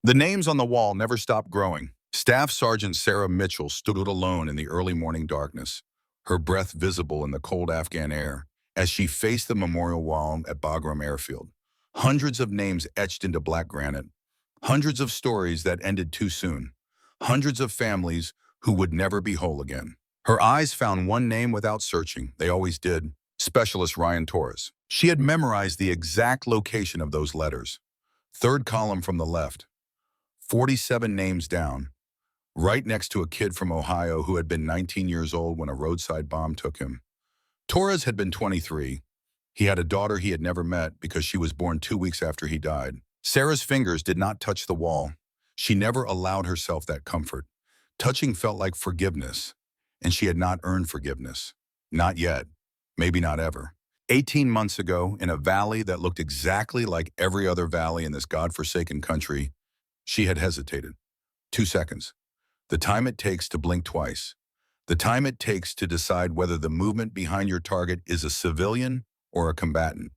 The names on the wall never stopped growing. Staff Sergeant Sarah Mitchell stood alone in the early morning darkness, her breath visible in the cold Afghan air, as she faced the memorial wall at Bagram Airfield. Hundreds of names etched into black granite. Hundreds of stories that ended too soon. Hundreds of families who would never be whole again. Her eyes found one name without searching. They always did. Specialist Ryan Torres. She had memorized the exact location of those letters. Third column from the left. 47 names down, right next to a kid from Ohio who had been 19 years old when a roadside bomb took him. Torres had been 23. He had a daughter he had never met because she was born 2 weeks after he died. Sarah's fingers did not touch the wall. She never allowed herself that comfort. Touching felt like forgiveness, and she had not earned forgiveness. Not yet. Maybe not ever. 18 months ago, in a valley that looked exactly like every other valley in this godforsaken country, she had hesitated. 2 seconds. The time it takes to blink twice. The time it takes to decide whether the movement behind your target is a civilian or a combatant.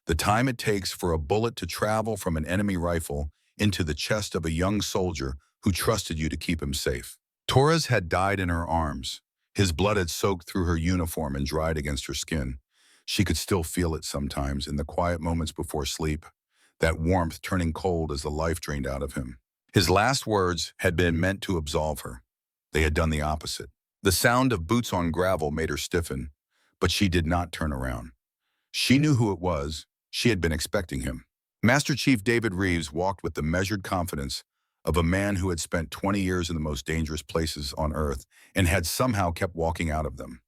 The time it takes for a bullet to travel from an enemy rifle into the chest of a young soldier who trusted you to keep him safe. Torres had died in her arms. His blood had soaked through her uniform and dried against her skin. She could still feel it sometimes in the quiet moments before sleep, that warmth turning cold as the life drained out of him. His last words had been meant to absolve her. They had done the opposite. The sound of boots on gravel made her stiffen, but she did not turn around. She knew who it was. She had been expecting him. Master Chief David Reeves walked with the measured confidence of a man who had spent 20 years in the most dangerous places on Earth and had somehow kept walking out of them.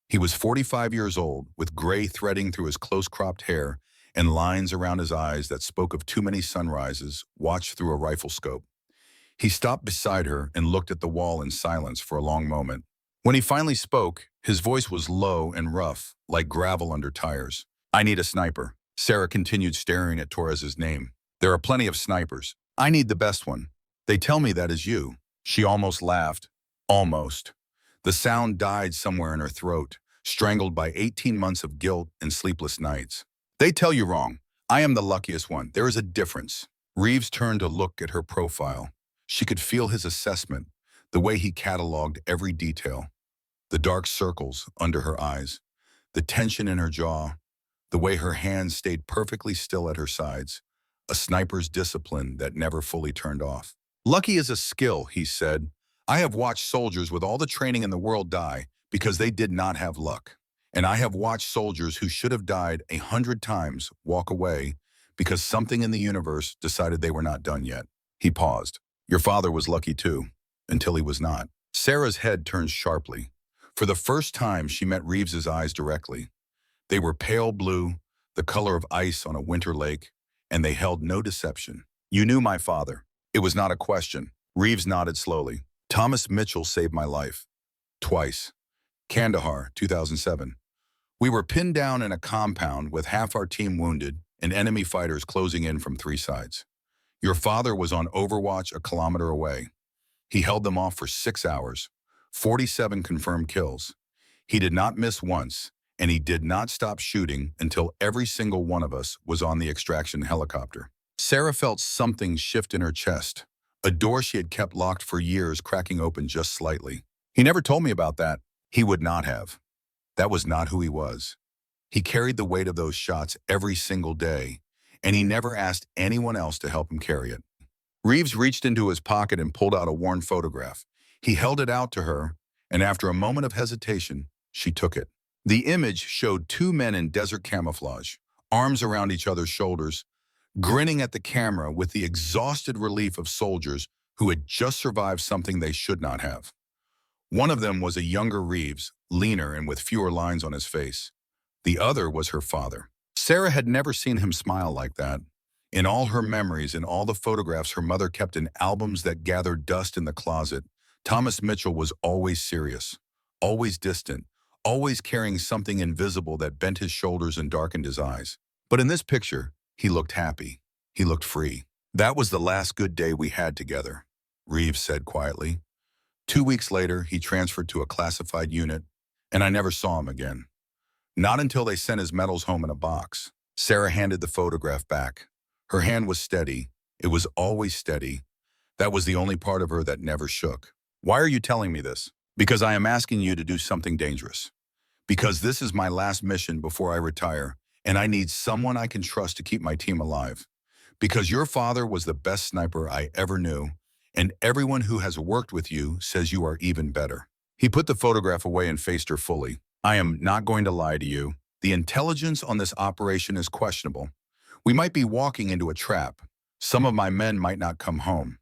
He was 45 years old, with gray threading through his close-cropped hair and lines around his eyes that spoke of too many sunrises watched through a rifle scope. He stopped beside her and looked at the wall in silence for a long moment. When he finally spoke, his voice was low and rough, like gravel under tires. "I need a sniper." Sarah continued staring at Torres's name. "There are plenty of snipers. I need the best one. They tell me that is you." She almost laughed. Almost. The sound died somewhere in her throat, strangled by 18 months of guilt and sleepless nights. "They tell you wrong. I am the luckiest one. There is a difference." Reeves turned to look at her profile. She could feel his assessment, the way he cataloged every detail. The dark circles under her eyes, the tension in her jaw, the way her hands stayed perfectly still at her sides, a sniper's discipline that never fully turned off. "Lucky is a skill," he said. "I have watched soldiers with all the training in the world die because they did not have luck. And I have watched soldiers who should have died 100 times walk away because something in the universe decided they were not done yet." He paused. "Your father was lucky too, until he was not." Sarah's head turned sharply. For the first time, she met Reeves's eyes directly. They were pale blue, the color of ice on a winter lake, and they held no deception. "You knew my father." It was not a question. Reeves nodded slowly. "Thomas Mitchell saved my life. Twice. Kandahar, 2007. We were pinned down in a compound with half our team wounded and enemy fighters closing in from 3 sides. Your father was on Overwatch a kilometer away. He held them off for 6 hours, 47 confirmed kills. He did not miss once, and he did not stop shooting until every single one of us was on the extraction helicopter." Sarah felt something shift in her chest, a door she had kept locked for years cracking open just slightly. "He never told me about that." He would not have. That was not who he was. He carried the weight of those shots every single day, and he never asked anyone else to help him carry it. Reeves reached into his pocket and pulled out a worn photograph. He held it out to her, and after a moment of hesitation, she took it. The image showed 2 men in desert camouflage, arms around each other's shoulders, grinning at the camera with the exhausted relief of soldiers who had just survived something they should not have. One of them was a younger Reeves, leaner and with fewer lines on his face. The other was her father. Sarah had never seen him smile like that. In all her memories and all the photographs her mother kept in albums that gathered dust in the closet, Thomas Mitchell was always serious, always distant, always carrying something invisible that bent his shoulders and darkened his eyes. But in this picture, he looked happy. He looked free. "That was the last good day we had together," Reeves said quietly. 2 weeks later, he transferred to a classified unit, and I never saw him again. Not until they sent his medals home in a box. Sarah handed the photograph back. Her hand was steady. It was always steady, That was the only part of her that never shook. Why are you telling me this? Because I am asking you to do something dangerous. Because this is my last mission before I retire, and I need someone I can trust to keep my team alive. Because your father was the best sniper I ever knew, and everyone who has worked with you says you are even better. He put the photograph away and faced her fully. I am not going to lie to you. The intelligence on this operation is questionable. We might be walking into a trap. Some of my men might not come home.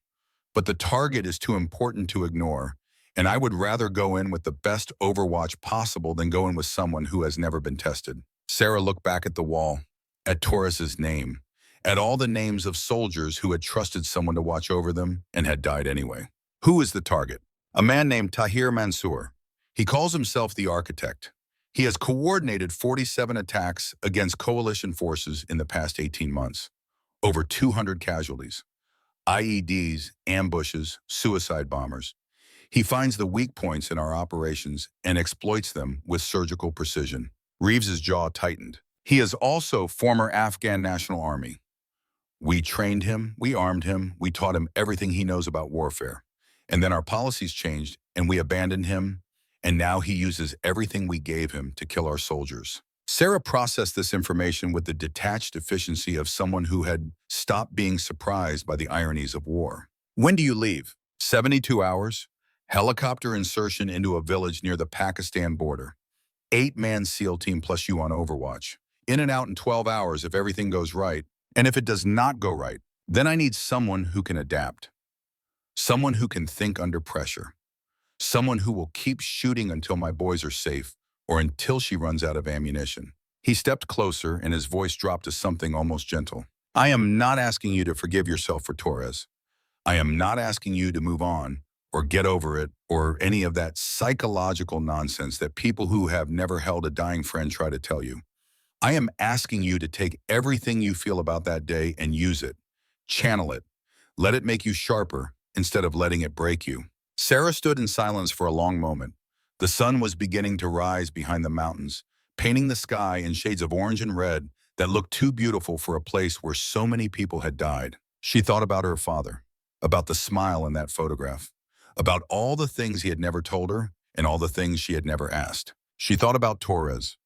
But the target is too important to ignore, and I would rather go in with the best Overwatch possible than go in with someone who has never been tested. Sarah looked back at the wall, at Torres's name, at all the names of soldiers who had trusted someone to watch over them and had died anyway. Who is the target? A man named Tahir Mansour. He calls himself the Architect. He has coordinated 47 attacks against coalition forces in the past 18 months. Over 200 casualties. IEDs, ambushes, suicide bombers. He finds the weak points in our operations and exploits them with surgical precision. Reeves's jaw tightened. He is also former Afghan National Army. We trained him, we armed him, we taught him everything he knows about warfare. And then our policies changed and we abandoned him, and now he uses everything we gave him to kill our soldiers. Sarah processed this information with the detached efficiency of someone who had stopped being surprised by the ironies of war. When do you leave? 72 hours. Helicopter insertion into a village near the Pakistan border. 8-man SEAL team plus you on Overwatch. In and out in 12 hours if everything goes right. And if it does not go right, then I need someone who can adapt. Someone who can think under pressure. Someone who will keep shooting until my boys are safe, or until she runs out of ammunition. He stepped closer and his voice dropped to something almost gentle. I am not asking you to forgive yourself for Torres. I am not asking you to move on or get over it or any of that psychological nonsense that people who have never held a dying friend try to tell you. I am asking you to take everything you feel about that day and use it. Channel it. Let it make you sharper instead of letting it break you. Sarah stood in silence for a long moment. The sun was beginning to rise behind the mountains, painting the sky in shades of orange and red that looked too beautiful for a place where so many people had died. She thought about her father, about the smile in that photograph, about all the things he had never told her and all the things she had never asked. She thought about Torres,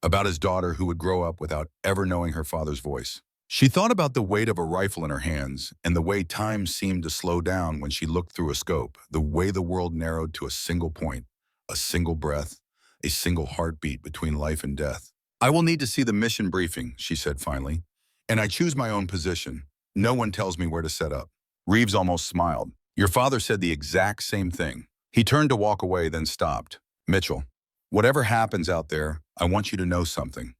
about his daughter who would grow up without ever knowing her father's voice. She thought about the weight of a rifle in her hands and the way time seemed to slow down when she looked through a scope, the way the world narrowed to a single point, a single breath, a single heartbeat between life and death. I will need to see the mission briefing, she said finally, and I choose my own position. No one tells me where to set up. Reeves almost smiled. Your father said the exact same thing. He turned to walk away, then stopped. Mitchell, whatever happens out there, I want you to know something.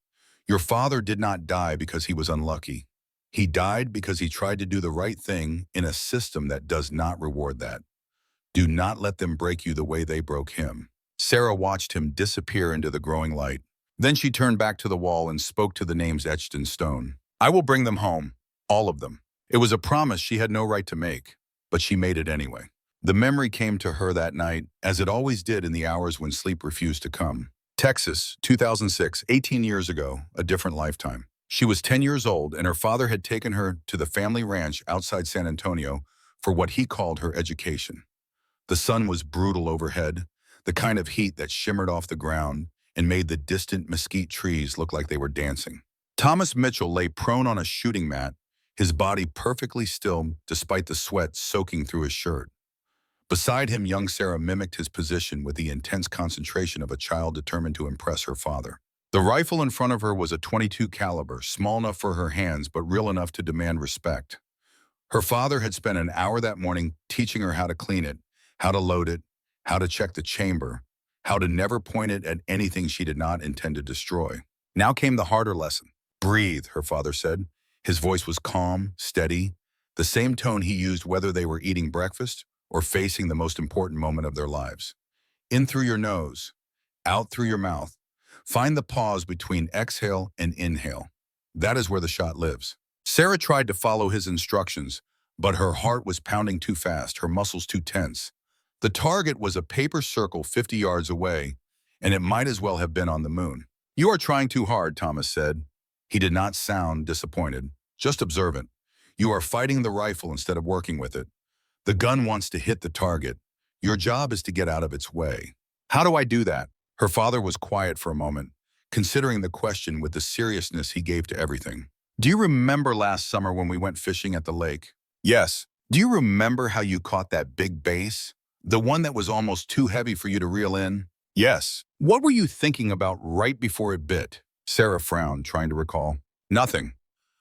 Your father did not die because he was unlucky. He died because he tried to do the right thing in a system that does not reward that. Do not let them break you the way they broke him. Sarah watched him disappear into the growing light. Then she turned back to the wall and spoke to the names etched in stone. I will bring them home, all of them. It was a promise she had no right to make, but she made it anyway. The memory came to her that night, as it always did in the hours when sleep refused to come. Texas, 2006, 18 years ago, a different lifetime. She was 10 years old, and her father had taken her to the family ranch outside San Antonio for what he called her education. The sun was brutal overhead, the kind of heat that shimmered off the ground and made the distant mesquite trees look like they were dancing. Thomas Mitchell lay prone on a shooting mat, his body perfectly still despite the sweat soaking through his shirt. Beside him, young Sarah mimicked his position with the intense concentration of a child determined to impress her father. The rifle in front of her was a .22 caliber, small enough for her hands but real enough to demand respect. Her father had spent an hour that morning teaching her how to clean it, how to load it, how to check the chamber, how to never point it at anything she did not intend to destroy. Now came the harder lesson. Breathe, her father said. His voice was calm, steady, the same tone he used whether they were eating breakfast or facing the most important moment of their lives. In through your nose, out through your mouth. Find the pause between exhale and inhale. That is where the shot lives. Sarah tried to follow his instructions, but her heart was pounding too fast, her muscles too tense. The target was a paper circle 50 yards away, and it might as well have been on the moon. You are trying too hard, Thomas said. He did not sound disappointed, just observant. You are fighting the rifle instead of working with it. The gun wants to hit the target. Your job is to get out of its way. How do I do that? Her father was quiet for a moment, considering the question with the seriousness he gave to everything. Do you remember last summer when we went fishing at the lake? Yes. Do you remember how you caught that big bass? The one that was almost too heavy for you to reel in? Yes. What were you thinking about right before it bit? Sarah frowned, trying to recall. Nothing.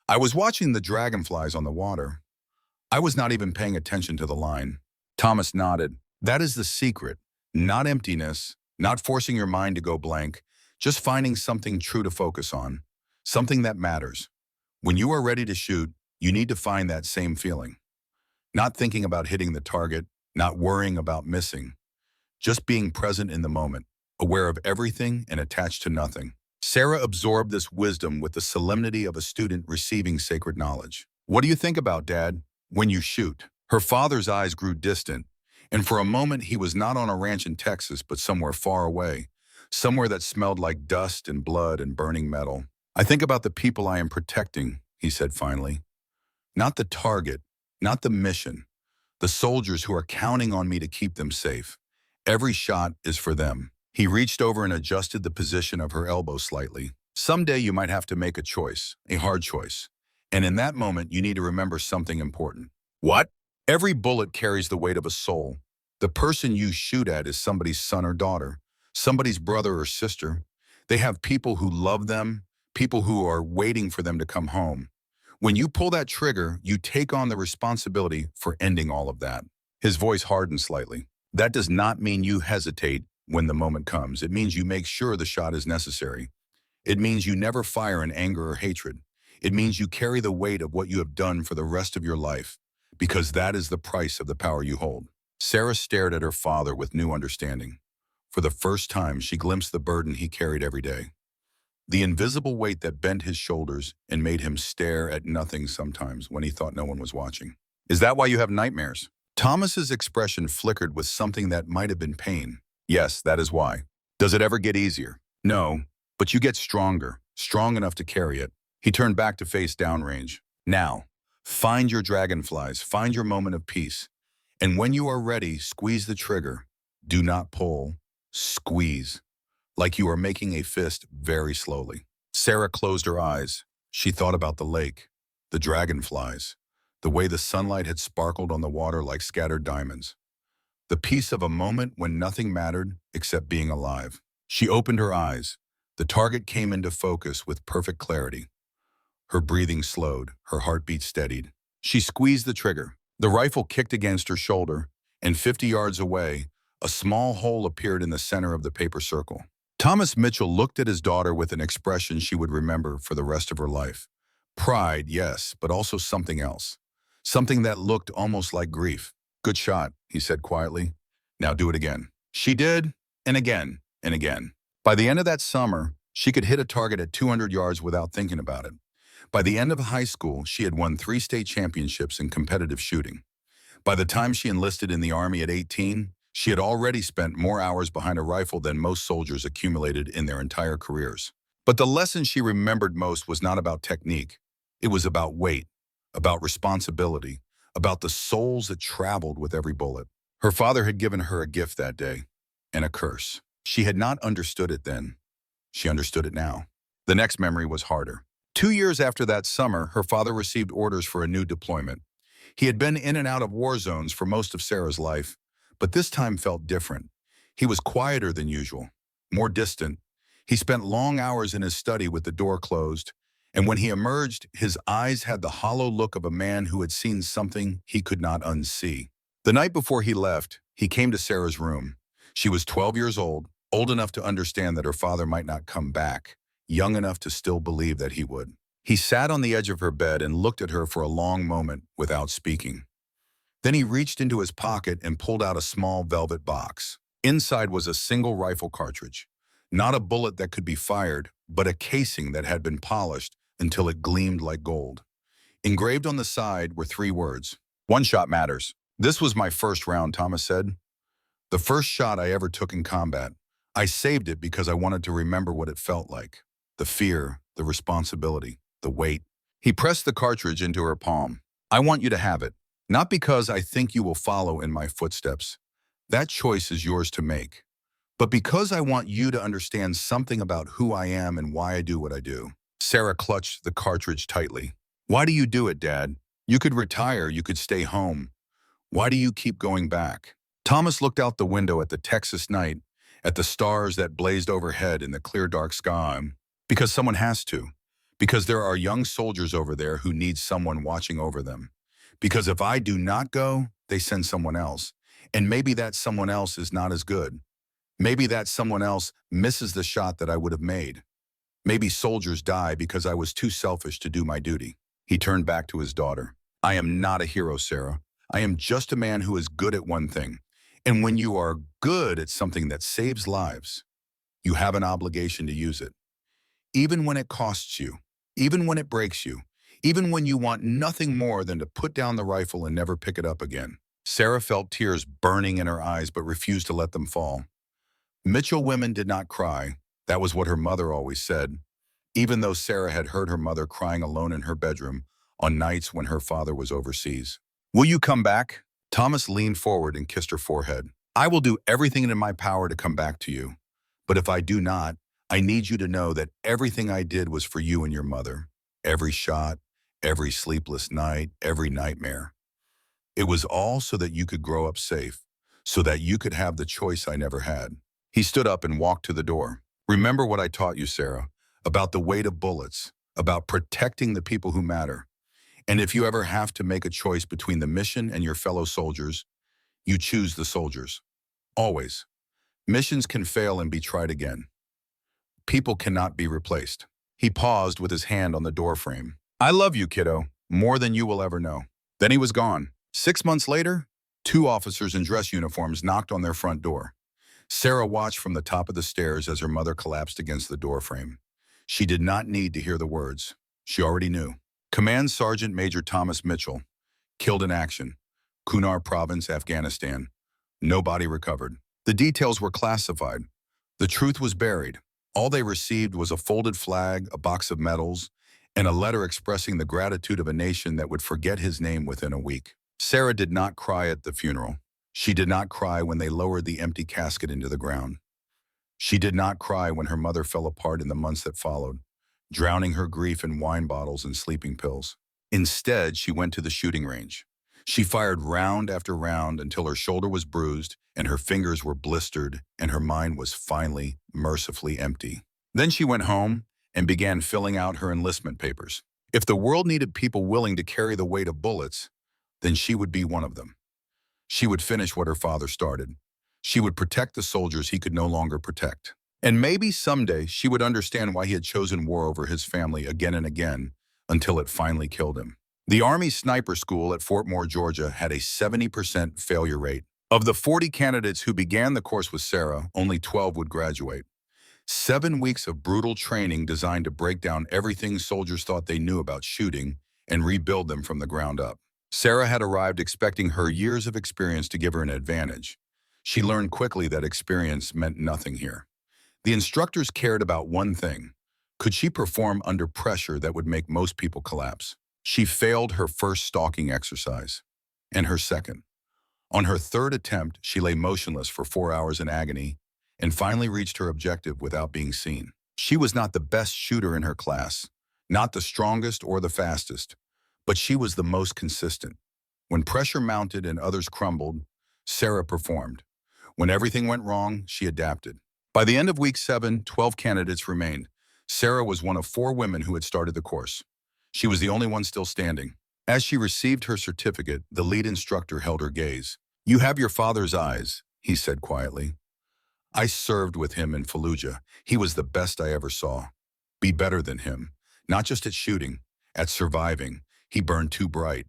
I was watching the dragonflies on the water. I was not even paying attention to the line. Thomas nodded. That is the secret. Not emptiness, not forcing your mind to go blank, just finding something true to focus on, something that matters. When you are ready to shoot, you need to find that same feeling. Not thinking about hitting the target, not worrying about missing, just being present in the moment, aware of everything and attached to nothing. Sarah absorbed this wisdom with the solemnity of a student receiving sacred knowledge. What do you think about, Dad, when you shoot? Her father's eyes grew distant, and for a moment he was not on a ranch in Texas, but somewhere far away, somewhere that smelled like dust and blood and burning metal. I think about the people I am protecting, he said finally. Not the target, not the mission, the soldiers who are counting on me to keep them safe. Every shot is for them. He reached over and adjusted the position of her elbow slightly. Someday you might have to make a choice, a hard choice. And in that moment, you need to remember something important. What? Every bullet carries the weight of a soul. The person you shoot at is somebody's son or daughter, somebody's brother or sister. They have people who love them, people who are waiting for them to come home. When you pull that trigger, you take on the responsibility for ending all of that. His voice hardened slightly. That does not mean you hesitate when the moment comes. It means you make sure the shot is necessary. It means you never fire in anger or hatred. It means you carry the weight of what you have done for the rest of your life, because that is the price of the power you hold. Sarah stared at her father with new understanding. For the first time, she glimpsed the burden he carried every day. The invisible weight that bent his shoulders and made him stare at nothing sometimes when he thought no one was watching. Is that why you have nightmares? Thomas's expression flickered with something that might have been pain. Yes, that is why. Does it ever get easier? No, but you get stronger, strong enough to carry it. He turned back to face downrange. Now, find your dragonflies, find your moment of peace. And when you are ready, squeeze the trigger. Do not pull, squeeze. Like you are making a fist very slowly. Sarah closed her eyes. She thought about the lake, the dragonflies, the way the sunlight had sparkled on the water like scattered diamonds. The peace of a moment when nothing mattered except being alive. She opened her eyes. The target came into focus with perfect clarity. Her breathing slowed, her heartbeat steadied. She squeezed the trigger. The rifle kicked against her shoulder, and 50 yards away, a small hole appeared in the center of the paper circle. Thomas Mitchell looked at his daughter with an expression she would remember for the rest of her life. Pride, yes, but also something else. Something that looked almost like grief. Good shot, he said quietly. Now do it again. She did, and again, and again. By the end of that summer, she could hit a target at 200 yards without thinking about it. By the end of high school, she had won 3 state championships in competitive shooting. By the time she enlisted in the Army at 18, she had already spent more hours behind a rifle than most soldiers accumulated in their entire careers. But the lesson she remembered most was not about technique. It was about weight, about responsibility, about the souls that traveled with every bullet. Her father had given her a gift that day, and a curse. She had not understood it then. She understood it now. The next memory was harder. 2 years after that summer, her father received orders for a new deployment. He had been in and out of war zones for most of Sarah's life, but this time felt different. He was quieter than usual, more distant. He spent long hours in his study with the door closed, and when he emerged, his eyes had the hollow look of a man who had seen something he could not unsee. The night before he left, he came to Sarah's room. She was 12 years old enough to understand that her father might not come back, young enough to still believe that he would. He sat on the edge of her bed and looked at her for a long moment without speaking. Then he reached into his pocket and pulled out a small velvet box. Inside was a single rifle cartridge. Not a bullet that could be fired, but a casing that had been polished until it gleamed like gold. Engraved on the side were 3 words. One shot matters. This was my first round, Thomas said. The first shot I ever took in combat. I saved it because I wanted to remember what it felt like. The fear, the responsibility, the weight. He pressed the cartridge into her palm. I want you to have it. Not because I think you will follow in my footsteps. That choice is yours to make. But because I want you to understand something about who I am and why I do what I do. Sarah clutched the cartridge tightly. Why do you do it, Dad? You could retire, you could stay home. Why do you keep going back? Thomas looked out the window at the Texas night, at the stars that blazed overhead in the clear dark sky. Because someone has to. Because there are young soldiers over there who need someone watching over them. Because if I do not go, they send someone else. And maybe that someone else is not as good. Maybe that someone else misses the shot that I would have made. Maybe soldiers die because I was too selfish to do my duty. He turned back to his daughter. I am not a hero, Sarah. I am just a man who is good at one thing. And when you are good at something that saves lives, you have an obligation to use it. Even when it costs you, even when it breaks you, even when you want nothing more than to put down the rifle and never pick it up again. Sarah felt tears burning in her eyes but refused to let them fall. Mitchell women did not cry. That was what her mother always said, even though Sarah had heard her mother crying alone in her bedroom on nights when her father was overseas. Will you come back? Thomas leaned forward and kissed her forehead. I will do everything in my power to come back to you. But if I do not, I need you to know that everything I did was for you and your mother. Every shot, every sleepless night, every nightmare. It was all so that you could grow up safe, so that you could have the choice I never had. He stood up and walked to the door. Remember what I taught you, Sarah, about the weight of bullets, about protecting the people who matter. And if you ever have to make a choice between the mission and your fellow soldiers, you choose the soldiers. Always. Missions can fail and be tried again. People cannot be replaced. He paused with his hand on the doorframe. I love you, kiddo, more than you will ever know. Then he was gone. 6 months later, 2 officers in dress uniforms knocked on their front door. Sarah watched from the top of the stairs as her mother collapsed against the doorframe. She did not need to hear the words. She already knew. Command Sergeant Major Thomas Mitchell, killed in action, Kunar Province, Afghanistan. No body recovered. The details were classified. The truth was buried. All they received was a folded flag, a box of medals, and a letter expressing the gratitude of a nation that would forget his name within a week. Sarah did not cry at the funeral. She did not cry when they lowered the empty casket into the ground. She did not cry when her mother fell apart in the months that followed, drowning her grief in wine bottles and sleeping pills. Instead, she went to the shooting range. She fired round after round until her shoulder was bruised and her fingers were blistered and her mind was finally, mercifully empty. Then she went home and began filling out her enlistment papers. If the world needed people willing to carry the weight of bullets, then she would be one of them. She would finish what her father started. She would protect the soldiers he could no longer protect. And maybe someday she would understand why he had chosen war over his family again and again until it finally killed him. The Army Sniper School at Fort Moore, Georgia had a 70% failure rate. Of the 40 candidates who began the course with Sarah, only 12 would graduate. 7 weeks of brutal training designed to break down everything soldiers thought they knew about shooting and rebuild them from the ground up. Sarah had arrived expecting her years of experience to give her an advantage. She learned quickly that experience meant nothing here. The instructors cared about one thing. Could she perform under pressure that would make most people collapse? She failed her first stalking exercise, and her second. On her third attempt, she lay motionless for 4 hours in agony and finally reached her objective without being seen. She was not the best shooter in her class, not the strongest or the fastest, but she was the most consistent. When pressure mounted and others crumbled, Sarah performed. When everything went wrong, she adapted. By the end of week 7, 12 candidates remained. Sarah was one of 4 women who had started the course. She was the only one still standing. As she received her certificate, the lead instructor held her gaze. You have your father's eyes, he said quietly. I served with him in Fallujah. He was the best I ever saw. Be better than him, not just at shooting, at surviving. He burned too bright.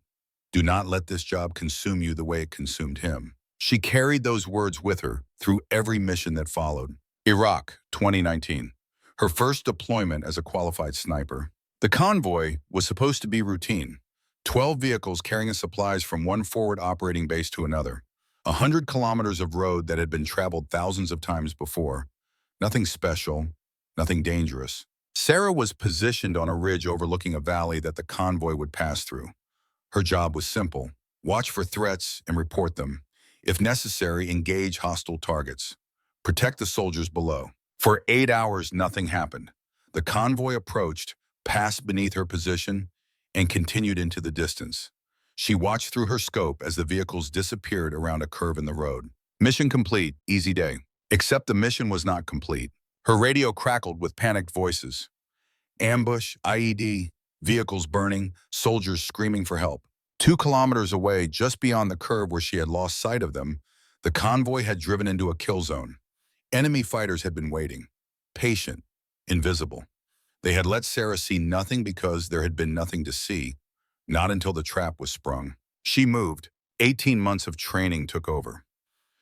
Do not let this job consume you the way it consumed him. She carried those words with her through every mission that followed. Iraq, 2019. Her first deployment as a qualified sniper. The convoy was supposed to be routine. 12 vehicles carrying supplies from one forward operating base to another. 100 kilometers of road that had been traveled thousands of times before. Nothing special, nothing dangerous. Sarah was positioned on a ridge overlooking a valley that the convoy would pass through. Her job was simple. Watch for threats and report them. If necessary, engage hostile targets. Protect the soldiers below. For 8 hours, nothing happened. The convoy approached, passed beneath her position, and continued into the distance. She watched through her scope as the vehicles disappeared around a curve in the road. Mission complete, easy day. Except the mission was not complete. Her radio crackled with panicked voices. Ambush, IED, vehicles burning, soldiers screaming for help. 2 kilometers away, just beyond the curve where she had lost sight of them, the convoy had driven into a kill zone. Enemy fighters had been waiting, patient, invisible. They had let Sarah see nothing because there had been nothing to see, not until the trap was sprung. She moved. 18 months of training took over.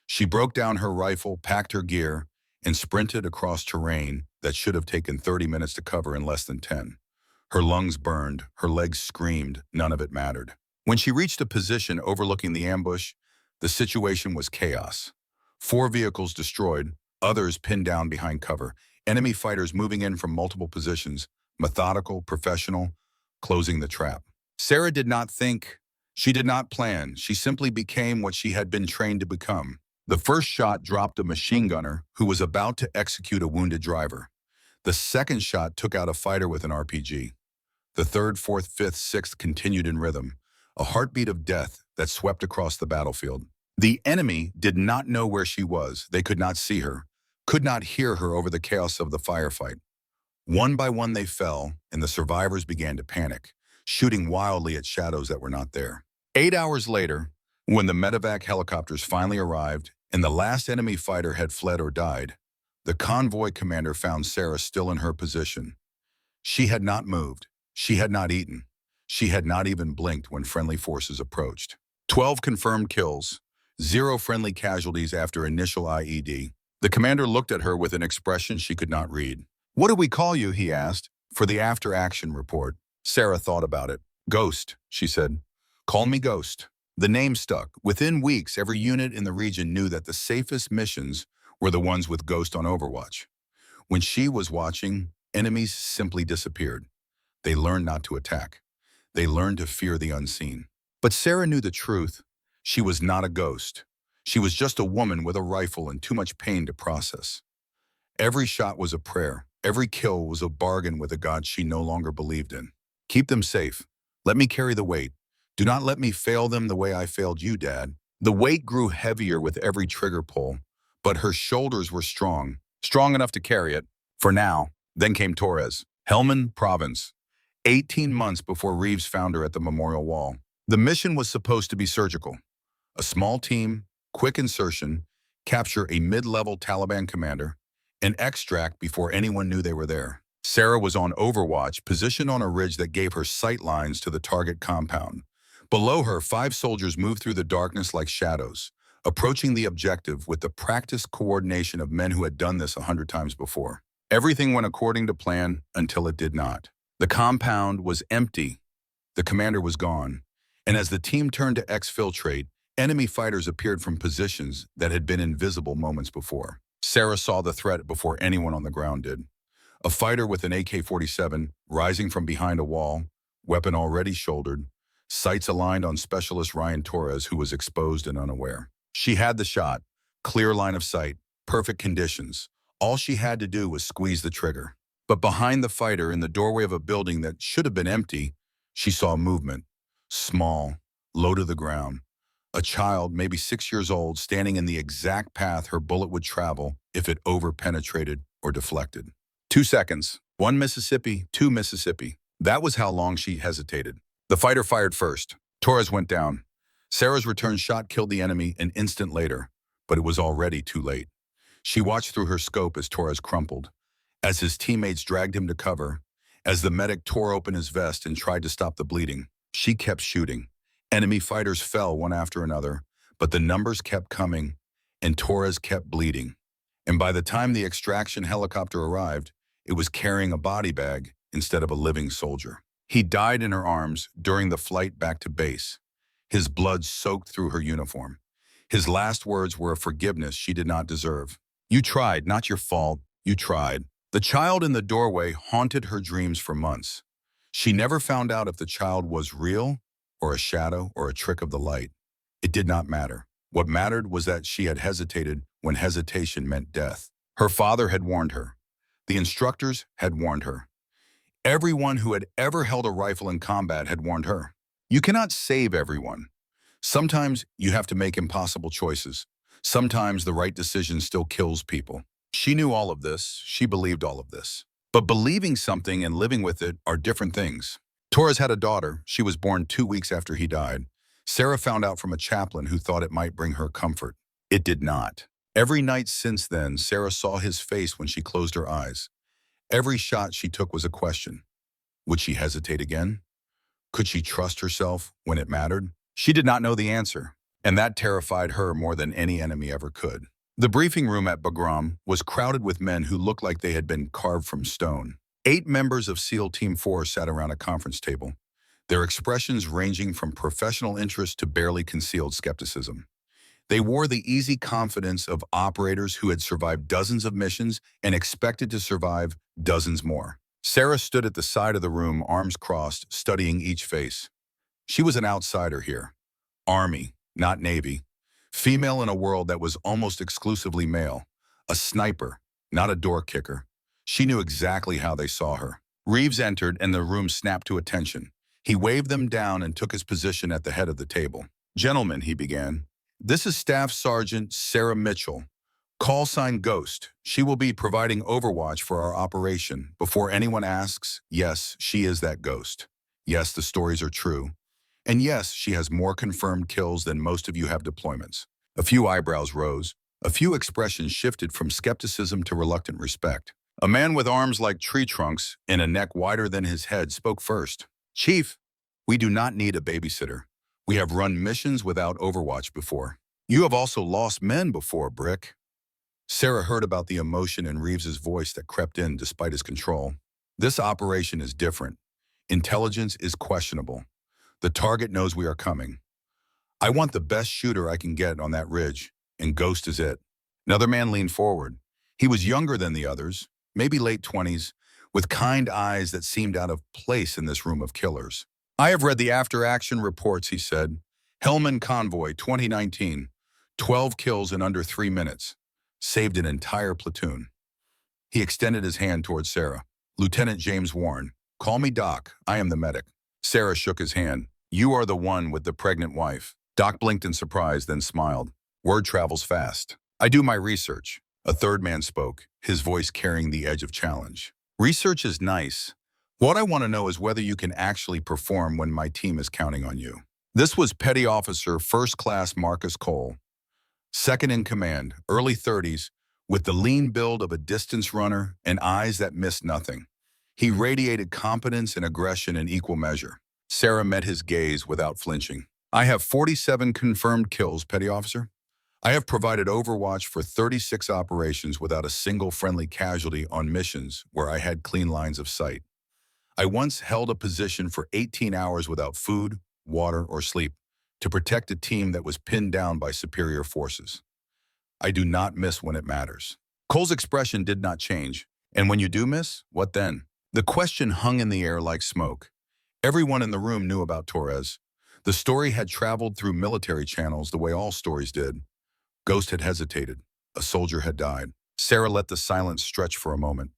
She broke down her rifle, packed her gear, and sprinted across terrain that should have taken 30 minutes to cover in less than 10. Her lungs burned, her legs screamed, none of it mattered. When she reached a position overlooking the ambush, the situation was chaos. 4 vehicles destroyed, others pinned down behind cover, enemy fighters moving in from multiple positions, methodical, professional, closing the trap. Sarah did not think, she did not plan, she simply became what she had been trained to become. The first shot dropped a machine gunner who was about to execute a wounded driver. The second shot took out a fighter with an RPG. The third, fourth, fifth, sixth continued in rhythm, a heartbeat of death that swept across the battlefield. The enemy did not know where she was. They could not see her, could not hear her over the chaos of the firefight. One by one they fell, and the survivors began to panic, shooting wildly at shadows that were not there. 8 hours later, when the medevac helicopters finally arrived and the last enemy fighter had fled or died, the convoy commander found Sarah still in her position. She had not moved. She had not eaten. She had not even blinked when friendly forces approached. 12 confirmed kills, 0 friendly casualties after initial IED. The commander looked at her with an expression she could not read. "What do we call you?" he asked. "For the after-action report." Sarah thought about it. "Ghost," she said. "Call me Ghost." The name stuck. Within weeks, every unit in the region knew that the safest missions were the ones with Ghost on Overwatch. When she was watching, enemies simply disappeared. They learned not to attack. They learned to fear the unseen. But Sarah knew the truth. She was not a ghost. She was just a woman with a rifle and too much pain to process. Every shot was a prayer. Every kill was a bargain with a God she no longer believed in. "Keep them safe. Let me carry the weight. Do not let me fail them the way I failed you, Dad." The weight grew heavier with every trigger pull, but her shoulders were strong enough to carry it. For now. Then came Torres, Helmand Province, 18 months before Reeves found her at the memorial wall. The mission was supposed to be surgical. A small team, quick insertion, capture a mid-level Taliban commander, and extract before anyone knew they were there. Sarah was on Overwatch, positioned on a ridge that gave her sight lines to the target compound. Below her, 5 soldiers moved through the darkness like shadows, approaching the objective with the practiced coordination of men who had done this 100 times before. Everything went according to plan until it did not. The compound was empty. The commander was gone. And as the team turned to exfiltrate, enemy fighters appeared from positions that had been invisible moments before. Sarah saw the threat before anyone on the ground did. A fighter with an AK-47 rising from behind a wall, weapon already shouldered, sights aligned on Specialist Ryan Torres, who was exposed and unaware. She had the shot, clear line of sight, perfect conditions. All she had to do was squeeze the trigger. But behind the fighter, in the doorway of a building that should have been empty, she saw movement. Small, low to the ground. A child, maybe 6 years old, standing in the exact path her bullet would travel if it over-penetrated or deflected. 2 seconds. 1 Mississippi, 2 Mississippi. That was how long she hesitated. The fighter fired first. Torres went down. Sarah's return shot killed the enemy an instant later, but it was already too late. She watched through her scope as Torres crumpled, as his teammates dragged him to cover, as the medic tore open his vest and tried to stop the bleeding. She kept shooting. Enemy fighters fell one after another, but the numbers kept coming, and Torres kept bleeding. And by the time the extraction helicopter arrived, it was carrying a body bag instead of a living soldier. He died in her arms during the flight back to base. His blood soaked through her uniform. His last words were a forgiveness she did not deserve. "You tried, not your fault. You tried." The child in the doorway haunted her dreams for months. She never found out if the child was real or a shadow or a trick of the light. It did not matter. What mattered was that she had hesitated when hesitation meant death. Her father had warned her. The instructors had warned her. Everyone who had ever held a rifle in combat had warned her. You cannot save everyone. Sometimes you have to make impossible choices. Sometimes the right decision still kills people. She knew all of this. She believed all of this. But believing something and living with it are different things. Torres had a daughter. She was born 2 weeks after he died. Sarah found out from a chaplain who thought it might bring her comfort. It did not. Every night since then, Sarah saw his face when she closed her eyes. Every shot she took was a question. Would she hesitate again? Could she trust herself when it mattered? She did not know the answer, and that terrified her more than any enemy ever could. The briefing room at Bagram was crowded with men who looked like they had been carved from stone. 8 members of SEAL Team 4 sat around a conference table, their expressions ranging from professional interest to barely concealed skepticism. They wore the easy confidence of operators who had survived dozens of missions and expected to survive dozens more. Sarah stood at the side of the room, arms crossed, studying each face. She was an outsider here. Army, not Navy. Female in a world that was almost exclusively male. A sniper, not a door kicker. She knew exactly how they saw her. Reeves entered and the room snapped to attention. He waved them down and took his position at the head of the table. "Gentlemen," he began, "this is Staff Sergeant Sarah Mitchell. Call sign Ghost. She will be providing overwatch for our operation. Before anyone asks, yes, she is that ghost. Yes, the stories are true. And yes, she has more confirmed kills than most of you have deployments." A few eyebrows rose. A few expressions shifted from skepticism to reluctant respect. A man with arms like tree trunks and a neck wider than his head spoke first. "Chief, we do not need a babysitter. We have run missions without Overwatch before. You have also lost men before, Brick." Sarah heard about the emotion in Reeves's voice that crept in despite his control. "This operation is different. Intelligence is questionable. The target knows we are coming. I want the best shooter I can get on that ridge, and Ghost is it." Another man leaned forward. He was younger than the others, maybe late 20s, with kind eyes that seemed out of place in this room of killers. "I have read the after-action reports," he said. "Hellman Convoy, 2019. 12 kills in under 3 minutes. Saved an entire platoon." He extended his hand towards Sarah. "Lieutenant James Warren. Call me Doc. I am the medic." Sarah shook his hand. "You are the one with the pregnant wife." Doc blinked in surprise, then smiled. "Word travels fast. I do my research." A third man spoke, his voice carrying the edge of challenge. "Research is nice. What I want to know is whether you can actually perform when my team is counting on you." This was Petty Officer First Class Marcus Cole, second in command, early 30s, with the lean build of a distance runner and eyes that missed nothing. He radiated competence and aggression in equal measure. Sarah met his gaze without flinching. "I have 47 confirmed kills, Petty Officer. I have provided overwatch for 36 operations without a single friendly casualty on missions where I had clean lines of sight. I once held a position for 18 hours without food, water, or sleep to protect a team that was pinned down by superior forces. I do not miss when it matters." Cole's expression did not change. "And when you do miss, what then?" The question hung in the air like smoke. Everyone in the room knew about Torres. The story had traveled through military channels the way all stories did. Ghost had hesitated. A soldier had died. Sarah let the silence stretch for a moment.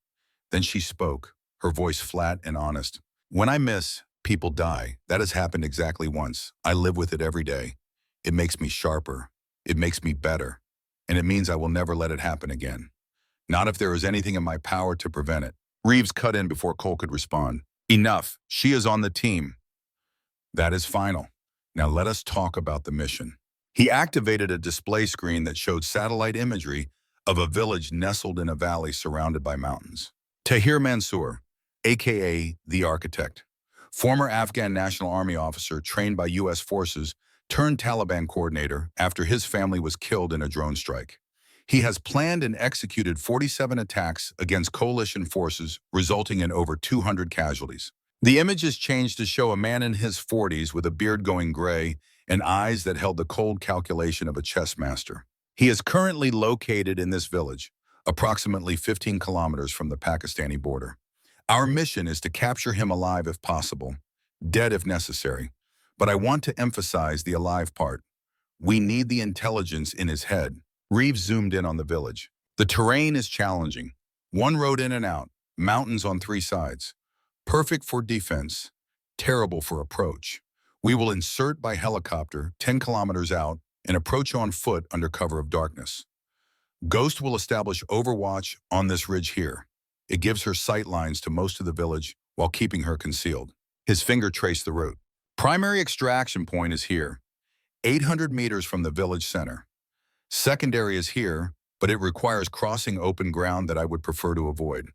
Then she spoke, her voice flat and honest. "When I miss, people die. That has happened exactly once. I live with it every day. It makes me sharper. It makes me better. And it means I will never let it happen again. Not if there is anything in my power to prevent it." Reeves cut in before Cole could respond. "Enough. She is on the team. That is final. Now let us talk about the mission." He activated a display screen that showed satellite imagery of a village nestled in a valley surrounded by mountains. Tahir Mansour, a.k.a. the Architect, former Afghan National Army officer trained by U.S. forces, turned Taliban coordinator after his family was killed in a drone strike. He has planned and executed 47 attacks against coalition forces, resulting in over 200 casualties. The image is changed to show a man in his 40s with a beard going gray and eyes that held the cold calculation of a chess master. He is currently located in this village, approximately 15 kilometers from the Pakistani border. Our mission is to capture him alive if possible, dead if necessary, But I want to emphasize the alive part. We need the intelligence in his head. Reeves zoomed in on the village. The terrain is challenging. One road in and out, mountains on three sides. Perfect for defense, terrible for approach. We will insert by helicopter 10 kilometers out and approach on foot under cover of darkness. Ghost will establish overwatch on this ridge here. It gives her sight lines to most of the village while keeping her concealed. His finger traced the route. Primary extraction point is here, 800 meters from the village center. Secondary is here, but it requires crossing open ground that I would prefer to avoid.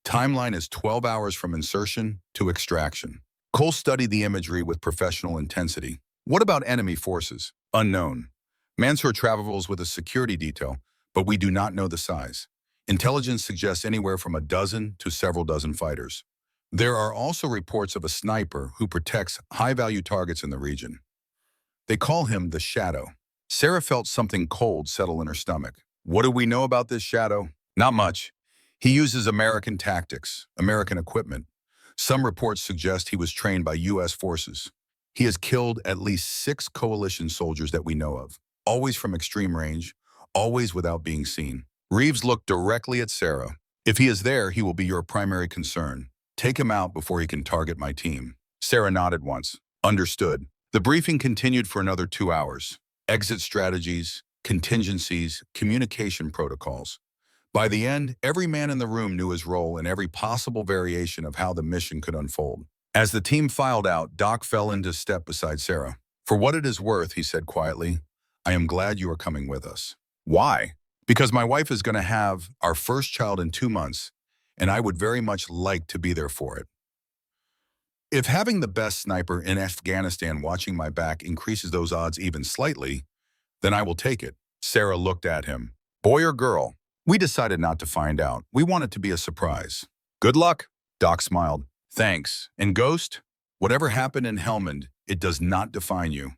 Timeline is 12 hours from insertion to extraction. Cole studied the imagery with professional intensity. What about enemy forces? Unknown. Mansour travels with a security detail, but we do not know the size. Intelligence suggests anywhere from a dozen to several dozen fighters. There are also reports of a sniper who protects high-value targets in the region. They call him the Shadow. Sarah felt something cold settle in her stomach. What do we know about this Shadow? Not much. He uses American tactics, American equipment. Some reports suggest he was trained by U.S. forces. He has killed at least 6 coalition soldiers that we know of, always from extreme range, always without being seen. Reeves looked directly at Sarah. If he is there, he will be your primary concern. Take him out before he can target my team. Sarah nodded once. Understood. The briefing continued for another 2 hours. Exit strategies, contingencies, communication protocols. By the end, every man in the room knew his role and every possible variation of how the mission could unfold. As the team filed out, Doc fell into step beside Sarah. For what it is worth, he said quietly, I am glad you are coming with us. Why? Because my wife is going to have our first child in 2 months, and I would very much like to be there for it. If having the best sniper in Afghanistan watching my back increases those odds even slightly, then I will take it. Sarah looked at him. Boy or girl? We decided not to find out. We want it to be a surprise. Good luck, Doc smiled. Thanks. And Ghost, whatever happened in Helmand, it does not define you.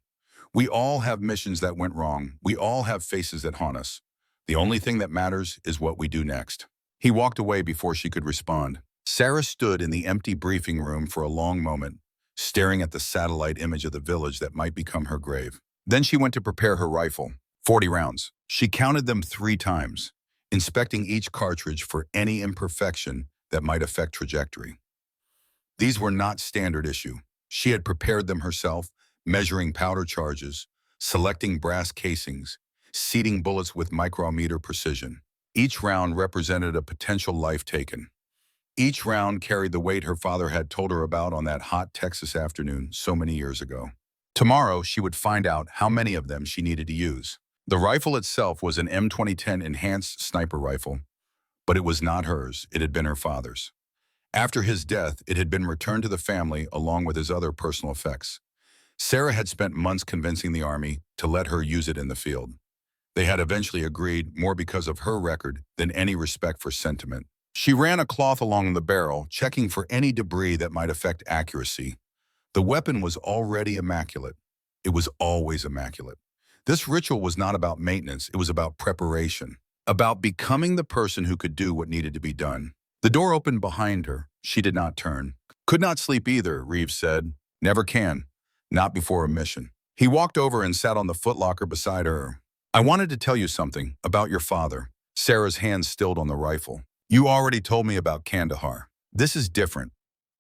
We all have missions that went wrong. We all have faces that haunt us. The only thing that matters is what we do next. He walked away before she could respond. Sarah stood in the empty briefing room for a long moment, staring at the satellite image of the village that might become her grave. Then she went to prepare her rifle. 40 rounds. She counted them 3 times, inspecting each cartridge for any imperfection that might affect trajectory. These were not standard issue. She had prepared them herself, measuring powder charges, selecting brass casings, seating bullets with micrometer precision. Each round represented a potential life taken. Each round carried the weight her father had told her about on that hot Texas afternoon so many years ago. Tomorrow, she would find out how many of them she needed to use. The rifle itself was an M2010 enhanced sniper rifle, but it was not hers. It had been her father's. After his death, it had been returned to the family along with his other personal effects. Sarah had spent months convincing the Army to let her use it in the field. They had eventually agreed more because of her record than any respect for sentiment. She ran a cloth along the barrel, checking for any debris that might affect accuracy. The weapon was already immaculate. It was always immaculate. This ritual was not about maintenance, it was about preparation, about becoming the person who could do what needed to be done. The door opened behind her. She did not turn. Could not sleep either, Reeves said. Never can. Not before a mission. He walked over and sat on the footlocker beside her. I wanted to tell you something about your father. Sarah's hands stilled on the rifle. You already told me about Kandahar. This is different.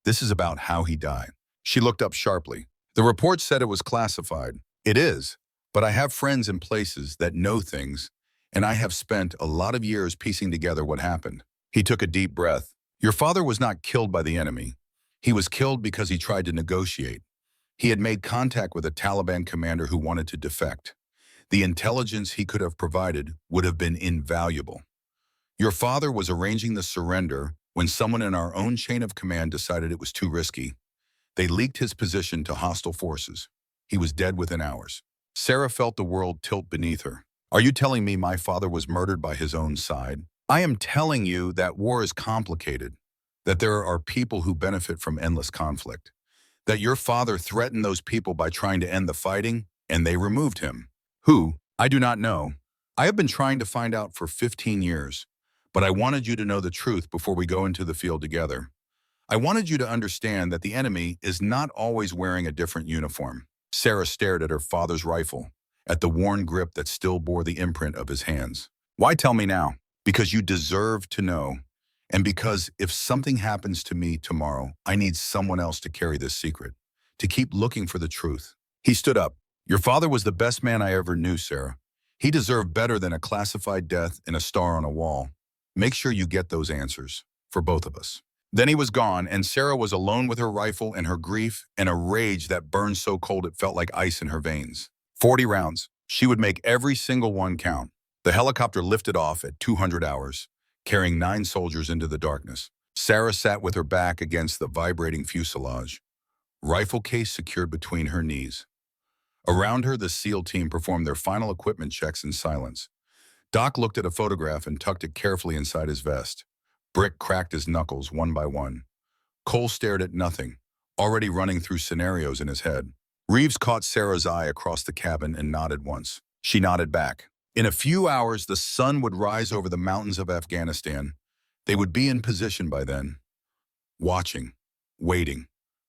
This is about how he died. She looked up sharply. The report said it was classified. It is, but I have friends in places that know things, and I have spent a lot of years piecing together what happened. He took a deep breath. Your father was not killed by the enemy. He was killed because he tried to negotiate. He had made contact with a Taliban commander who wanted to defect. The intelligence he could have provided would have been invaluable. Your father was arranging the surrender when someone in our own chain of command decided it was too risky. They leaked his position to hostile forces. He was dead within hours. Sarah felt the world tilt beneath her. Are you telling me my father was murdered by his own side? I am telling you that war is complicated, that there are people who benefit from endless conflict, that your father threatened those people by trying to end the fighting, and they removed him. Who? I do not know. I have been trying to find out for 15 years, but I wanted you to know the truth before we go into the field together. I wanted you to understand that the enemy is not always wearing a different uniform. Sarah stared at her father's rifle, at the worn grip that still bore the imprint of his hands. Why tell me now? Because you deserve to know. And because if something happens to me tomorrow, I need someone else to carry this secret, to keep looking for the truth. He stood up. Your father was the best man I ever knew, Sarah. He deserved better than a classified death and a star on a wall. Make sure you get those answers, for both of us. Then he was gone, and Sarah was alone with her rifle and her grief and a rage that burned so cold it felt like ice in her veins. 40 rounds. She would make every single one count. The helicopter lifted off at 200 hours, carrying 9 soldiers into the darkness. Sarah sat with her back against the vibrating fuselage, rifle case secured between her knees. Around her, the SEAL team performed their final equipment checks in silence. Doc looked at a photograph and tucked it carefully inside his vest. Brick cracked his knuckles one by one. Cole stared at nothing, already running through scenarios in his head. Reeves caught Sarah's eye across the cabin and nodded once. She nodded back. In a few hours, the sun would rise over the mountains of Afghanistan. They would be in position by then, watching, waiting,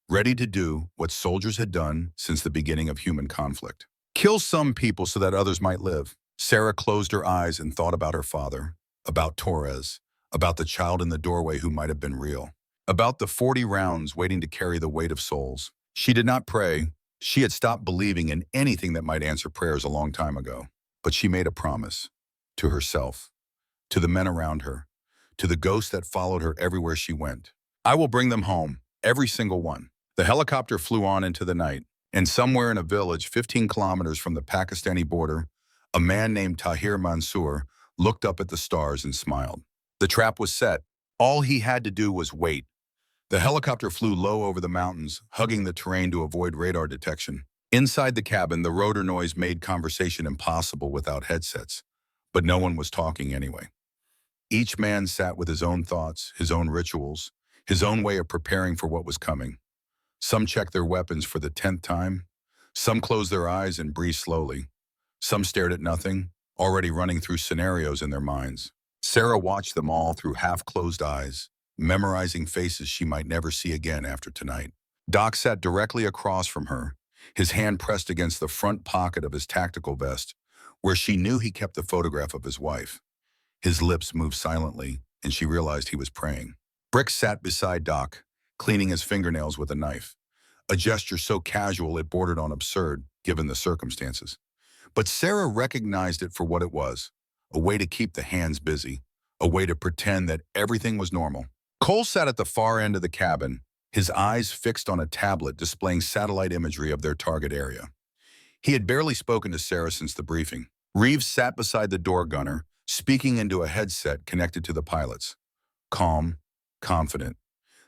ready to do what soldiers had done since the beginning of human conflict. Kill some people so that others might live. Sarah closed her eyes and thought about her father, about Torres, about the child in the doorway who might have been real, about the 40 rounds waiting to carry the weight of souls. She did not pray. She had stopped believing in anything that might answer prayers a long time ago. But she made a promise, to herself, to the men around her, to the ghosts that followed her everywhere she went. I will bring them home, every single one. The helicopter flew on into the night, and somewhere in a village 15 kilometers from the Pakistani border, a man named Tahir Mansour looked up at the stars and smiled. The trap was set. All he had to do was wait. The helicopter flew low over the mountains, hugging the terrain to avoid radar detection. Inside the cabin, the rotor noise made conversation impossible without headsets, but no one was talking anyway. Each man sat with his own thoughts, his own rituals, his own way of preparing for what was coming. Some checked their weapons for the 10th time. Some closed their eyes and breathed slowly. Some stared at nothing, already running through scenarios in their minds. Sarah watched them all through half-closed eyes, memorizing faces she might never see again after tonight. Doc sat directly across from her, his hand pressed against the front pocket of his tactical vest, where she knew he kept the photograph of his wife. His lips moved silently, and she realized he was praying. Brick sat beside Doc, cleaning his fingernails with a knife, a gesture so casual it bordered on absurd, given the circumstances. But Sarah recognized it for what it was, a way to keep the hands busy, a way to pretend that everything was normal. Cole sat at the far end of the cabin, his eyes fixed on a tablet displaying satellite imagery of their target area. He had barely spoken to Sarah since the briefing. Reeves sat beside the door gunner, speaking into a headset connected to the pilots. Calm, confident.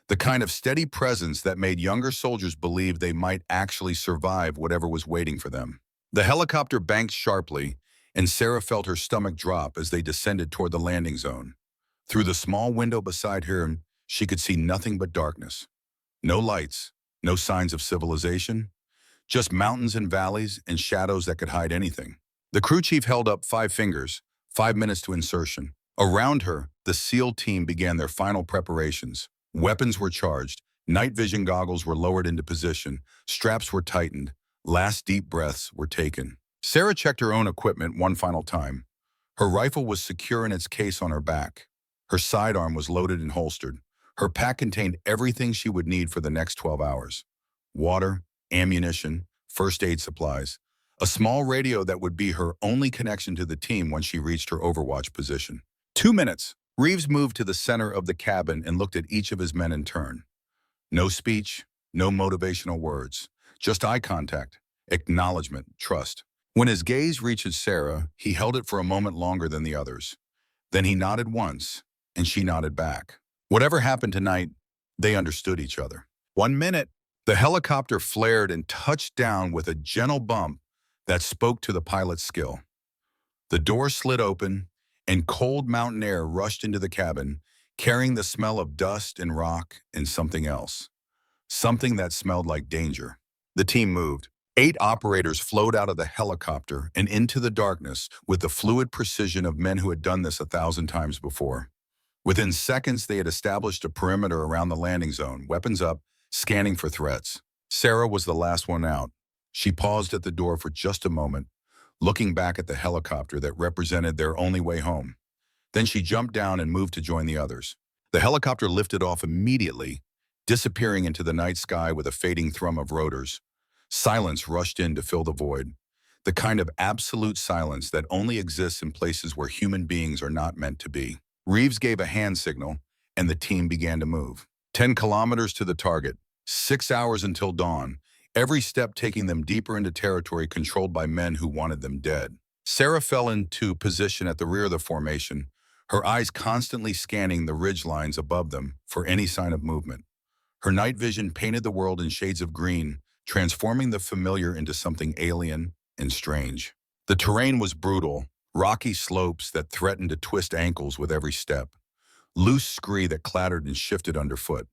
The kind of steady presence that made younger soldiers believe they might actually survive whatever was waiting for them. The helicopter banked sharply, and Sarah felt her stomach drop as they descended toward the landing zone. Through the small window beside her, she could see nothing but darkness. No lights, no signs of civilization, just mountains and valleys and shadows that could hide anything. The crew chief held up 5 fingers, 5 minutes to insertion. Around her, the SEAL team began their final preparations. Weapons were charged, night vision goggles were lowered into position, straps were tightened, last deep breaths were taken. Sarah checked her own equipment one final time. Her rifle was secure in its case on her back. Her sidearm was loaded and holstered. Her pack contained everything she would need for the next 12 hours. Water, ammunition, first aid supplies, a small radio that would be her only connection to the team when she reached her overwatch position. 2 minutes. Reeves moved to the center of the cabin and looked at each of his men in turn. No speech, no motivational words, just eye contact, acknowledgement, trust. When his gaze reached Sarah, he held it for a moment longer than the others. Then he nodded once, and she nodded back. Whatever happened tonight, they understood each other. 1 minute, the helicopter flared and touched down with a gentle bump that spoke to the pilot's skill. The door slid open, and cold mountain air rushed into the cabin, carrying the smell of dust and rock and something else. Something that smelled like danger. The team moved. 8 operators flowed out of the helicopter and into the darkness with the fluid precision of men who had done this 1,000 times before. Within seconds, they had established a perimeter around the landing zone, weapons up, scanning for threats. Sarah was the last one out. She paused at the door for just a moment, looking back at the helicopter that represented their only way home. Then she jumped down and moved to join the others. The helicopter lifted off immediately, disappearing into the night sky with a fading thrum of rotors. Silence rushed in to fill the void, the kind of absolute silence that only exists in places where human beings are not meant to be. Reeves gave a hand signal, and the team began to move. 10 kilometers to the target, 6 hours until dawn, every step taking them deeper into territory controlled by men who wanted them dead. Sarah fell into position at the rear of the formation, her eyes constantly scanning the ridge lines above them for any sign of movement. Her night vision painted the world in shades of green, transforming the familiar into something alien and strange. The terrain was brutal, rocky slopes that threatened to twist ankles with every step, loose scree that clattered and shifted underfoot,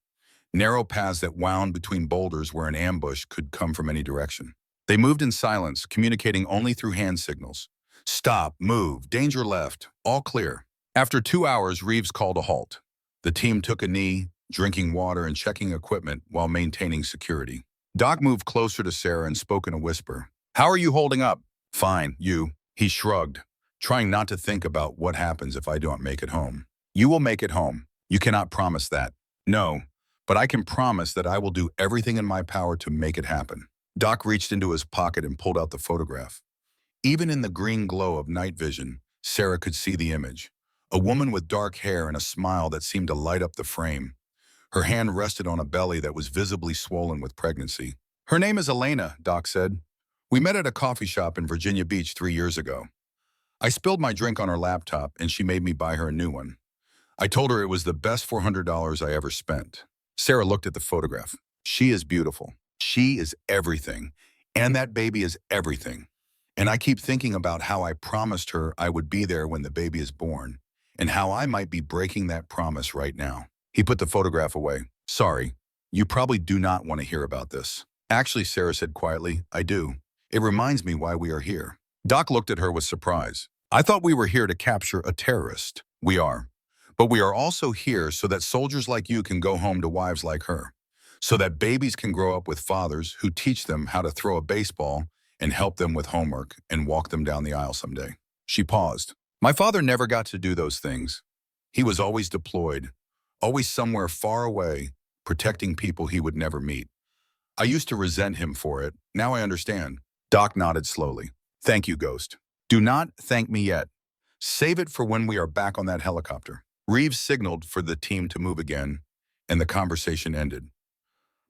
narrow paths that wound between boulders where an ambush could come from any direction. They moved in silence, communicating only through hand signals. Stop, move, danger left, all clear. After 2 hours, Reeves called a halt. The team took a knee, drinking water and checking equipment while maintaining security. Doc moved closer to Sarah and spoke in a whisper. How are you holding up? Fine, you. He shrugged, trying not to think about what happens if I don't make it home. You will make it home. You cannot promise that. No, but I can promise that I will do everything in my power to make it happen. Doc reached into his pocket and pulled out the photograph. Even in the green glow of night vision, Sarah could see the image. A woman with dark hair and a smile that seemed to light up the frame. Her hand rested on a belly that was visibly swollen with pregnancy. Her name is Elena, Doc said. We met at a coffee shop in Virginia Beach 3 years ago. I spilled my drink on her laptop and she made me buy her a new one. I told her it was the best $400 I ever spent. Sarah looked at the photograph. She is beautiful. She is everything. And that baby is everything. And I keep thinking about how I promised her I would be there when the baby is born, and how I might be breaking that promise right now. He put the photograph away. Sorry, you probably do not want to hear about this. Actually, Sarah said quietly, I do. It reminds me why we are here. Doc looked at her with surprise. I thought we were here to capture a terrorist. We are. But we are also here so that soldiers like you can go home to wives like her. So that babies can grow up with fathers who teach them how to throw a baseball and help them with homework and walk them down the aisle someday. She paused. My father never got to do those things. He was always deployed, always somewhere far away, protecting people he would never meet. I used to resent him for it. Now I understand. Doc nodded slowly. Thank you, Ghost. Do not thank me yet. Save it for when we are back on that helicopter. Reeves signaled for the team to move again, and the conversation ended.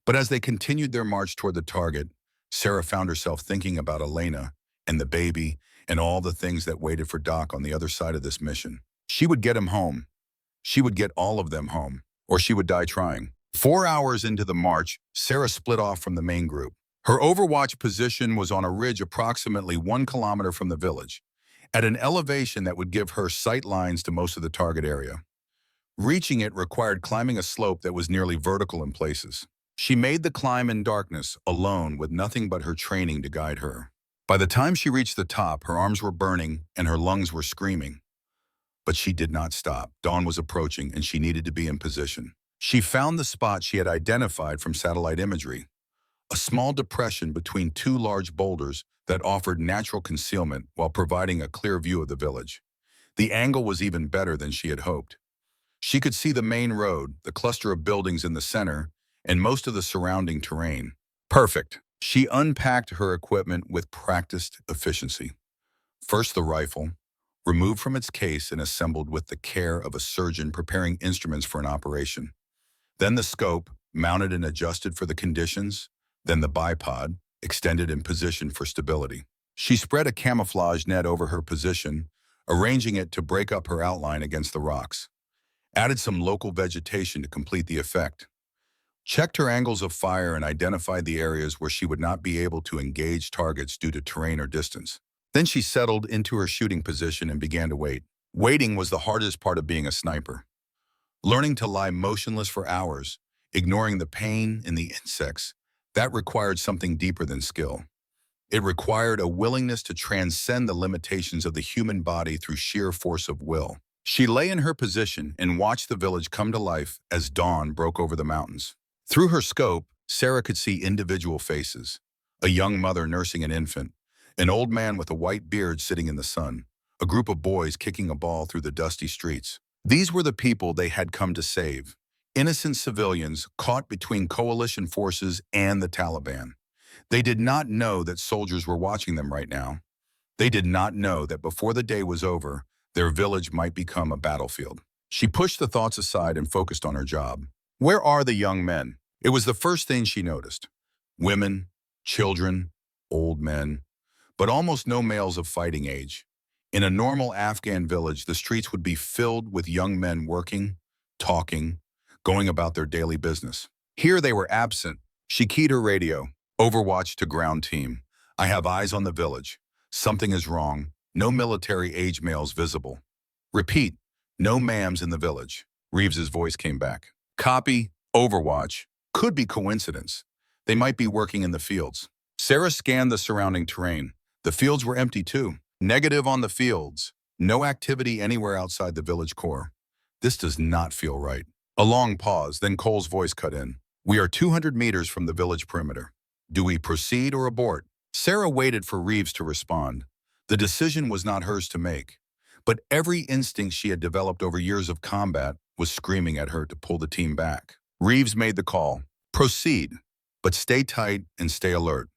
But as they continued their march toward the target, Sarah found herself thinking about Elena and the baby and all the things that waited for Doc on the other side of this mission. She would get him home. She would get all of them home, or she would die trying. 4 hours into the march, Sarah split off from the main group. Her overwatch position was on a ridge approximately 1 kilometer from the village, at an elevation that would give her sight lines to most of the target area. Reaching it required climbing a slope that was nearly vertical in places. She made the climb in darkness, alone, with nothing but her training to guide her. By the time she reached the top, her arms were burning and her lungs were screaming. But she did not stop. Dawn was approaching and she needed to be in position. She found the spot she had identified from satellite imagery, a small depression between 2 large boulders that offered natural concealment while providing a clear view of the village. The angle was even better than she had hoped. She could see the main road, the cluster of buildings in the center, and most of the surrounding terrain. Perfect. She unpacked her equipment with practiced efficiency. First the rifle, removed from its case and assembled with the care of a surgeon preparing instruments for an operation. Then the scope, mounted and adjusted for the conditions. Then the bipod, extended and positioned for stability. She spread a camouflage net over her position, arranging it to break up her outline against the rocks. Added some local vegetation to complete the effect. Checked her angles of fire and identified the areas where she would not be able to engage targets due to terrain or distance. Then she settled into her shooting position and began to wait. Waiting was the hardest part of being a sniper. Learning to lie motionless for hours, ignoring the pain and the insects, that required something deeper than skill. It required a willingness to transcend the limitations of the human body through sheer force of will. She lay in her position and watched the village come to life as dawn broke over the mountains. Through her scope, Sarah could see individual faces, a young mother nursing an infant, an old man with a white beard sitting in the sun, a group of boys kicking a ball through the dusty streets. These were the people they had come to save, innocent civilians caught between coalition forces and the Taliban. They did not know that soldiers were watching them right now. They did not know that before the day was over, their village might become a battlefield. She pushed the thoughts aside and focused on her job. Where are the young men? It was the first thing she noticed. Women, children, old men, but almost no males of fighting age. In a normal Afghan village, the streets would be filled with young men working, talking, going about their daily business. Here they were absent. She keyed her radio. Overwatch to ground team. I have eyes on the village. Something is wrong. No military-age males visible. Repeat, no ma'ams in the village. Reeves's voice came back. Copy, Overwatch. Could be coincidence. They might be working in the fields. Sarah scanned the surrounding terrain. The fields were empty too. Negative on the fields. No activity anywhere outside the village core. This does not feel right. A long pause, then Cole's voice cut in. We are 200 meters from the village perimeter. Do we proceed or abort? Sarah waited for Reeves to respond. The decision was not hers to make, but every instinct she had developed over years of combat was screaming at her to pull the team back. Reeves made the call. Proceed, but stay tight and stay alert.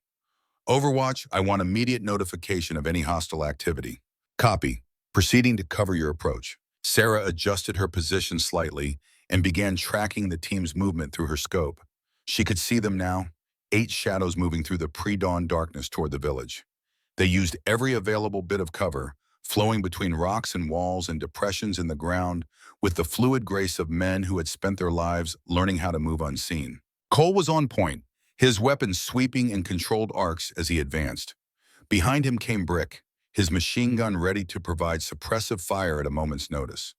Overwatch, I want immediate notification of any hostile activity. Copy. Proceeding to cover your approach. Sarah adjusted her position slightly and began tracking the team's movement through her scope. She could see them now, 8 shadows moving through the pre-dawn darkness toward the village. They used every available bit of cover, flowing between rocks and walls and depressions in the ground with the fluid grace of men who had spent their lives learning how to move unseen. Cole was on point, his weapons sweeping in controlled arcs as he advanced. Behind him came Brick, his machine gun ready to provide suppressive fire at a moment's notice.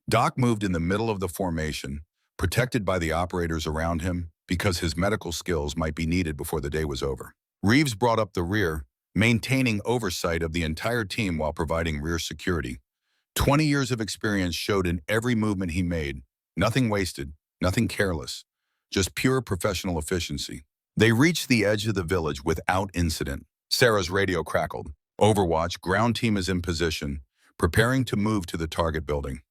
Doc moved in the middle of the formation, protected by the operators around him because his medical skills might be needed before the day was over. Reeves brought up the rear, maintaining oversight of the entire team while providing rear security. 20 years of experience showed in every movement he made. Nothing wasted, nothing careless, just pure professional efficiency. They reached the edge of the village without incident. Sarah's radio crackled. Overwatch, ground team is in position, preparing to move to the target building.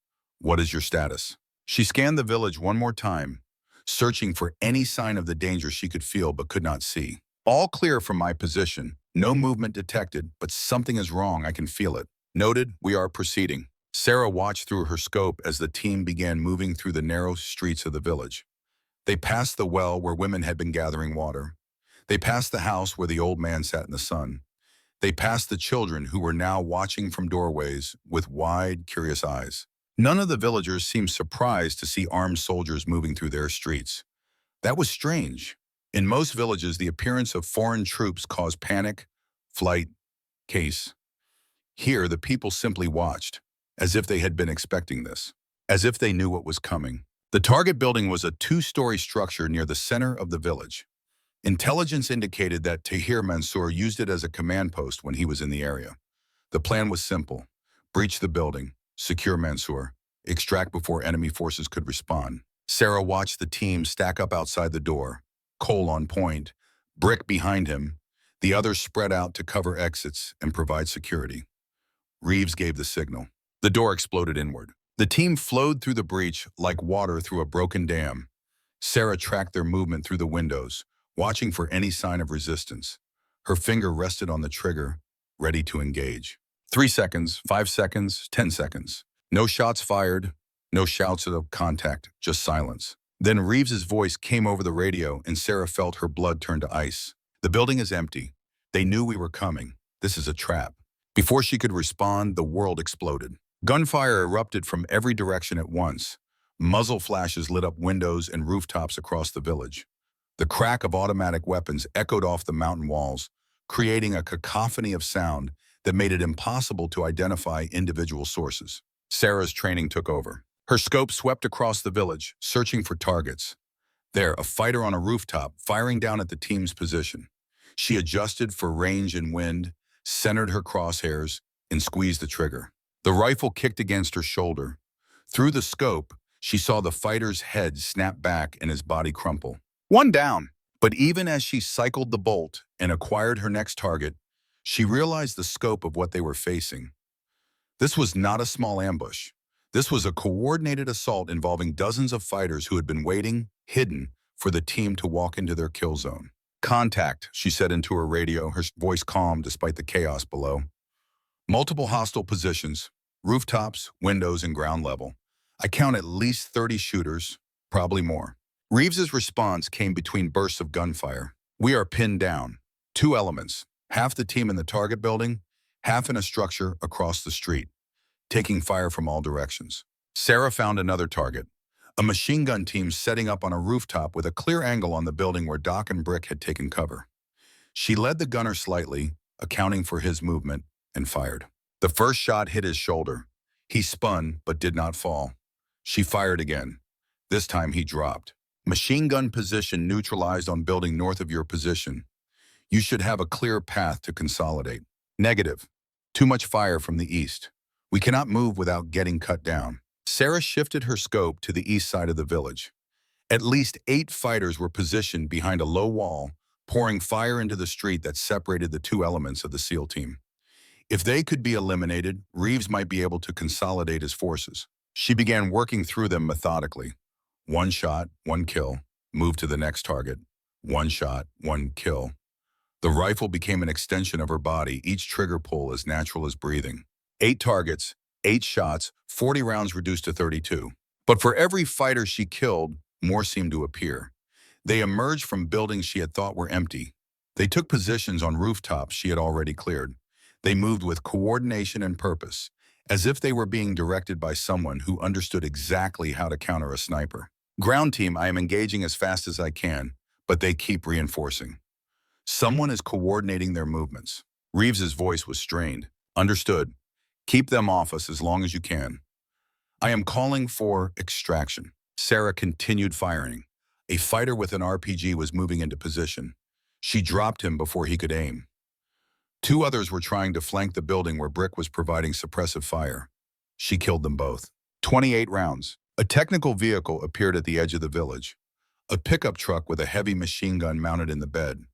What is your status? She scanned the village one more time, searching for any sign of the danger she could feel but could not see. All clear from my position. No movement detected, but something is wrong. I can feel it. Noted, we are proceeding. Sarah watched through her scope as the team began moving through the narrow streets of the village. They passed the well where women had been gathering water. They passed the house where the old man sat in the sun. They passed the children who were now watching from doorways with wide, curious eyes. None of the villagers seemed surprised to see armed soldiers moving through their streets. That was strange. In most villages, the appearance of foreign troops caused panic, flight, case. Here, the people simply watched, as if they had been expecting this, as if they knew what was coming. The target building was a 2-story structure near the center of the village. Intelligence indicated that Tahir Mansour used it as a command post when he was in the area. The plan was simple. Breach the building, secure Mansour, extract before enemy forces could respond. Sarah watched the team stack up outside the door, Cole on point, Brick behind him, the others spread out to cover exits and provide security. Reeves gave the signal. The door exploded inward. The team flowed through the breach like water through a broken dam. Sarah tracked their movement through the windows, watching for any sign of resistance. Her finger rested on the trigger, ready to engage. 3 seconds, 5 seconds, 10 seconds. No shots fired, no shouts of contact, just silence. Then Reeves's voice came over the radio and Sarah felt her blood turn to ice. The building is empty. They knew we were coming. This is a trap. Before she could respond, the world exploded. Gunfire erupted from every direction at once. Muzzle flashes lit up windows and rooftops across the village. The crack of automatic weapons echoed off the mountain walls, creating a cacophony of sound that made it impossible to identify individual sources. Sarah's training took over. Her scope swept across the village, searching for targets. There, a fighter on a rooftop, firing down at the team's position. She adjusted for range and wind, centered her crosshairs, and squeezed the trigger. The rifle kicked against her shoulder. Through the scope, she saw the fighter's head snap back and his body crumple. One down. But even as she cycled the bolt and acquired her next target, she realized the scope of what they were facing. This was not a small ambush. This was a coordinated assault involving dozens of fighters who had been waiting, hidden, for the team to walk into their kill zone. "Contact," she said into her radio, her voice calm despite the chaos below. "Multiple hostile positions, rooftops, windows, and ground level. I count at least 30 shooters, probably more." Reeves's response came between bursts of gunfire. "We are pinned down. Two elements, half the team in the target building, half in a structure across the street, taking fire from all directions." Sarah found another target, a machine gun team setting up on a rooftop with a clear angle on the building where Doc and Brick had taken cover. She led the gunner slightly, accounting for his movement, and fired. The first shot hit his shoulder. He spun, but did not fall. She fired again. This time he dropped. "Machine gun position neutralized on building north of your position. You should have a clear path to consolidate." "Negative. Too much fire from the east. We cannot move without getting cut down." Sarah shifted her scope to the east side of the village. At least 8 fighters were positioned behind a low wall, pouring fire into the street that separated the two elements of the SEAL team. If they could be eliminated, Reeves might be able to consolidate his forces. She began working through them methodically. One shot, one kill. Move to the next target. One shot, one kill. The rifle became an extension of her body, each trigger pull as natural as breathing. 8 targets, 8 shots, 40 rounds reduced to 32. But for every fighter she killed, more seemed to appear. They emerged from buildings she had thought were empty. They took positions on rooftops she had already cleared. They moved with coordination and purpose, as if they were being directed by someone who understood exactly how to counter a sniper. "Ground team, I am engaging as fast as I can, but they keep reinforcing. Someone is coordinating their movements." Reeves's voice was strained. "Understood. Keep them off us as long as you can. I am calling for extraction." Sarah continued firing. A fighter with an RPG was moving into position. She dropped him before he could aim. 2 others were trying to flank the building where Brick was providing suppressive fire. She killed them both. 28 rounds. A technical vehicle appeared at the edge of the village. A pickup truck with a heavy machine gun mounted in the bed.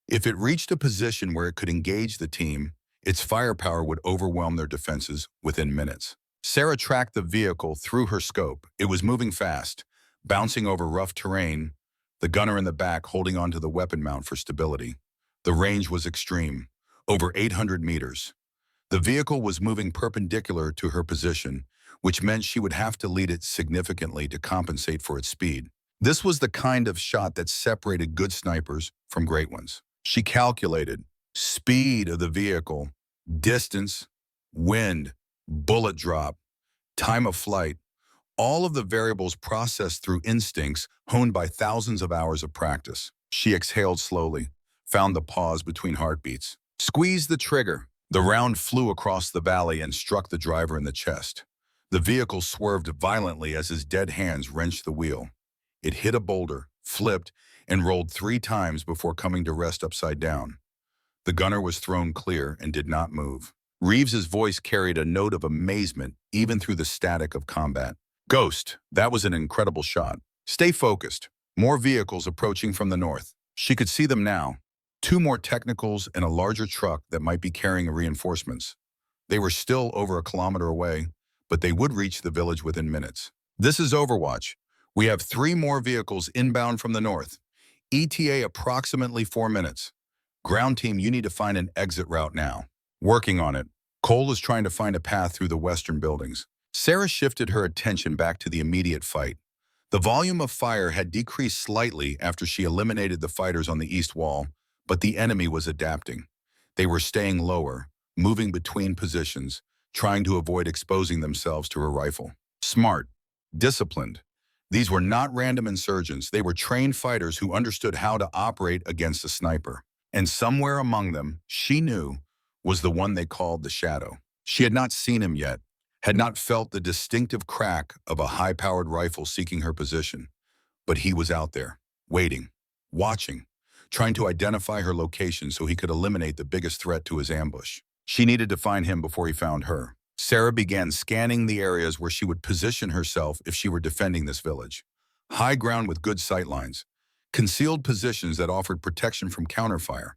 If it reached a position where it could engage the team, its firepower would overwhelm their defenses within minutes. Sarah tracked the vehicle through her scope. It was moving fast, bouncing over rough terrain, the gunner in the back holding onto the weapon mount for stability. The range was extreme, over 800 meters. The vehicle was moving perpendicular to her position, which meant she would have to lead it significantly to compensate for its speed. This was the kind of shot that separated good snipers from great ones. She calculated speed of the vehicle, distance, wind, bullet drop, time of flight, all of the variables processed through instincts honed by thousands of hours of practice. She exhaled slowly, found the pause between heartbeats. Squeezed the trigger. The round flew across the valley and struck the driver in the chest. The vehicle swerved violently as his dead hands wrenched the wheel. It hit a boulder, flipped, and rolled 3 times before coming to rest upside down. The gunner was thrown clear and did not move. Reeves's voice carried a note of amazement even through the static of combat. "Ghost, that was an incredible shot. Stay focused. More vehicles approaching from the north." She could see them now. 2 more technicals and a larger truck that might be carrying reinforcements. They were still over a kilometer away, but they would reach the village within minutes. "This is Overwatch. We have 3 more vehicles inbound from the north. ETA approximately 4 minutes. Ground team, you need to find an exit route now." "Working on it." Cole is trying to find a path through the western buildings. Sarah shifted her attention back to the immediate fight. The volume of fire had decreased slightly after she eliminated the fighters on the east wall, but the enemy was adapting. They were staying lower, moving between positions, trying to avoid exposing themselves to her rifle. Smart, disciplined. These were not random insurgents. They were trained fighters who understood how to operate against a sniper. And somewhere among them, she knew, was the one they called the Shadow. She had not seen him yet, had not felt the distinctive crack of a high-powered rifle seeking her position. But he was out there, waiting, watching, trying to identify her location so he could eliminate the biggest threat to his ambush. She needed to find him before he found her. Sarah began scanning the areas where she would position herself if she were defending this village. High ground with good sightlines, concealed positions that offered protection from counterfire,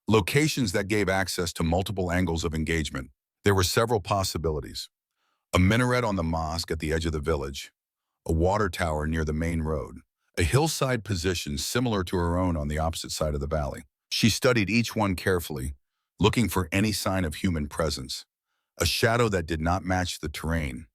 locations that gave access to multiple angles of engagement. There were several possibilities. A minaret on the mosque at the edge of the village, a water tower near the main road, a hillside position similar to her own on the opposite side of the valley. She studied each one carefully, looking for any sign of human presence, a shadow that did not match the terrain,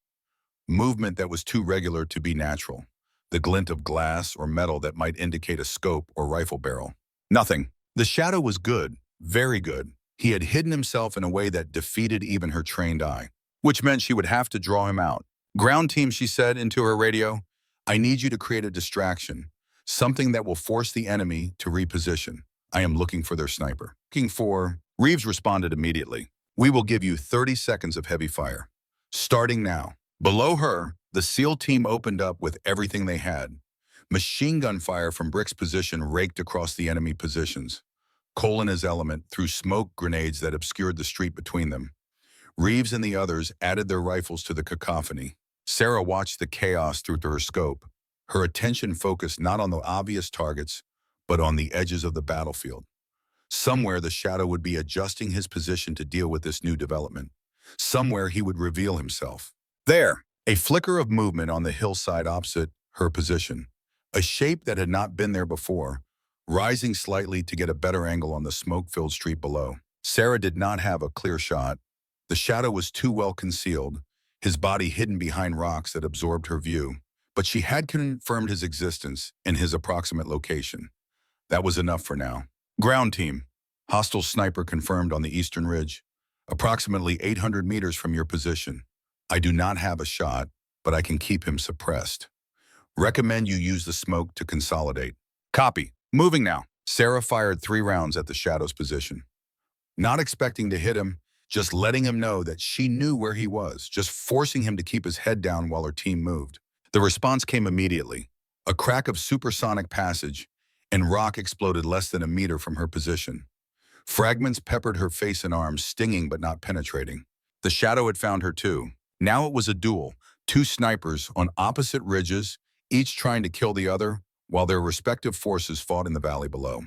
movement that was too regular to be natural, the glint of glass or metal that might indicate a scope or rifle barrel. Nothing. The shadow was good, very good. He had hidden himself in a way that defeated even her trained eye, which meant she would have to draw him out. "Ground team," she said into her radio, "I need you to create a distraction, something that will force the enemy to reposition. I am looking for their sniper." Looking for... Reeves responded immediately. "We will give you 30 seconds of heavy fire. Starting now." Below her, the SEAL team opened up with everything they had. Machine gun fire from Brick's position raked across the enemy positions. Cole and his element threw smoke grenades that obscured the street between them. Reeves and the others added their rifles to the cacophony. Sarah watched the chaos through her scope, her attention focused not on the obvious targets, but on the edges of the battlefield. Somewhere the shadow would be adjusting his position to deal with this new development. Somewhere he would reveal himself. There, a flicker of movement on the hillside opposite her position. A shape that had not been there before, rising slightly to get a better angle on the smoke-filled street below. Sarah did not have a clear shot. The shadow was too well concealed, his body hidden behind rocks that absorbed her view. But she had confirmed his existence and his approximate location. That was enough for now. "Ground team, hostile sniper confirmed on the eastern ridge, approximately 800 meters from your position. I do not have a shot, but I can keep him suppressed. Recommend you use the smoke to consolidate." "Copy. Moving now." Sarah fired 3 rounds at the shadow's position. Not expecting to hit him, just letting him know that she knew where he was, just forcing him to keep his head down while her team moved. The response came immediately. A crack of supersonic passage, and rock exploded less than a meter from her position. Fragments peppered her face and arms, stinging but not penetrating. The shadow had found her too. Now it was a duel, 2 snipers on opposite ridges, each trying to kill the other, while their respective forces fought in the valley below.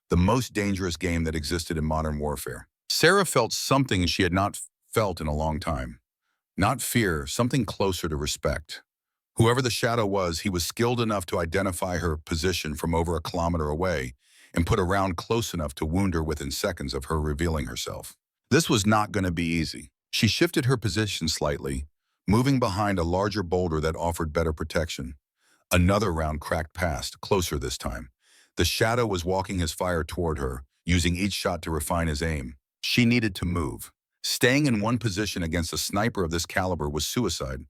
The most dangerous game that existed in modern warfare. Sarah felt something she had not felt in a long time. Not fear, something closer to respect. Whoever the shadow was, he was skilled enough to identify her position from over a kilometer away and put a round close enough to wound her within seconds of her revealing herself. This was not going to be easy. She shifted her position slightly, moving behind a larger boulder that offered better protection. Another round cracked past, closer this time. The shadow was walking his fire toward her, using each shot to refine his aim. She needed to move. Staying in one position against a sniper of this caliber was suicide.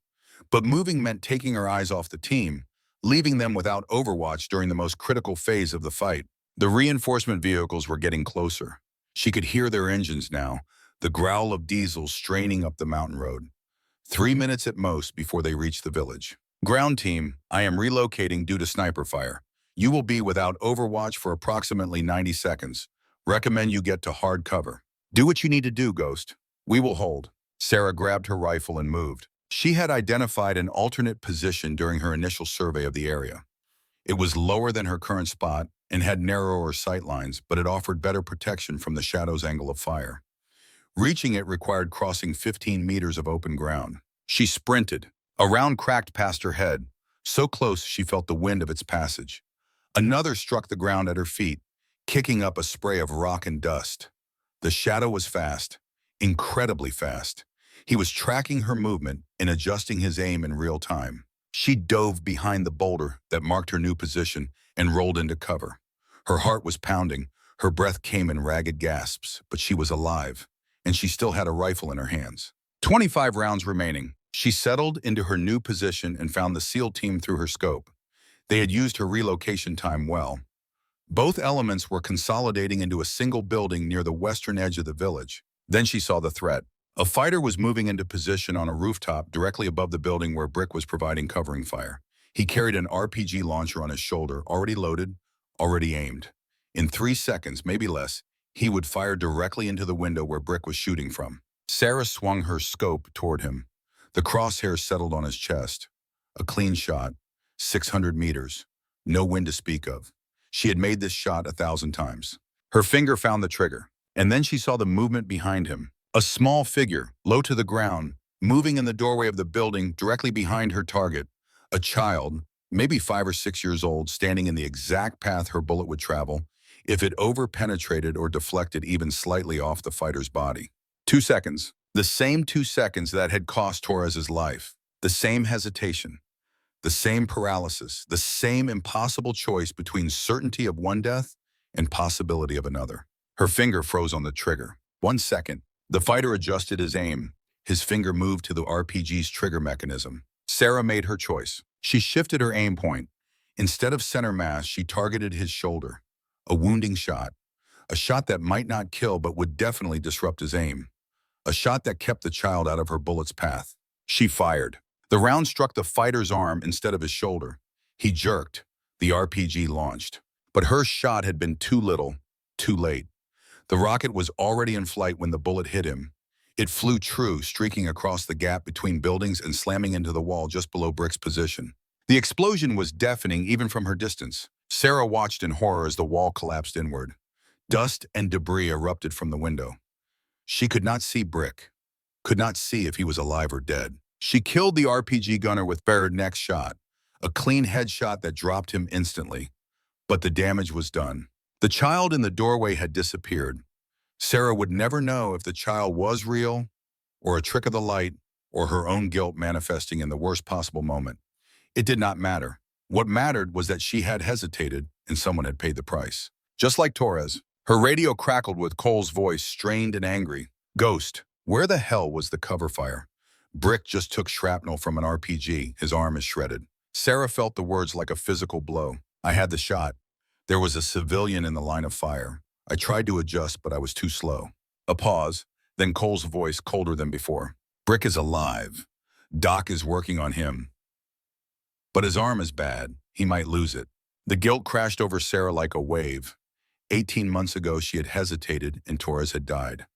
But moving meant taking her eyes off the team, leaving them without overwatch during the most critical phase of the fight. The reinforcement vehicles were getting closer. She could hear their engines now, the growl of diesels straining up the mountain road. 3 minutes at most before they reached the village. "Ground team, I am relocating due to sniper fire. You will be without overwatch for approximately 90 seconds. Recommend you get to hard cover. Do what you need to do, Ghost. We will hold." Sarah grabbed her rifle and moved. She had identified an alternate position during her initial survey of the area. It was lower than her current spot and had narrower sight lines, but it offered better protection from the shadow's angle of fire. Reaching it required crossing 15 meters of open ground. She sprinted. A round cracked past her head, so close she felt the wind of its passage. Another struck the ground at her feet, kicking up a spray of rock and dust. The shadow was fast, incredibly fast. He was tracking her movement and adjusting his aim in real time. She dove behind the boulder that marked her new position and rolled into cover. Her heart was pounding, her breath came in ragged gasps, but she was alive, and she still had a rifle in her hands. 25 rounds remaining. She settled into her new position and found the SEAL team through her scope. They had used her relocation time well. Both elements were consolidating into a single building near the western edge of the village. Then she saw the threat. A fighter was moving into position on a rooftop directly above the building where Brick was providing covering fire. He carried an RPG launcher on his shoulder, already loaded, already aimed. In 3 seconds, maybe less, he would fire directly into the window where Brick was shooting from. Sarah swung her scope toward him. The crosshairs settled on his chest. A clean shot, 600 meters, no wind to speak of. She had made this shot 1,000 times. Her finger found the trigger, and then she saw the movement behind him. A small figure, low to the ground, moving in the doorway of the building directly behind her target. A child, maybe 5 or 6 years old, standing in the exact path her bullet would travel if it over-penetrated or deflected even slightly off the fighter's body. 2 seconds. The same 2 seconds that had cost Torres's life. The same hesitation. The same paralysis. The same impossible choice between certainty of one death and possibility of another. Her finger froze on the trigger. 1 second. The fighter adjusted his aim. His finger moved to the RPG's trigger mechanism. Sarah made her choice. She shifted her aim point. Instead of center mass, she targeted his shoulder. A wounding shot. A shot that might not kill but would definitely disrupt his aim. A shot that kept the child out of her bullet's path. She fired. The round struck the fighter's arm instead of his shoulder. He jerked. The RPG launched. But her shot had been too little, too late. The rocket was already in flight when the bullet hit him. It flew true, streaking across the gap between buildings and slamming into the wall just below Brick's position. The explosion was deafening even from her distance. Sarah watched in horror as the wall collapsed inward. Dust and debris erupted from the window. She could not see Brick, could not see if he was alive or dead. She killed the RPG gunner with her next shot, a clean headshot that dropped him instantly. But the damage was done. The child in the doorway had disappeared. Sarah would never know if the child was real, or a trick of the light, or her own guilt manifesting in the worst possible moment. It did not matter. What mattered was that she had hesitated and someone had paid the price. Just like Torres, her radio crackled with Cole's voice, strained and angry. "Ghost, where the hell was the cover fire?" "Brick just took shrapnel from an RPG. His arm is shredded." Sarah felt the words like a physical blow. "I had the shot. There was a civilian in the line of fire. I tried to adjust, but I was too slow." A pause, then Cole's voice colder than before. "Brick is alive. Doc is working on him. But his arm is bad. He might lose it." The guilt crashed over Sarah like a wave. 18 months ago, she had hesitated and Torres had died.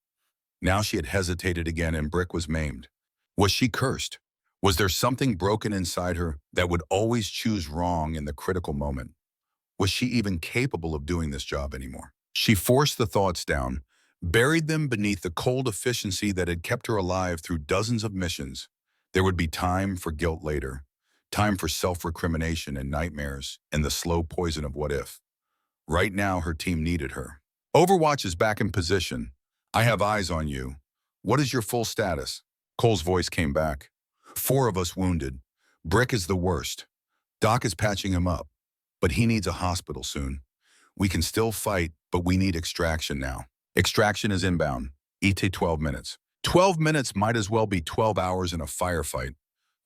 Now she had hesitated again and Brick was maimed. Was she cursed? Was there something broken inside her that would always choose wrong in the critical moment? Was she even capable of doing this job anymore? She forced the thoughts down, buried them beneath the cold efficiency that had kept her alive through dozens of missions. There would be time for guilt later, time for self-recrimination and nightmares and the slow poison of what if. Right now, her team needed her. "Overwatch is back in position. I have eyes on you. What is your full status?" Cole's voice came back. "4 of us wounded. Brick is the worst. Doc is patching him up, but he needs a hospital soon. We can still fight, but we need extraction now." "Extraction is inbound. ETA 12 minutes. 12 minutes might as well be 12 hours in a firefight.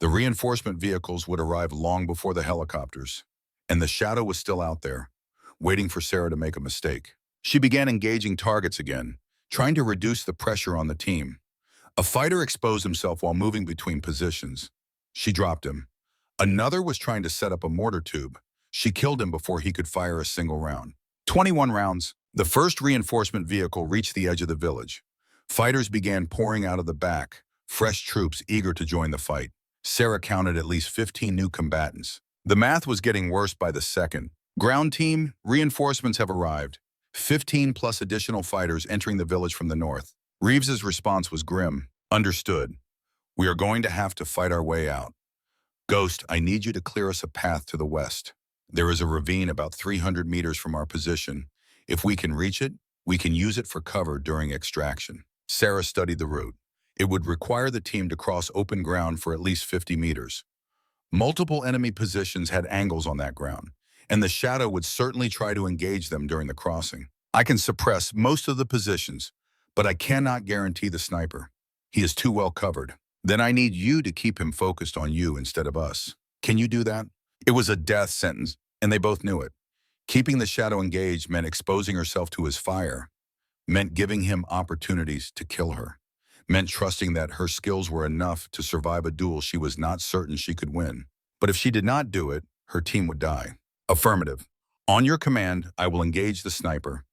The reinforcement vehicles would arrive long before the helicopters. And the shadow was still out there, waiting for Sarah to make a mistake. She began engaging targets again, trying to reduce the pressure on the team. A fighter exposed himself while moving between positions. She dropped him. Another was trying to set up a mortar tube. She killed him before he could fire a single round. 21 rounds. The first reinforcement vehicle reached the edge of the village. Fighters began pouring out of the back, fresh troops eager to join the fight. Sarah counted at least 15 new combatants. The math was getting worse by the second. "Ground team, reinforcements have arrived. 15 plus additional fighters entering the village from the north." Reeves's response was grim. "Understood. We are going to have to fight our way out. Ghost, I need you to clear us a path to the west. There is a ravine about 300 meters from our position. If we can reach it, we can use it for cover during extraction." Sarah studied the route. It would require the team to cross open ground for at least 50 meters. Multiple enemy positions had angles on that ground, and the shadow would certainly try to engage them during the crossing. "I can suppress most of the positions, but I cannot guarantee the sniper. He is too well covered. Then I need you to keep him focused on you instead of us. Can you do that?" It was a death sentence, and they both knew it. Keeping the shadow engaged meant exposing herself to his fire, meant giving him opportunities to kill her, meant trusting that her skills were enough to survive a duel she was not certain she could win. But if she did not do it, her team would die. "Affirmative. On your command, I will engage the sniper.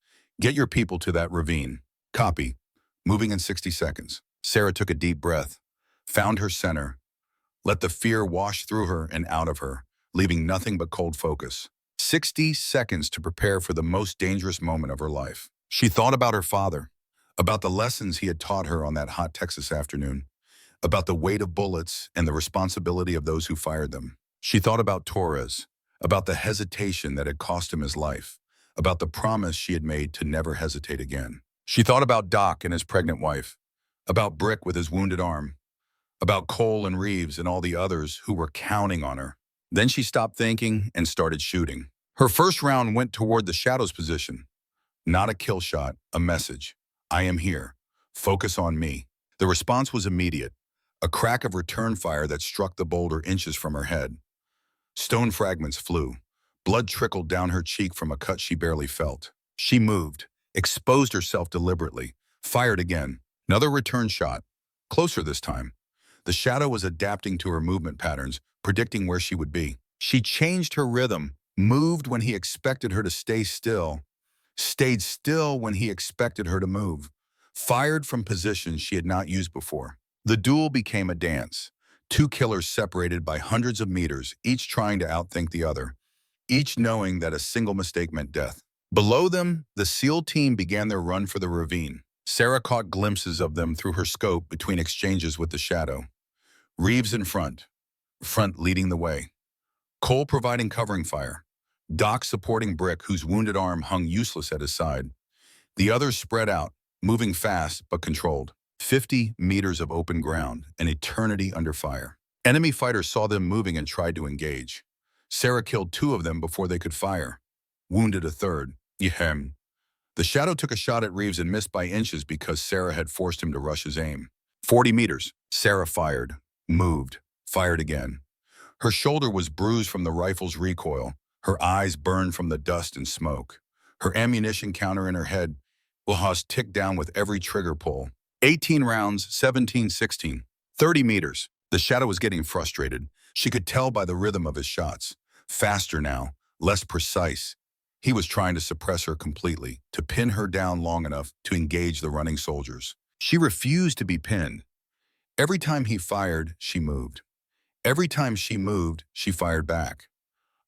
Get your people to that ravine. Copy. Moving in 60 seconds. Sarah took a deep breath, found her center, let the fear wash through her and out of her, leaving nothing but cold focus. 60 seconds to prepare for the most dangerous moment of her life. She thought about her father, about the lessons he had taught her on that hot Texas afternoon, about the weight of bullets and the responsibility of those who fired them. She thought about Torres, about the hesitation that had cost him his life, about the promise she had made to never hesitate again. She thought about Doc and his pregnant wife, about Brick with his wounded arm, about Cole and Reeves and all the others who were counting on her. Then she stopped thinking and started shooting. Her first round went toward the Shadow's position. Not a kill shot, a message. I am here. Focus on me. The response was immediate. A crack of return fire that struck the boulder inches from her head. Stone fragments flew. Blood trickled down her cheek from a cut she barely felt. She moved, exposed herself deliberately, fired again. Another return shot. Closer this time. The Shadow was adapting to her movement patterns, predicting where she would be. She changed her rhythm, moved when he expected her to stay still, stayed still when he expected her to move, fired from positions she had not used before. The duel became a dance. Two killers separated by hundreds of meters, each trying to outthink the other, each knowing that a single mistake meant death. Below them, the SEAL team began their run for the ravine. Sarah caught glimpses of them through her scope between exchanges with the Shadow. Reeves in front leading the way. Cole providing covering fire. Doc supporting Brick, whose wounded arm hung useless at his side. The others spread out, moving fast but controlled. 50 meters of open ground, an eternity under fire. Enemy fighters saw them moving and tried to engage. Sarah killed 2 of them before they could fire. Wounded a third. Yehem. The Shadow took a shot at Reeves and missed by inches because Sarah had forced him to rush his aim. 40 meters. Sarah fired. Moved. Fired again. Her shoulder was bruised from the rifle's recoil. Her eyes burned from the dust and smoke. Her ammunition counter in her head was ticked down with every trigger pull. 18 rounds, 17-16. 30 meters. The Shadow was getting frustrated. She could tell by the rhythm of his shots. Faster now, less precise. He was trying to suppress her completely, to pin her down long enough to engage the running soldiers. She refused to be pinned. Every time he fired, she moved. Every time she moved, she fired back.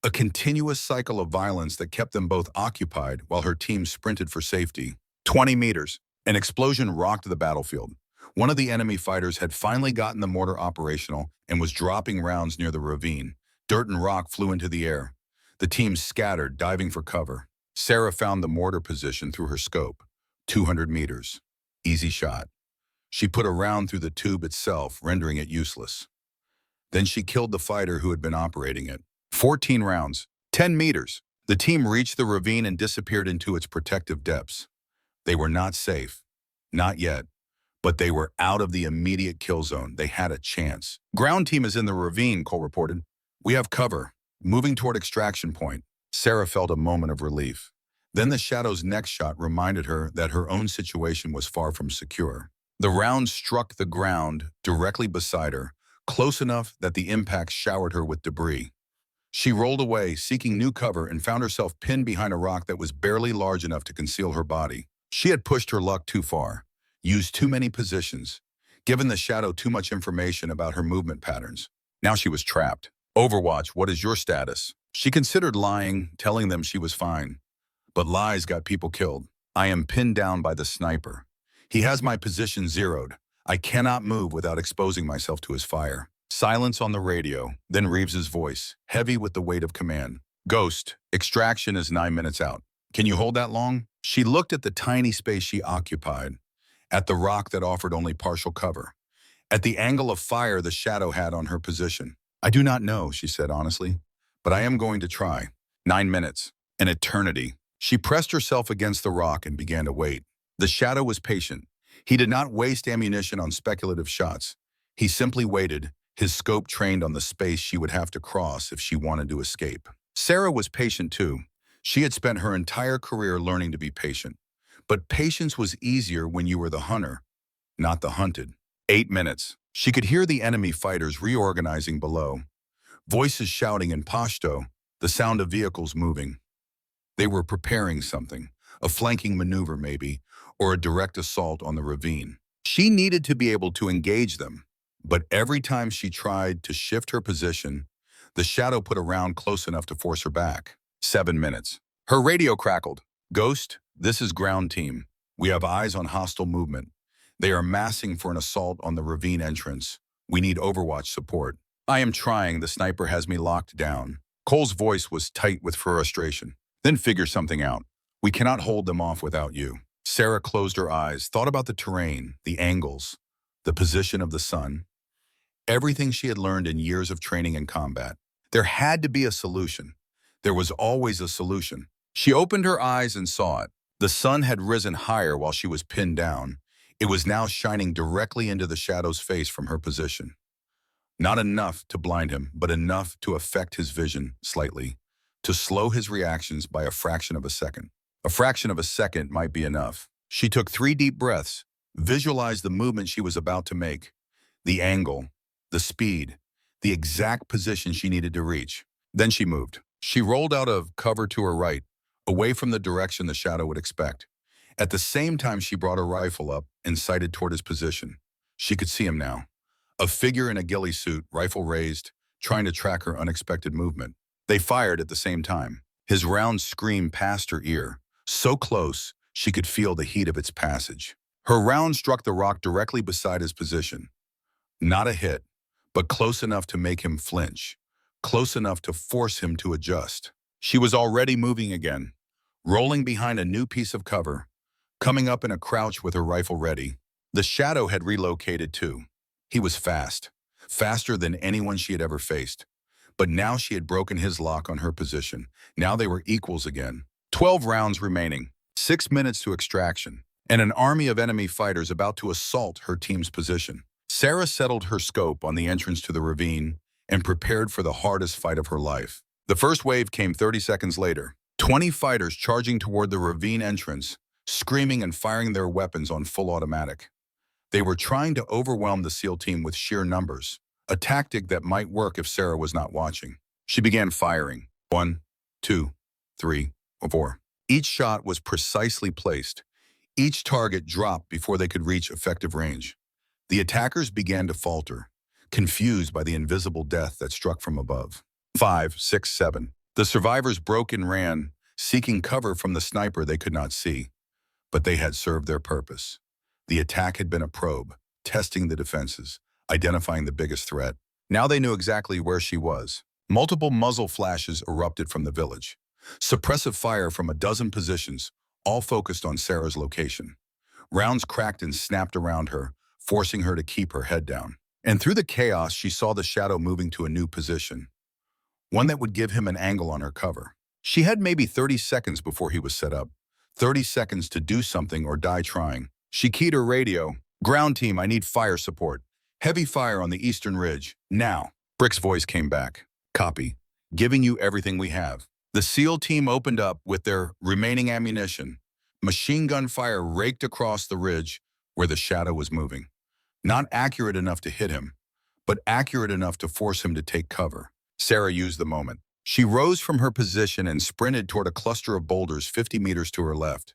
A continuous cycle of violence that kept them both occupied while her team sprinted for safety. 20 meters. An explosion rocked the battlefield. One of the enemy fighters had finally gotten the mortar operational and was dropping rounds near the ravine. Dirt and rock flew into the air. The team scattered, diving for cover. Sarah found the mortar position through her scope. 200 meters. Easy shot. She put a round through the tube itself, rendering it useless. Then she killed the fighter who had been operating it. 14 rounds. 10 meters. The team reached the ravine and disappeared into its protective depths. They were not safe. Not yet. But they were out of the immediate kill zone. They had a chance. Ground team is in the ravine, Cole reported. We have cover. Moving toward extraction point. Sarah felt a moment of relief. Then the Shadow's next shot reminded her that her own situation was far from secure. The round struck the ground directly beside her, close enough that the impact showered her with debris. She rolled away, seeking new cover, and found herself pinned behind a rock that was barely large enough to conceal her body. She had pushed her luck too far, used too many positions, given the Shadow too much information about her movement patterns. Now she was trapped. Overwatch, what is your status? She considered lying, telling them she was fine. But lies got people killed. I am pinned down by the sniper. He has my position zeroed. I cannot move without exposing myself to his fire. Silence on the radio, then Reeves's voice, heavy with the weight of command. Ghost, extraction is 9 minutes out. Can you hold that long? She looked at the tiny space she occupied, at the rock that offered only partial cover, at the angle of fire the Shadow had on her position. I do not know, she said honestly, but I am going to try. 9 minutes, an eternity. She pressed herself against the rock and began to wait. The Shadow was patient. He did not waste ammunition on speculative shots. He simply waited, his scope trained on the space she would have to cross if she wanted to escape. Sarah was patient too. She had spent her entire career learning to be patient. But patience was easier when you were the hunter, not the hunted. 8 minutes. She could hear the enemy fighters reorganizing below. Voices shouting in Pashto, the sound of vehicles moving. They were preparing something, a flanking maneuver maybe, or a direct assault on the ravine. She needed to be able to engage them, but every time she tried to shift her position, the Shadow put a round close enough to force her back. 7 minutes. Her radio crackled. Ghost, this is ground team. We have eyes on hostile movement. They are massing for an assault on the ravine entrance. We need Overwatch support. I am trying. The sniper has me locked down. Cole's voice was tight with frustration. Then figure something out. We cannot hold them off without you. Sarah closed her eyes, thought about the terrain, the angles, the position of the sun, everything she had learned in years of training in combat. There had to be a solution. There was always a solution. She opened her eyes and saw it. The sun had risen higher while she was pinned down. It was now shining directly into the shadow's face from her position. Not enough to blind him, but enough to affect his vision slightly, to slow his reactions by a fraction of a second. A fraction of a second might be enough. She took 3 deep breaths, visualized the movement she was about to make, the angle, the speed, the exact position she needed to reach. Then she moved. She rolled out of cover to her right, away from the direction the shadow would expect. At the same time, she brought her rifle up and sighted toward his position. She could see him now. A figure in a ghillie suit, rifle raised, trying to track her unexpected movement. They fired at the same time. His round scream passed her ear, so close she could feel the heat of its passage. Her round struck the rock directly beside his position. Not a hit, but close enough to make him flinch, close enough to force him to adjust. She was already moving again, rolling behind a new piece of cover, coming up in a crouch with her rifle ready. The shadow had relocated too. He was fast, faster than anyone she had ever faced. But now she had broken his lock on her position. Now they were equals again. 12 rounds remaining, 6 minutes to extraction, and an army of enemy fighters about to assault her team's position. Sarah settled her scope on the entrance to the ravine and prepared for the hardest fight of her life. The first wave came 30 seconds later. 20 fighters charging toward the ravine entrance, screaming and firing their weapons on full automatic. They were trying to overwhelm the SEAL team with sheer numbers, a tactic that might work if Sarah was not watching. She began firing. 1, 2, 3, 4. Each shot was precisely placed. Each target dropped before they could reach effective range. The attackers began to falter, confused by the invisible death that struck from above. 5, 6, 7. The survivors broke and ran, seeking cover from the sniper they could not see. But they had served their purpose. The attack had been a probe, testing the defenses, identifying the biggest threat. Now they knew exactly where she was. Multiple muzzle flashes erupted from the village. Suppressive fire from a dozen positions, all focused on Sarah's location. Rounds cracked and snapped around her, forcing her to keep her head down. And through the chaos, she saw the shadow moving to a new position, one that would give him an angle on her cover. She had maybe 30 seconds before he was set up. 30 seconds to do something or die trying. She keyed her radio. Ground team, I need fire support. Heavy fire on the eastern ridge. Now. Brick's voice came back. Copy. Giving you everything we have. The SEAL team opened up with their remaining ammunition. Machine gun fire raked across the ridge where the shadow was moving. Not accurate enough to hit him, but accurate enough to force him to take cover. Sarah used the moment. She rose from her position and sprinted toward a cluster of boulders 50 meters to her left.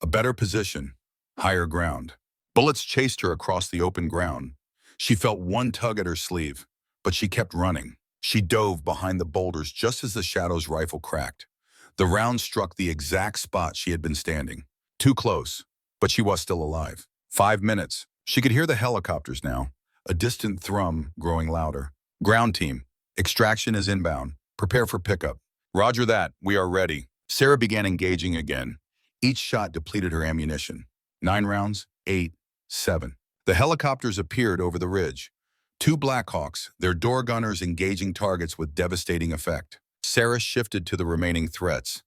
A better position, higher ground. Bullets chased her across the open ground. She felt one tug at her sleeve, but she kept running. She dove behind the boulders just as the shadow's rifle cracked. The round struck the exact spot she had been standing. Too close, but she was still alive. 5 minutes. She could hear the helicopters now, a distant thrum growing louder. Ground team, extraction is inbound. Prepare for pickup. Roger that, we are ready. Sarah began engaging again. Each shot depleted her ammunition. 9 rounds, 8, 7. The helicopters appeared over the ridge. 2 Blackhawks, their door gunners engaging targets with devastating effect. Sarah shifted to the remaining threats.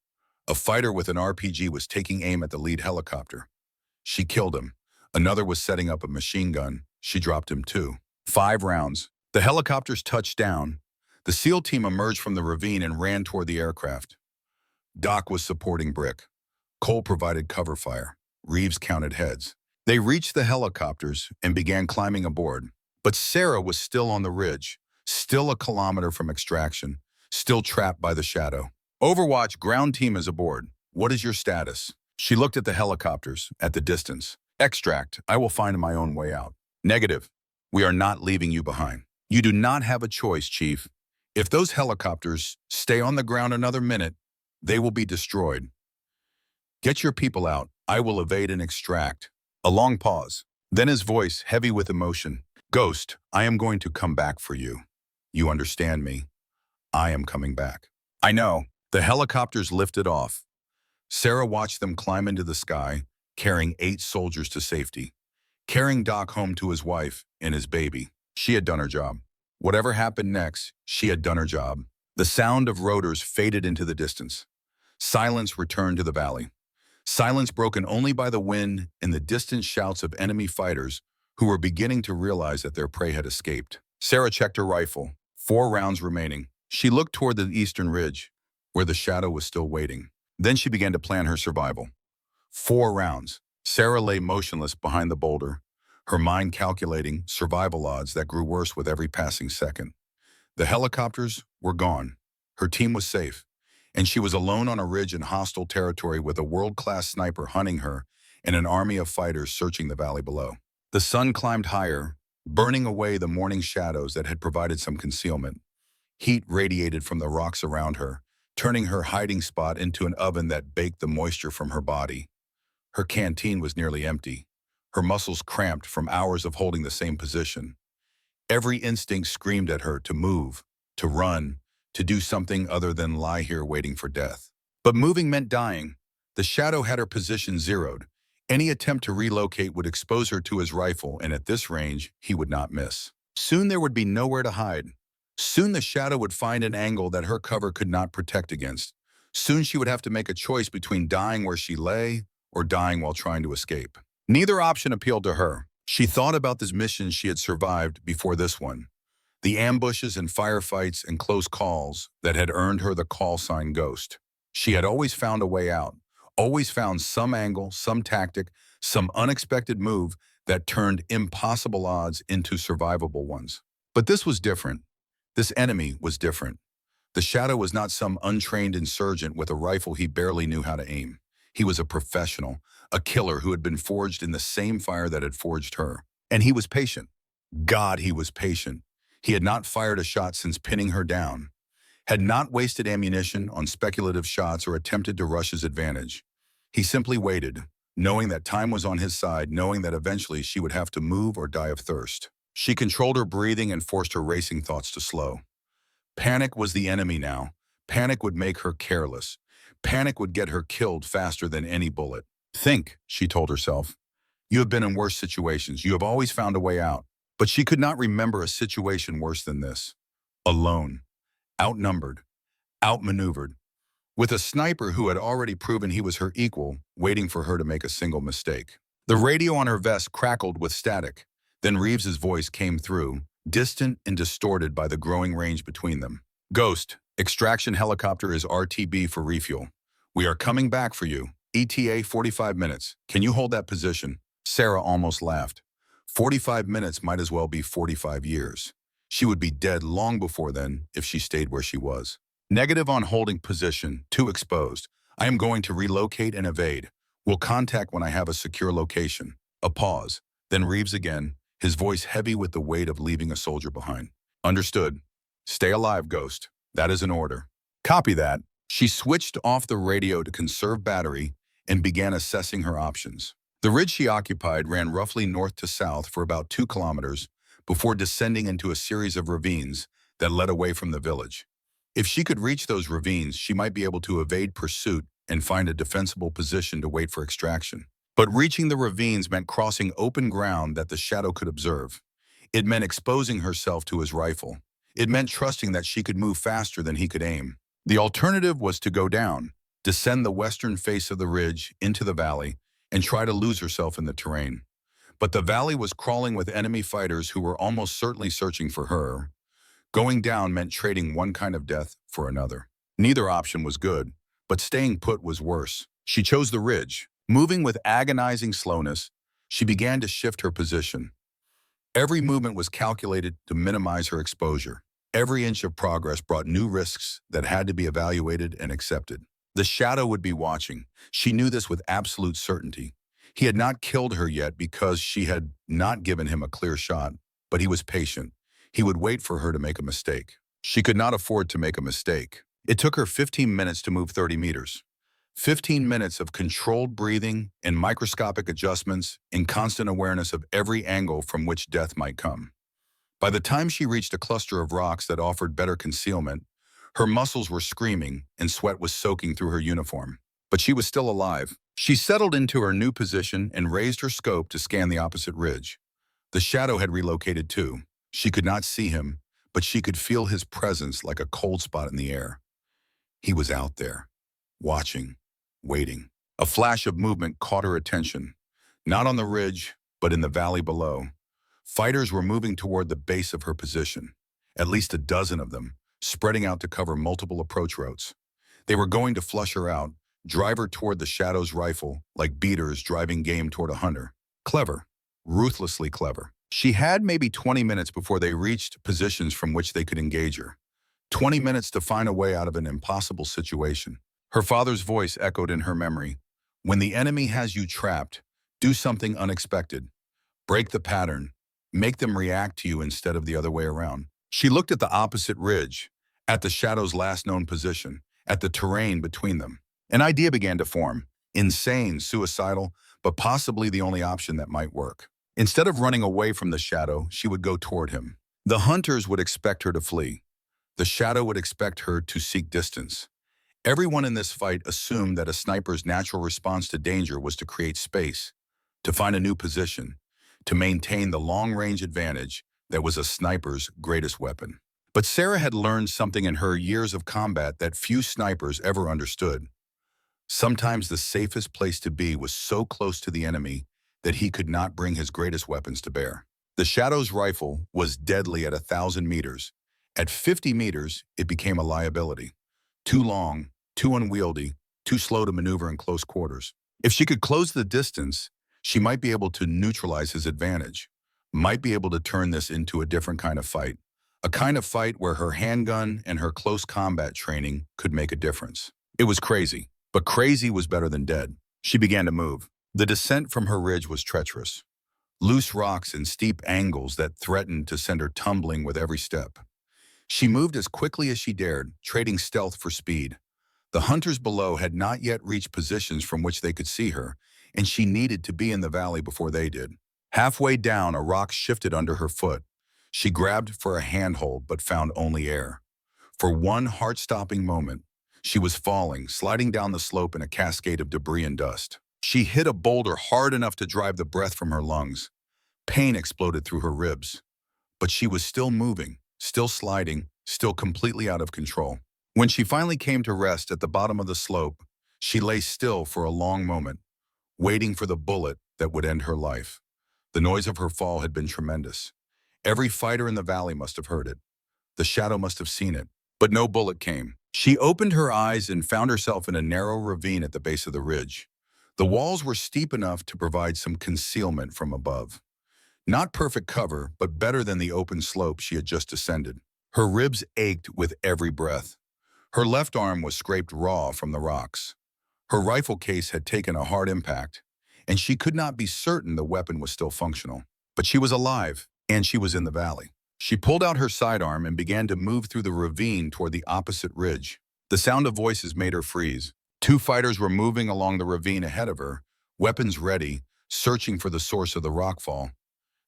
A fighter with an RPG was taking aim at the lead helicopter. She killed him. Another was setting up a machine gun. She dropped him too. 5 rounds. The helicopters touched down. The SEAL team emerged from the ravine and ran toward the aircraft. Doc was supporting Brick. Cole provided cover fire. Reeves counted heads. They reached the helicopters and began climbing aboard. But Sarah was still on the ridge, still a kilometer from extraction, still trapped by the shadow. Overwatch, ground team is aboard. What is your status? She looked at the helicopters, at the distance. Extract, I will find my own way out. Negative, we are not leaving you behind. You do not have a choice, Chief. If those helicopters stay on the ground another minute, They will be destroyed. Get your people out. I will evade and extract. A long pause. Then his voice, heavy with emotion. Ghost, I am going to come back for you. You understand me? I am coming back. I know. The helicopters lifted off. Sarah watched them climb into the sky, carrying 8 soldiers to safety, carrying Doc home to his wife and his baby. She had done her job. Whatever happened next, she had done her job. The sound of rotors faded into the distance. Silence returned to the valley. Silence broken only by the wind and the distant shouts of enemy fighters who were beginning to realize that their prey had escaped. Sarah checked her rifle. 4 rounds remaining. She looked toward the eastern ridge, where the shadow was still waiting. Then she began to plan her survival. 4 rounds. Sarah lay motionless behind the boulder, her mind calculating survival odds that grew worse with every passing second. The helicopters were gone. Her team was safe, and she was alone on a ridge in hostile territory with a world-class sniper hunting her and an army of fighters searching the valley below. The sun climbed higher, burning away the morning shadows that had provided some concealment. Heat radiated from the rocks around her, turning her hiding spot into an oven that baked the moisture from her body. Her canteen was nearly empty, her muscles cramped from hours of holding the same position. Every instinct screamed at her to move, to run, to do something other than lie here waiting for death. But moving meant dying. The shadow had her position zeroed. Any attempt to relocate would expose her to his rifle, and at this range, he would not miss. Soon there would be nowhere to hide. Soon the shadow would find an angle that her cover could not protect against. Soon she would have to make a choice between dying where she lay or dying while trying to escape. Neither option appealed to her. She thought about the missions she had survived before this one, the ambushes and firefights and close calls that had earned her the call sign Ghost. She had always found a way out, always found some angle, some tactic, some unexpected move that turned impossible odds into survivable ones. But this was different. This enemy was different. The shadow was not some untrained insurgent with a rifle he barely knew how to aim. He was a professional, a killer who had been forged in the same fire that had forged her. And he was patient. God, he was patient. He had not fired a shot since pinning her down, had not wasted ammunition on speculative shots or attempted to rush his advantage. He simply waited, knowing that time was on his side, knowing that eventually she would have to move or die of thirst. She controlled her breathing and forced her racing thoughts to slow. Panic was the enemy now. Panic would make her careless. Panic would get her killed faster than any bullet. Think, she told herself. You have been in worse situations. You have always found a way out. But she could not remember a situation worse than this. Alone, outnumbered, outmaneuvered, with a sniper who had already proven he was her equal, waiting for her to make a single mistake. The radio on her vest crackled with static. Then Reeves's voice came through, distant and distorted by the growing range between them. Ghost, extraction helicopter is RTB for refuel. We are coming back for you. ETA 45 minutes. Can you hold that position? Sarah almost laughed. 45 minutes might as well be 45 years. She would be dead long before then if she stayed where she was. Negative on holding position, too exposed. I am going to relocate and evade. We'll contact when I have a secure location. A pause. Then Reeves again, his voice heavy with the weight of leaving a soldier behind. Understood. Stay alive, Ghost. That is an order. Copy that. She switched off the radio to conserve battery and began assessing her options. The ridge she occupied ran roughly north to south for about 2 kilometers before descending into a series of ravines that led away from the village. If she could reach those ravines, she might be able to evade pursuit and find a defensible position to wait for extraction. But reaching the ravines meant crossing open ground that the shadow could observe. It meant exposing herself to his rifle. It meant trusting that she could move faster than he could aim. The alternative was to go down, descend the western face of the ridge into the valley, and try to lose herself in the terrain. But the valley was crawling with enemy fighters who were almost certainly searching for her. Going down meant trading one kind of death for another. Neither option was good, but staying put was worse. She chose the ridge. Moving with agonizing slowness, she began to shift her position. Every movement was calculated to minimize her exposure. Every inch of progress brought new risks that had to be evaluated and accepted. The shadow would be watching. She knew this with absolute certainty. He had not killed her yet because she had not given him a clear shot, but he was patient. He would wait for her to make a mistake. She could not afford to make a mistake. It took her 15 minutes to move 30 meters. 15 minutes of controlled breathing and microscopic adjustments in constant awareness of every angle from which death might come. By the time she reached a cluster of rocks that offered better concealment, her muscles were screaming and sweat was soaking through her uniform. But she was still alive. She settled into her new position and raised her scope to scan the opposite ridge. The shadow had relocated too. She could not see him, but she could feel his presence like a cold spot in the air. He was out there, watching, waiting. A flash of movement caught her attention, not on the ridge, but in the valley below. Fighters were moving toward the base of her position, at least a dozen of them, spreading out to cover multiple approach routes. They were going to flush her out, drive her toward the shadow's rifle, like beaters driving game toward a hunter. Clever, ruthlessly clever. She had maybe 20 minutes before they reached positions from which they could engage her. 20 minutes to find a way out of an impossible situation. Her father's voice echoed in her memory. When the enemy has you trapped, do something unexpected. Break the pattern. Make them react to you instead of the other way around. She looked at the opposite ridge, at the shadow's last known position, at the terrain between them. An idea began to form. Insane, suicidal, but possibly the only option that might work. Instead of running away from the shadow, she would go toward him. The hunters would expect her to flee. The shadow would expect her to seek distance. Everyone in this fight assumed that a sniper's natural response to danger was to create space, to find a new position, to maintain the long-range advantage that was a sniper's greatest weapon. But Sarah had learned something in her years of combat that few snipers ever understood. Sometimes the safest place to be was so close to the enemy that he could not bring his greatest weapons to bear. The shadow's rifle was deadly at 1,000 meters. At 50 meters, it became a liability. Too long, too unwieldy, too slow to maneuver in close quarters. If she could close the distance, she might be able to neutralize his advantage, might be able to turn this into a different kind of fight. A kind of fight where her handgun and her close combat training could make a difference. It was crazy, but crazy was better than dead. She began to move. The descent from her ridge was treacherous. Loose rocks and steep angles that threatened to send her tumbling with every step. She moved as quickly as she dared, trading stealth for speed. The hunters below had not yet reached positions from which they could see her, and she needed to be in the valley before they did. Halfway down, a rock shifted under her foot. She grabbed for a handhold but found only air. For one heart-stopping moment, she was falling, sliding down the slope in a cascade of debris and dust. She hit a boulder hard enough to drive the breath from her lungs. Pain exploded through her ribs. But she was still moving, still sliding, still completely out of control. When she finally came to rest at the bottom of the slope, she lay still for a long moment, waiting for the bullet that would end her life. The noise of her fall had been tremendous. Every fighter in the valley must have heard it. The shadow must have seen it, but no bullet came. She opened her eyes and found herself in a narrow ravine at the base of the ridge. The walls were steep enough to provide some concealment from above. Not perfect cover, but better than the open slope she had just ascended. Her ribs ached with every breath. Her left arm was scraped raw from the rocks. Her rifle case had taken a hard impact, and she could not be certain the weapon was still functional. But she was alive, and she was in the valley. She pulled out her sidearm and began to move through the ravine toward the opposite ridge. The sound of voices made her freeze. Two fighters were moving along the ravine ahead of her, weapons ready, searching for the source of the rockfall.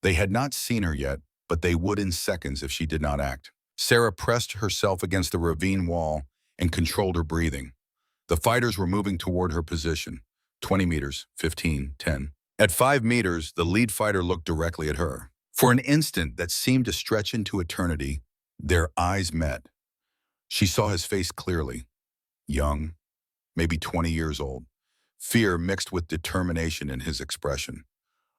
They had not seen her yet, but they would in seconds if she did not act. Sarah pressed herself against the ravine wall and controlled her breathing. The fighters were moving toward her position. 20 meters, 15, 10. At 5 meters, the lead fighter looked directly at her. For an instant that seemed to stretch into eternity, their eyes met. She saw his face clearly. Young, maybe 20 years old. Fear mixed with determination in his expression.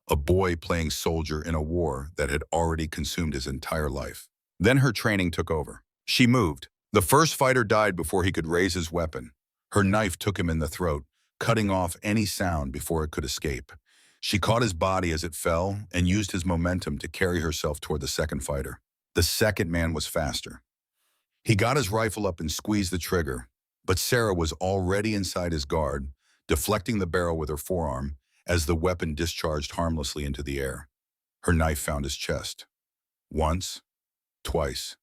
A boy playing soldier in a war that had already consumed his entire life. Then her training took over. She moved. The first fighter died before he could raise his weapon. Her knife took him in the throat, cutting off any sound before it could escape. She caught his body as it fell and used his momentum to carry herself toward the second fighter. The second man was faster. He got his rifle up and squeezed the trigger, but Sarah was already inside his guard, deflecting the barrel with her forearm as the weapon discharged harmlessly into the air. Her knife found his chest. Once, twice,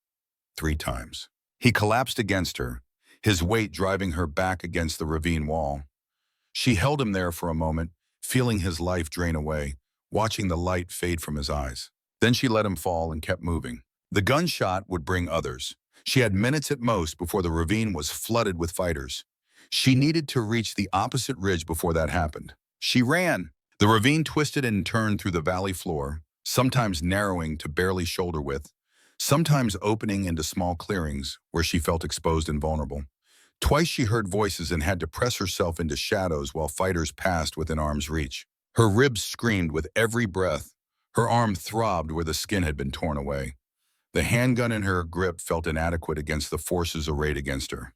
3 times. He collapsed against her, his weight driving her back against the ravine wall. She held him there for a moment, feeling his life drain away, watching the light fade from his eyes. Then she let him fall and kept moving. The gunshot would bring others. She had minutes at most before the ravine was flooded with fighters. She needed to reach the opposite ridge before that happened. She ran. The ravine twisted and turned through the valley floor, sometimes narrowing to barely shoulder width, sometimes opening into small clearings where she felt exposed and vulnerable. Twice she heard voices and had to press herself into shadows while fighters passed within arm's reach. Her ribs screamed with every breath. Her arm throbbed where the skin had been torn away. The handgun in her grip felt inadequate against the forces arrayed against her.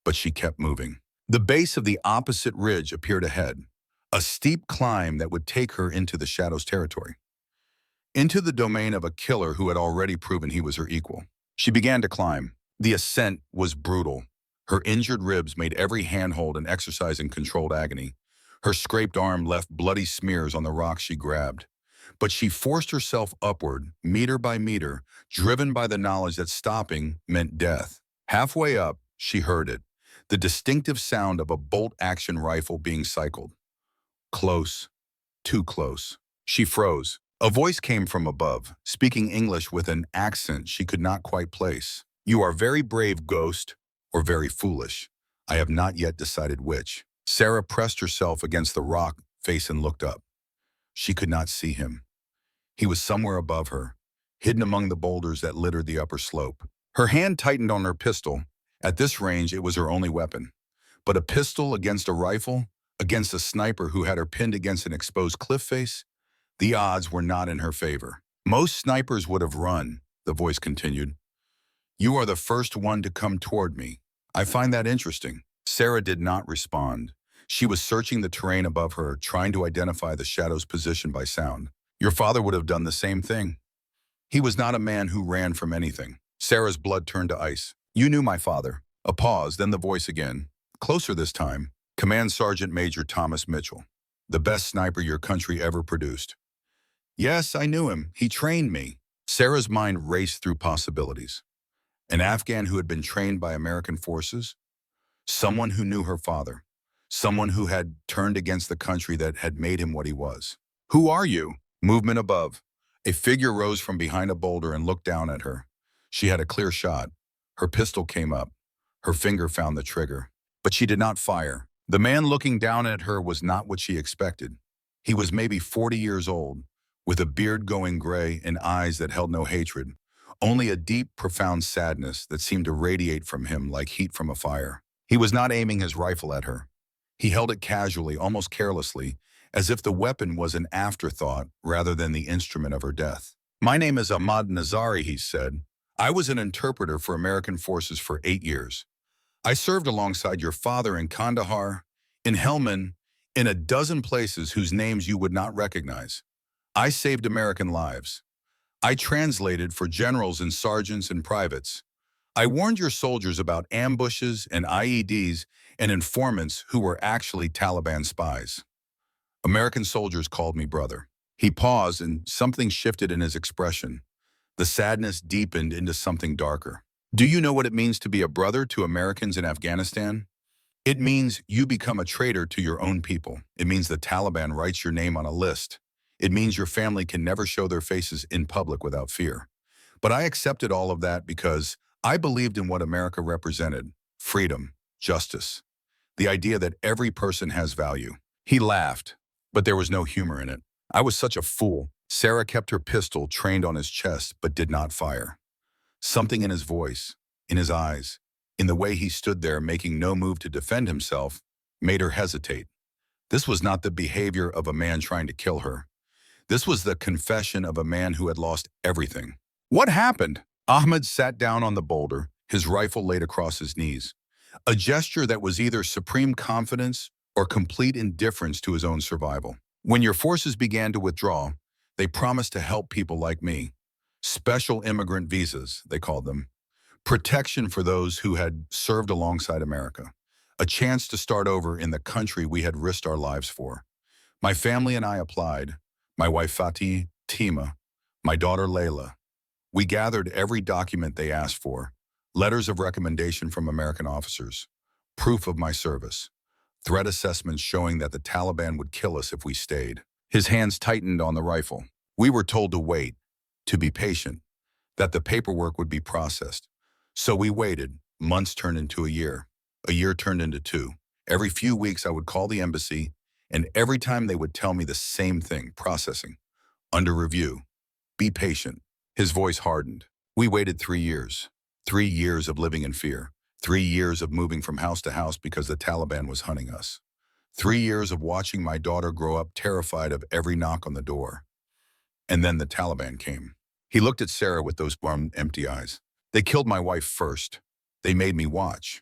But she kept moving. The base of the opposite ridge appeared ahead, a steep climb that would take her into the shadows territory, into the domain of a killer who had already proven he was her equal. She began to climb. The ascent was brutal. Her injured ribs made every handhold an exercise in controlled agony. Her scraped arm left bloody smears on the rocks she grabbed. But she forced herself upward, meter by meter, driven by the knowledge that stopping meant death. Halfway up, she heard it, the distinctive sound of a bolt-action rifle being cycled. Close, too close. She froze. A voice came from above, speaking English with an accent she could not quite place. "You are very brave, Ghost, or very foolish. I have not yet decided which." Sarah pressed herself against the rock face and looked up. She could not see him. He was somewhere above her, hidden among the boulders that littered the upper slope. Her hand tightened on her pistol. At this range, it was her only weapon. But a pistol against a rifle, against a sniper who had her pinned against an exposed cliff face, the odds were not in her favor. "Most snipers would have run," the voice continued. "You are the first one to come toward me. I find that interesting." Sarah did not respond. She was searching the terrain above her, trying to identify the shadow's position by sound. "Your father would have done the same thing. He was not a man who ran from anything." Sarah's blood turned to ice. "You knew my father." A pause, then the voice again. Closer this time. "Command Sergeant Major Thomas Mitchell, the best sniper your country ever produced." "Yes, I knew him. He trained me." Sarah's mind raced through possibilities. An Afghan who had been trained by American forces? Someone who knew her father. Someone who had turned against the country that had made him what he was. "Who are you?" Movement above. A figure rose from behind a boulder and looked down at her. She had a clear shot. Her pistol came up. Her finger found the trigger. But she did not fire. The man looking down at her was not what she expected. He was maybe 40 years old, with a beard going gray and eyes that held no hatred, only a deep, profound sadness that seemed to radiate from him like heat from a fire. He was not aiming his rifle at her. He held it casually, almost carelessly, as if the weapon was an afterthought rather than the instrument of her death. "My name is Ahmad Nazari," he said. "I was an interpreter for American forces for 8 years. I served alongside your father in Kandahar, in Helmand, in a dozen places whose names you would not recognize. I saved American lives. I translated for generals and sergeants and privates. I warned your soldiers about ambushes and IEDs and informants who were actually Taliban spies. American soldiers called me brother." He paused and something shifted in his expression. The sadness deepened into something darker. "Do you know what it means to be a brother to Americans in Afghanistan? It means you become a traitor to your own people. It means the Taliban writes your name on a list. It means your family can never show their faces in public without fear. But I accepted all of that because I believed in what America represented: freedom, justice, the idea that every person has value." He laughed, but there was no humor in it. "I was such a fool." Sarah kept her pistol trained on his chest but did not fire. Something in his voice, in his eyes, in the way he stood there making no move to defend himself, made her hesitate. This was not the behavior of a man trying to kill her. This was the confession of a man who had lost everything. "What happened?" Ahmed sat down on the boulder, his rifle laid across his knees. A gesture that was either supreme confidence or complete indifference to his own survival. "When your forces began to withdraw, they promised to help people like me. Special immigrant visas, they called them. Protection for those who had served alongside America. A chance to start over in the country we had risked our lives for. My family and I applied. My wife Fatih, Tima, my daughter Layla. We gathered every document they asked for. Letters of recommendation from American officers. Proof of my service. Threat assessments showing that the Taliban would kill us if we stayed. His hands tightened on the rifle. We were told to wait, to be patient, that the paperwork would be processed. So we waited. Months turned into a year. A year turned into 2. Every few weeks I would call the embassy, and every time they would tell me the same thing: processing, under review, be patient. His voice hardened. We waited 3 years. 3 years of living in fear. 3 years of moving from house to house because the Taliban was hunting us. 3 years of watching my daughter grow up terrified of every knock on the door. And then the Taliban came. He looked at Sarah with those empty eyes. They killed my wife first. They made me watch.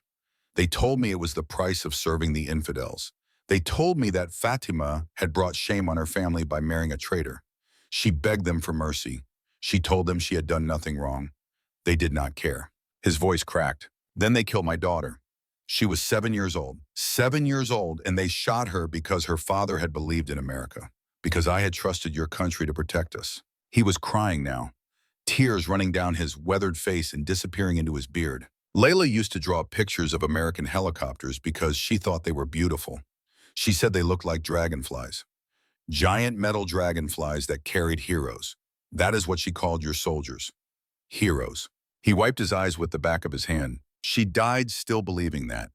They told me it was the price of serving the infidels. They told me that Fatima had brought shame on her family by marrying a traitor. She begged them for mercy. She told them she had done nothing wrong. They did not care. His voice cracked. Then they killed my daughter. She was 7 years old. 7 years old, and they shot her because her father had believed in America, because I had trusted your country to protect us. He was crying now, tears running down his weathered face and disappearing into his beard. Layla used to draw pictures of American helicopters because she thought they were beautiful. She said they looked like dragonflies. Giant metal dragonflies that carried heroes. That is what she called your soldiers. Heroes. He wiped his eyes with the back of his hand. She died still believing that.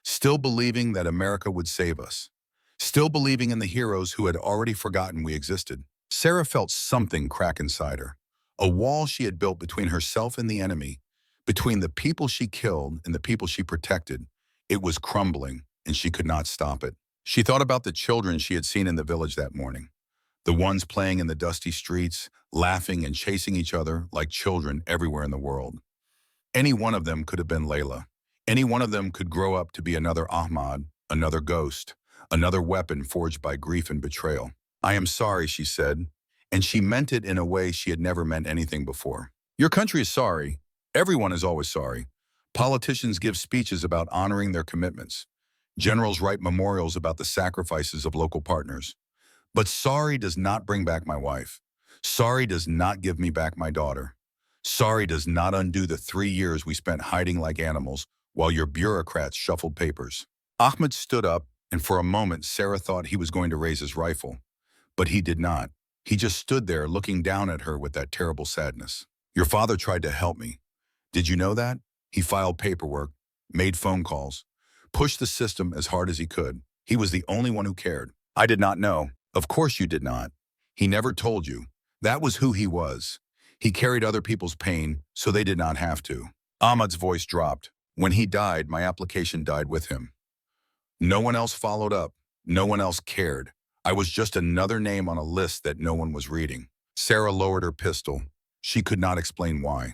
Still believing that America would save us. Still believing in the heroes who had already forgotten we existed. Sarah felt something crack inside her. A wall she had built between herself and the enemy, between the people she killed and the people she protected. It was crumbling, and she could not stop it. She thought about the children she had seen in the village that morning. The ones playing in the dusty streets, laughing and chasing each other like children everywhere in the world. Any one of them could have been Layla. Any one of them could grow up to be another Ahmad, another ghost, another weapon forged by grief and betrayal. I am sorry, she said, and she meant it in a way she had never meant anything before. Your country is sorry. Everyone is always sorry. Politicians give speeches about honoring their commitments. Generals write memorials about the sacrifices of local partners. But sorry does not bring back my wife. Sorry does not give me back my daughter. Sorry does not undo the 3 years we spent hiding like animals while your bureaucrats shuffled papers. Ahmed stood up, and for a moment Sarah thought he was going to raise his rifle. But he did not. He just stood there looking down at her with that terrible sadness. Your father tried to help me. Did you know that? He filed paperwork, made phone calls, pushed the system as hard as he could. He was the only one who cared. I did not know. Of course you did not. He never told you. That was who he was. He carried other people's pain, so they did not have to. Ahmad's voice dropped. When he died, my application died with him. No one else followed up. No one else cared. I was just another name on a list that no one was reading. Sarah lowered her pistol. She could not explain why.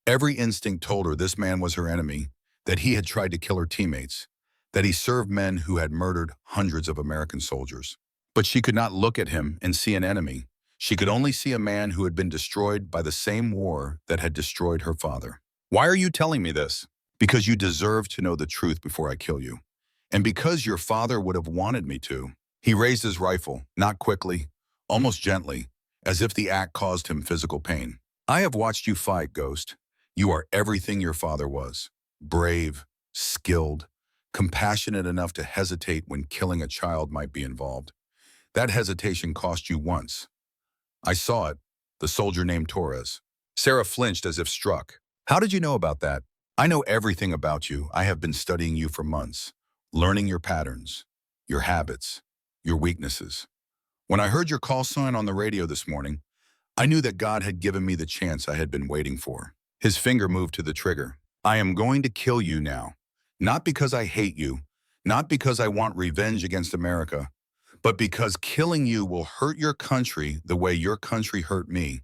Every instinct told her this man was her enemy, that he had tried to kill her teammates, that he served men who had murdered hundreds of American soldiers. But she could not look at him and see an enemy. She could only see a man who had been destroyed by the same war that had destroyed her father. Why are you telling me this? Because you deserve to know the truth before I kill you. And because your father would have wanted me to. He raised his rifle, not quickly, almost gently, as if the act caused him physical pain. I have watched you fight, Ghost. You are everything your father was. Brave, skilled, compassionate enough to hesitate when killing a child might be involved. That hesitation cost you once. I saw it, the soldier named Torres. Sarah flinched as if struck. How did you know about that? I know everything about you. I have been studying you for months, learning your patterns, your habits, your weaknesses. When I heard your call sign on the radio this morning, I knew that God had given me the chance I had been waiting for. His finger moved to the trigger. I am going to kill you now. Not because I hate you, not because I want revenge against America, but because killing you will hurt your country the way your country hurt me.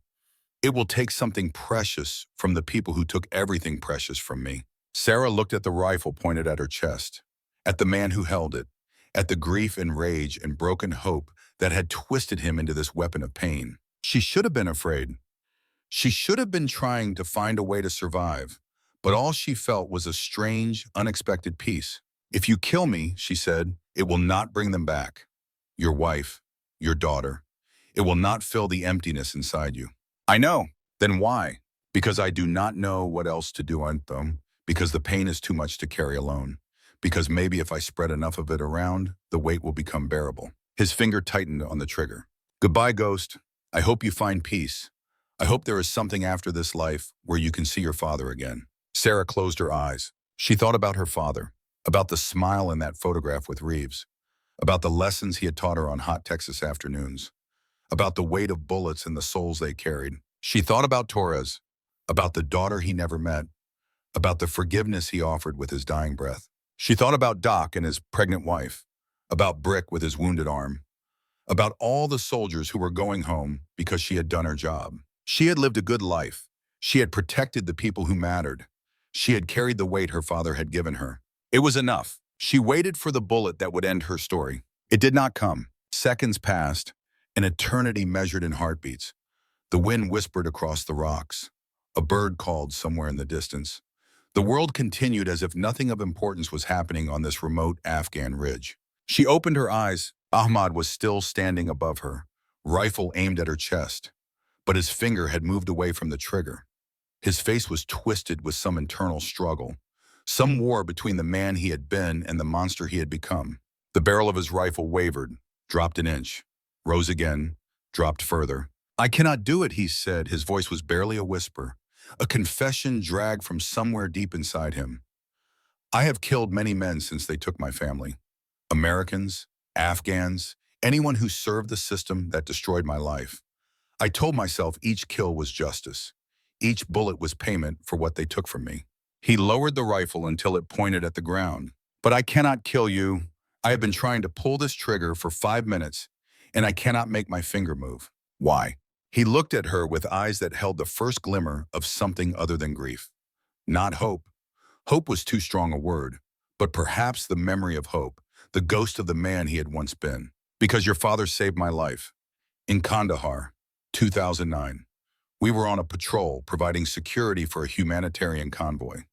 It will take something precious from the people who took everything precious from me. Sarah looked at the rifle pointed at her chest, at the man who held it, at the grief and rage and broken hope that had twisted him into this weapon of pain. She should have been afraid. She should have been trying to find a way to survive, but all she felt was a strange, unexpected peace. If you kill me, she said, it will not bring them back. Your wife, your daughter. It will not fill the emptiness inside you. I know. Then why? Because I do not know what else to do on them, because the pain is too much to carry alone, because maybe if I spread enough of it around, the weight will become bearable. His finger tightened on the trigger. Goodbye, Ghost. I hope you find peace. I hope there is something after this life where you can see your father again. Sarah closed her eyes. She thought about her father, about the smile in that photograph with Reeves, about the lessons he had taught her on hot Texas afternoons, about the weight of bullets and the souls they carried. She thought about Torres, about the daughter he never met, about the forgiveness he offered with his dying breath. She thought about Doc and his pregnant wife, about Brick with his wounded arm, about all the soldiers who were going home because she had done her job. She had lived a good life. She had protected the people who mattered. She had carried the weight her father had given her. It was enough. She waited for the bullet that would end her story. It did not come. Seconds passed, an eternity measured in heartbeats. The wind whispered across the rocks. A bird called somewhere in the distance. The world continued as if nothing of importance was happening on this remote Afghan ridge. She opened her eyes. Ahmad was still standing above her, rifle aimed at her chest, but his finger had moved away from the trigger. His face was twisted with some internal struggle, some war between the man he had been and the monster he had become. The barrel of his rifle wavered, dropped an inch, rose again, dropped further. I cannot do it, he said. His voice was barely a whisper, a confession dragged from somewhere deep inside him. I have killed many men since they took my family. Americans, Afghans, anyone who served the system that destroyed my life. I told myself each kill was justice. Each bullet was payment for what they took from me. He lowered the rifle until it pointed at the ground. But I cannot kill you. I have been trying to pull this trigger for 5 minutes, and I cannot make my finger move. Why? He looked at her with eyes that held the first glimmer of something other than grief. Not hope. Hope was too strong a word, but perhaps the memory of hope, the ghost of the man he had once been. Because your father saved my life. In Kandahar, 2009. We were on a patrol providing security for a humanitarian convoy.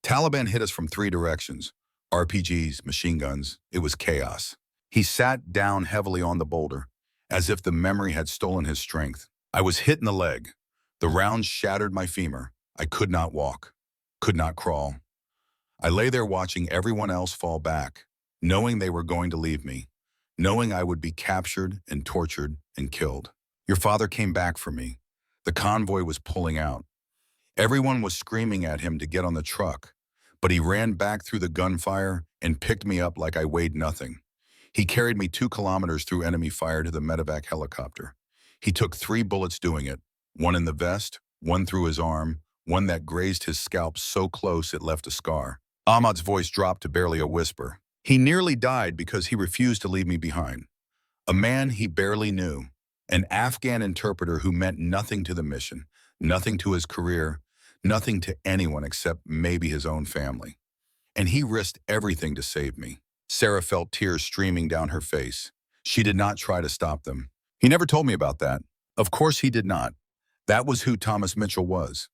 Taliban hit us from 3 directions. RPGs, machine guns. It was chaos. He sat down heavily on the boulder, as if the memory had stolen his strength. I was hit in the leg. The round shattered my femur. I could not walk, could not crawl. I lay there watching everyone else fall back, knowing they were going to leave me, knowing I would be captured and tortured and killed. Your father came back for me. The convoy was pulling out. Everyone was screaming at him to get on the truck, but he ran back through the gunfire and picked me up like I weighed nothing. He carried me 2 kilometers through enemy fire to the medevac helicopter. He took 3 bullets doing it, one in the vest, one through his arm, one that grazed his scalp so close it left a scar. Ahmad's voice dropped to barely a whisper. He nearly died because he refused to leave me behind. A man he barely knew, an Afghan interpreter who meant nothing to the mission, nothing to his career, nothing to anyone except maybe his own family. And he risked everything to save me. Sarah felt tears streaming down her face. She did not try to stop them. He never told me about that. Of course he did not. That was who Thomas Mitchell was.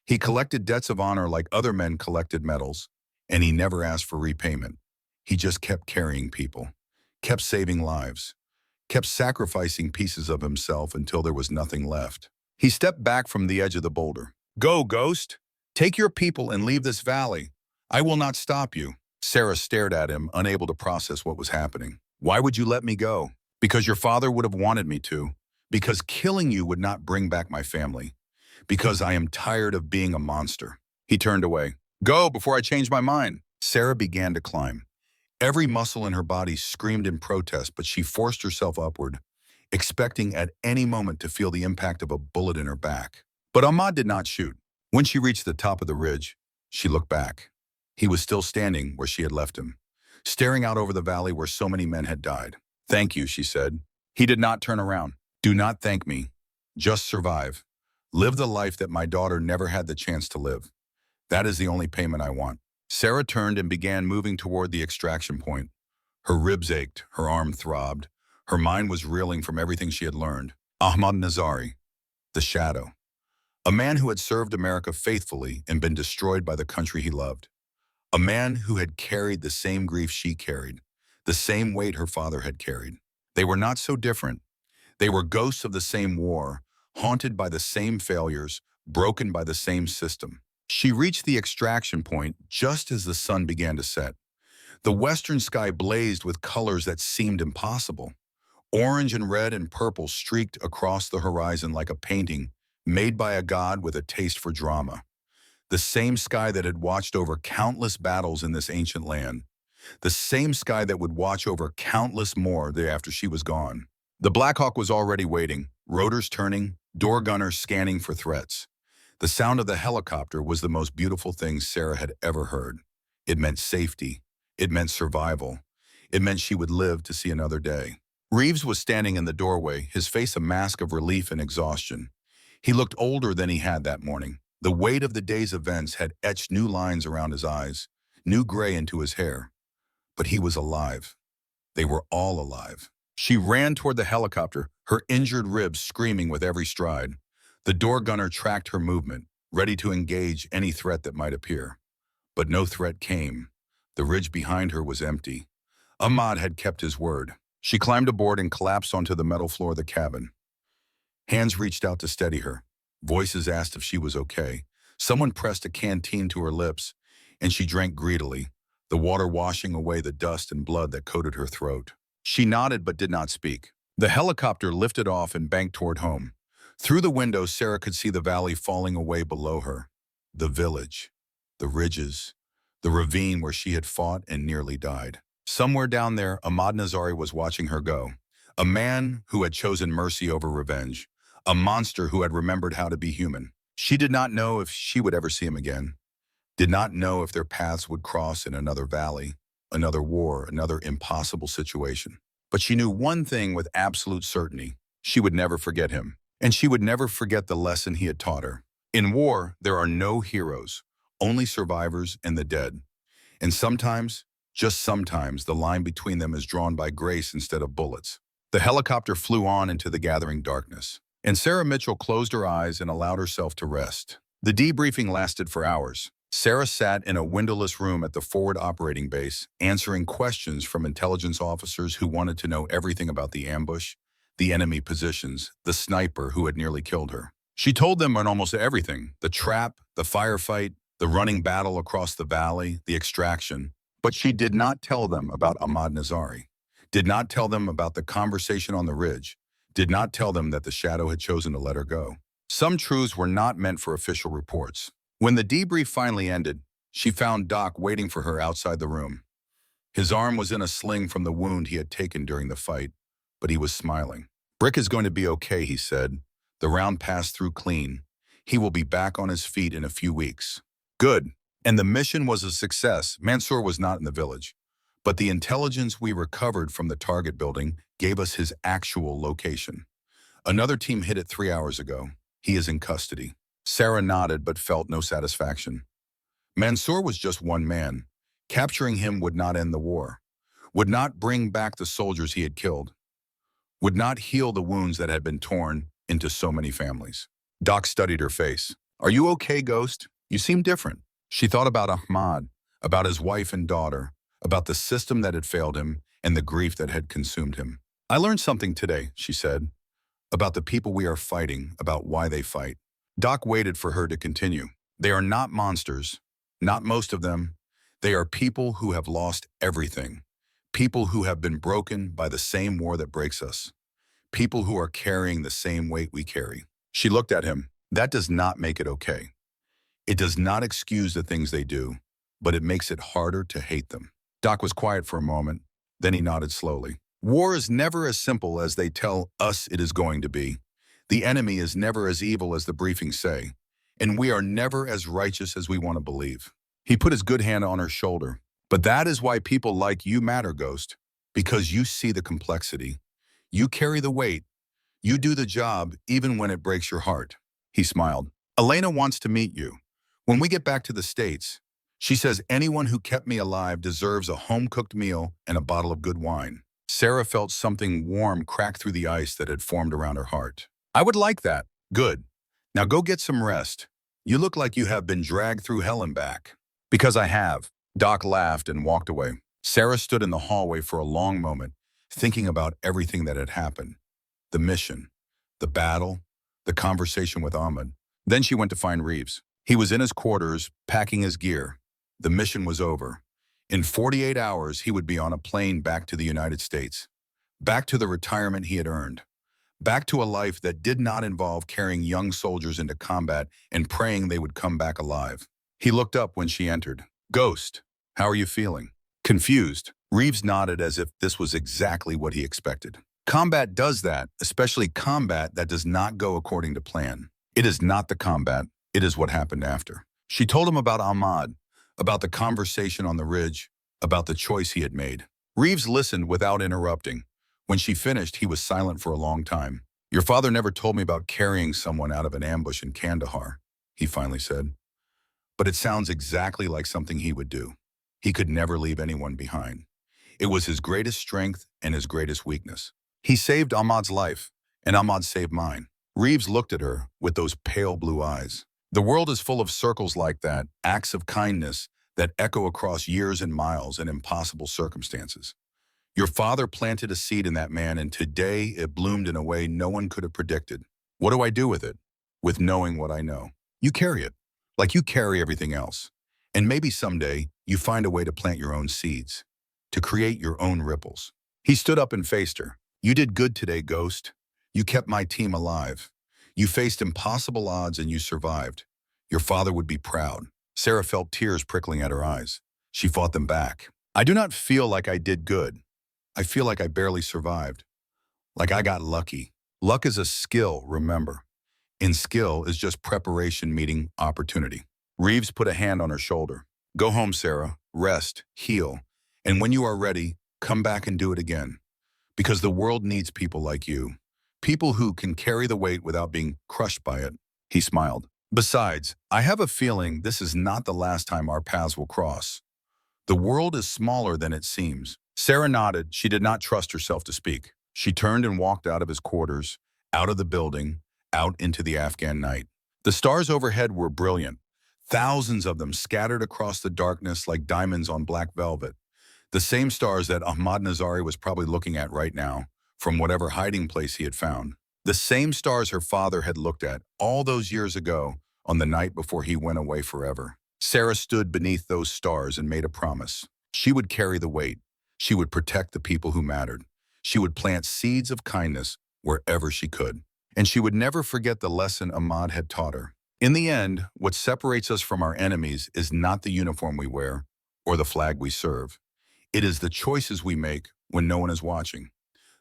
He collected debts of honor like other men collected medals, and he never asked for repayment. He just kept carrying people, kept saving lives, kept sacrificing pieces of himself until there was nothing left. He stepped back from the edge of the boulder. Go, Ghost. Take your people and leave this valley. I will not stop you. Sarah stared at him, unable to process what was happening. Why would you let me go? Because your father would have wanted me to. Because killing you would not bring back my family. Because I am tired of being a monster. He turned away. Go before I change my mind. Sarah began to climb. Every muscle in her body screamed in protest, but she forced herself upward, expecting at any moment to feel the impact of a bullet in her back. But Ahmad did not shoot. When she reached the top of the ridge, she looked back. He was still standing where she had left him, staring out over the valley where so many men had died. Thank you, she said. He did not turn around. Do not thank me. Just survive. Live the life that my daughter never had the chance to live. That is the only payment I want. Sarah turned and began moving toward the extraction point. Her ribs ached, her arm throbbed. Her mind was reeling from everything she had learned. Ahmad Nazari, the shadow. A man who had served America faithfully and been destroyed by the country he loved. A man who had carried the same grief she carried, the same weight her father had carried. They were not so different. They were ghosts of the same war, haunted by the same failures, broken by the same system. She reached the extraction point just as the sun began to set. The western sky blazed with colors that seemed impossible. Orange and red and purple streaked across the horizon like a painting made by a god with a taste for drama. The same sky that had watched over countless battles in this ancient land. The same sky that would watch over countless more day after she was gone. The Black Hawk was already waiting, rotors turning, door gunners scanning for threats. The sound of the helicopter was the most beautiful thing Sarah had ever heard. It meant safety. It meant survival. It meant she would live to see another day. Reeves was standing in the doorway, his face a mask of relief and exhaustion. He looked older than he had that morning. The weight of the day's events had etched new lines around his eyes, new gray into his hair. But he was alive. They were all alive. She ran toward the helicopter, her injured ribs screaming with every stride. The door gunner tracked her movement, ready to engage any threat that might appear. But no threat came. The ridge behind her was empty. Ahmad had kept his word. She climbed aboard and collapsed onto the metal floor of the cabin. Hands reached out to steady her. Voices asked if she was okay. Someone pressed a canteen to her lips, and she drank greedily, the water washing away the dust and blood that coated her throat. She nodded but did not speak. The helicopter lifted off and banked toward home. Through the window, Sarah could see the valley falling away below her. The village, the ridges, the ravine where she had fought and nearly died. Somewhere down there, Ahmad Nazari was watching her go. A man who had chosen mercy over revenge. A monster who had remembered how to be human. She did not know if she would ever see him again. Did not know if their paths would cross in another valley, another war, another impossible situation. But she knew one thing with absolute certainty. She would never forget him. And she would never forget the lesson he had taught her. In war, there are no heroes, only survivors and the dead. And sometimes, just sometimes, the line between them is drawn by grace instead of bullets. The helicopter flew on into the gathering darkness. And Sarah Mitchell closed her eyes and allowed herself to rest. The debriefing lasted for hours. Sarah sat in a windowless room at the forward operating base, answering questions from intelligence officers who wanted to know everything about the ambush, the enemy positions, the sniper who had nearly killed her. She told them on almost everything: the trap, the firefight, the running battle across the valley, the extraction. But she did not tell them about Ahmad Nazari, did not tell them about the conversation on the ridge, did not tell them that the shadow had chosen to let her go. Some truths were not meant for official reports. When the debrief finally ended, she found Doc waiting for her outside the room. His arm was in a sling from the wound he had taken during the fight, but he was smiling. "Brick is going to be okay," he said. "The round passed through clean. He will be back on his feet in a few weeks." Good. And the mission was a success. Mansour was not in the village. But the intelligence we recovered from the target building gave us his actual location. Another team hit it 3 hours ago. He is in custody. Sarah nodded but felt no satisfaction. Mansour was just one man. Capturing him would not end the war, would not bring back the soldiers he had killed, would not heal the wounds that had been torn into so many families. Doc studied her face. "Are you okay, Ghost? You seem different." She thought about Ahmad, about his wife and daughter, about the system that had failed him and the grief that had consumed him. "I learned something today," she said, "about the people we are fighting, about why they fight." Doc waited for her to continue. "They are not monsters, not most of them. They are people who have lost everything. People who have been broken by the same war that breaks us. People who are carrying the same weight we carry." She looked at him. "That does not make it okay. It does not excuse the things they do, but it makes it harder to hate them." Doc was quiet for a moment. Then he nodded slowly. "War is never as simple as they tell us it is going to be. The enemy is never as evil as the briefings say, and we are never as righteous as we want to believe." He put his good hand on her shoulder. "But that is why people like you matter, Ghost, because you see the complexity. You carry the weight. You do the job even when it breaks your heart." He smiled. "Elena wants to meet you. When we get back to the States, she says anyone who kept me alive deserves a home-cooked meal and a bottle of good wine." Sarah felt something warm crack through the ice that had formed around her heart. "I would like that." "Good. Now go get some rest. You look like you have been dragged through hell and back." "Because I have." Doc laughed and walked away. Sarah stood in the hallway for a long moment, thinking about everything that had happened. The mission, the battle, the conversation with Ahmed. Then she went to find Reeves. He was in his quarters, packing his gear. The mission was over. In 48 hours, he would be on a plane back to the United States, back to the retirement he had earned, back to a life that did not involve carrying young soldiers into combat and praying they would come back alive. He looked up when she entered. "Ghost, how are you feeling?" Confused, Reeves nodded as if this was exactly what he expected. Combat does that, especially combat that does not go according to plan. It is not the combat, it is what happened after. She told him about Ahmad, about the conversation on the ridge, about the choice he had made. Reeves listened without interrupting. When she finished, he was silent for a long time. "Your father never told me about carrying someone out of an ambush in Kandahar," he finally said. "But it sounds exactly like something he would do. He could never leave anyone behind. It was his greatest strength and his greatest weakness. He saved Ahmad's life, and Ahmad saved mine." Reeves looked at her with those pale blue eyes. The world is full of circles like that, acts of kindness that echo across years and miles and impossible circumstances. Your father planted a seed in that man, and today it bloomed in a way no one could have predicted. What do I do with it? With knowing what I know. You carry it, like you carry everything else. And maybe someday you find a way to plant your own seeds, to create your own ripples. He stood up and faced her. "You did good today, Ghost. You kept my team alive. You faced impossible odds and you survived. Your father would be proud." Sarah felt tears prickling at her eyes. She fought them back. "I do not feel like I did good. I feel like I barely survived. Like I got lucky. Luck is a skill, remember. And skill is just preparation meeting opportunity." Reeves put a hand on her shoulder. "Go home, Sarah. Rest, heal. And when you are ready, come back and do it again. Because the world needs people like you. People who can carry the weight without being crushed by it." He smiled. "Besides, I have a feeling this is not the last time our paths will cross. The world is smaller than it seems." Sarah nodded. She did not trust herself to speak. She turned and walked out of his quarters, out of the building, out into the Afghan night. The stars overhead were brilliant, thousands of them scattered across the darkness like diamonds on black velvet. The same stars that Ahmad Nazari was probably looking at right now, from whatever hiding place he had found. The same stars her father had looked at all those years ago on the night before he went away forever. Sarah stood beneath those stars and made a promise. She would carry the weight. She would protect the people who mattered. She would plant seeds of kindness wherever she could. And she would never forget the lesson Ahmad had taught her. In the end, what separates us from our enemies is not the uniform we wear or the flag we serve. It is the choices we make when no one is watching.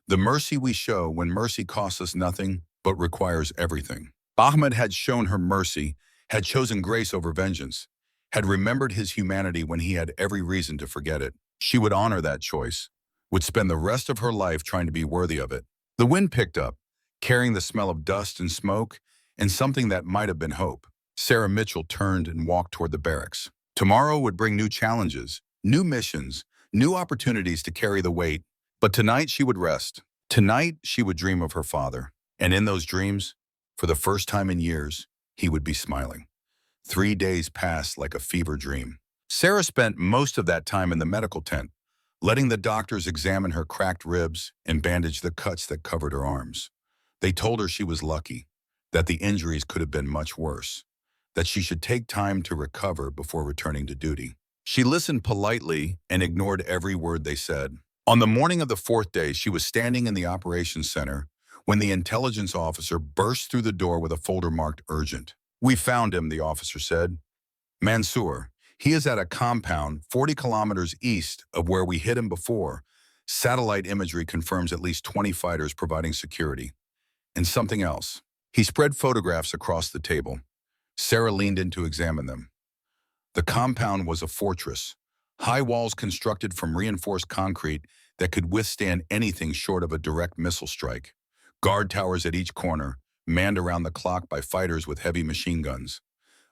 The mercy we show when mercy costs us nothing but requires everything. Ahmed had shown her mercy, had chosen grace over vengeance, had remembered his humanity when he had every reason to forget it. She would honor that choice, would spend the rest of her life trying to be worthy of it. The wind picked up, carrying the smell of dust and smoke and something that might have been hope. Sarah Mitchell turned and walked toward the barracks. Tomorrow would bring new challenges, new missions, new opportunities to carry the weight. But tonight she would rest. Tonight she would dream of her father. And in those dreams, for the first time in years, he would be smiling. 3 days passed like a fever dream. Sarah spent most of that time in the medical tent, letting the doctors examine her cracked ribs and bandage the cuts that covered her arms. They told her she was lucky, that the injuries could have been much worse, that she should take time to recover before returning to duty. She listened politely and ignored every word they said. On the morning of the 4th day, she was standing in the operations center when the intelligence officer burst through the door with a folder marked urgent. "We found him," the officer said. "Mansour. He is at a compound 40 kilometers east of where we hit him before. Satellite imagery confirms at least 20 fighters providing security. And something else." He spread photographs across the table. Sarah leaned in to examine them. The compound was a fortress, high walls constructed from reinforced concrete that could withstand anything short of a direct missile strike. Guard towers at each corner, manned around the clock by fighters with heavy machine guns.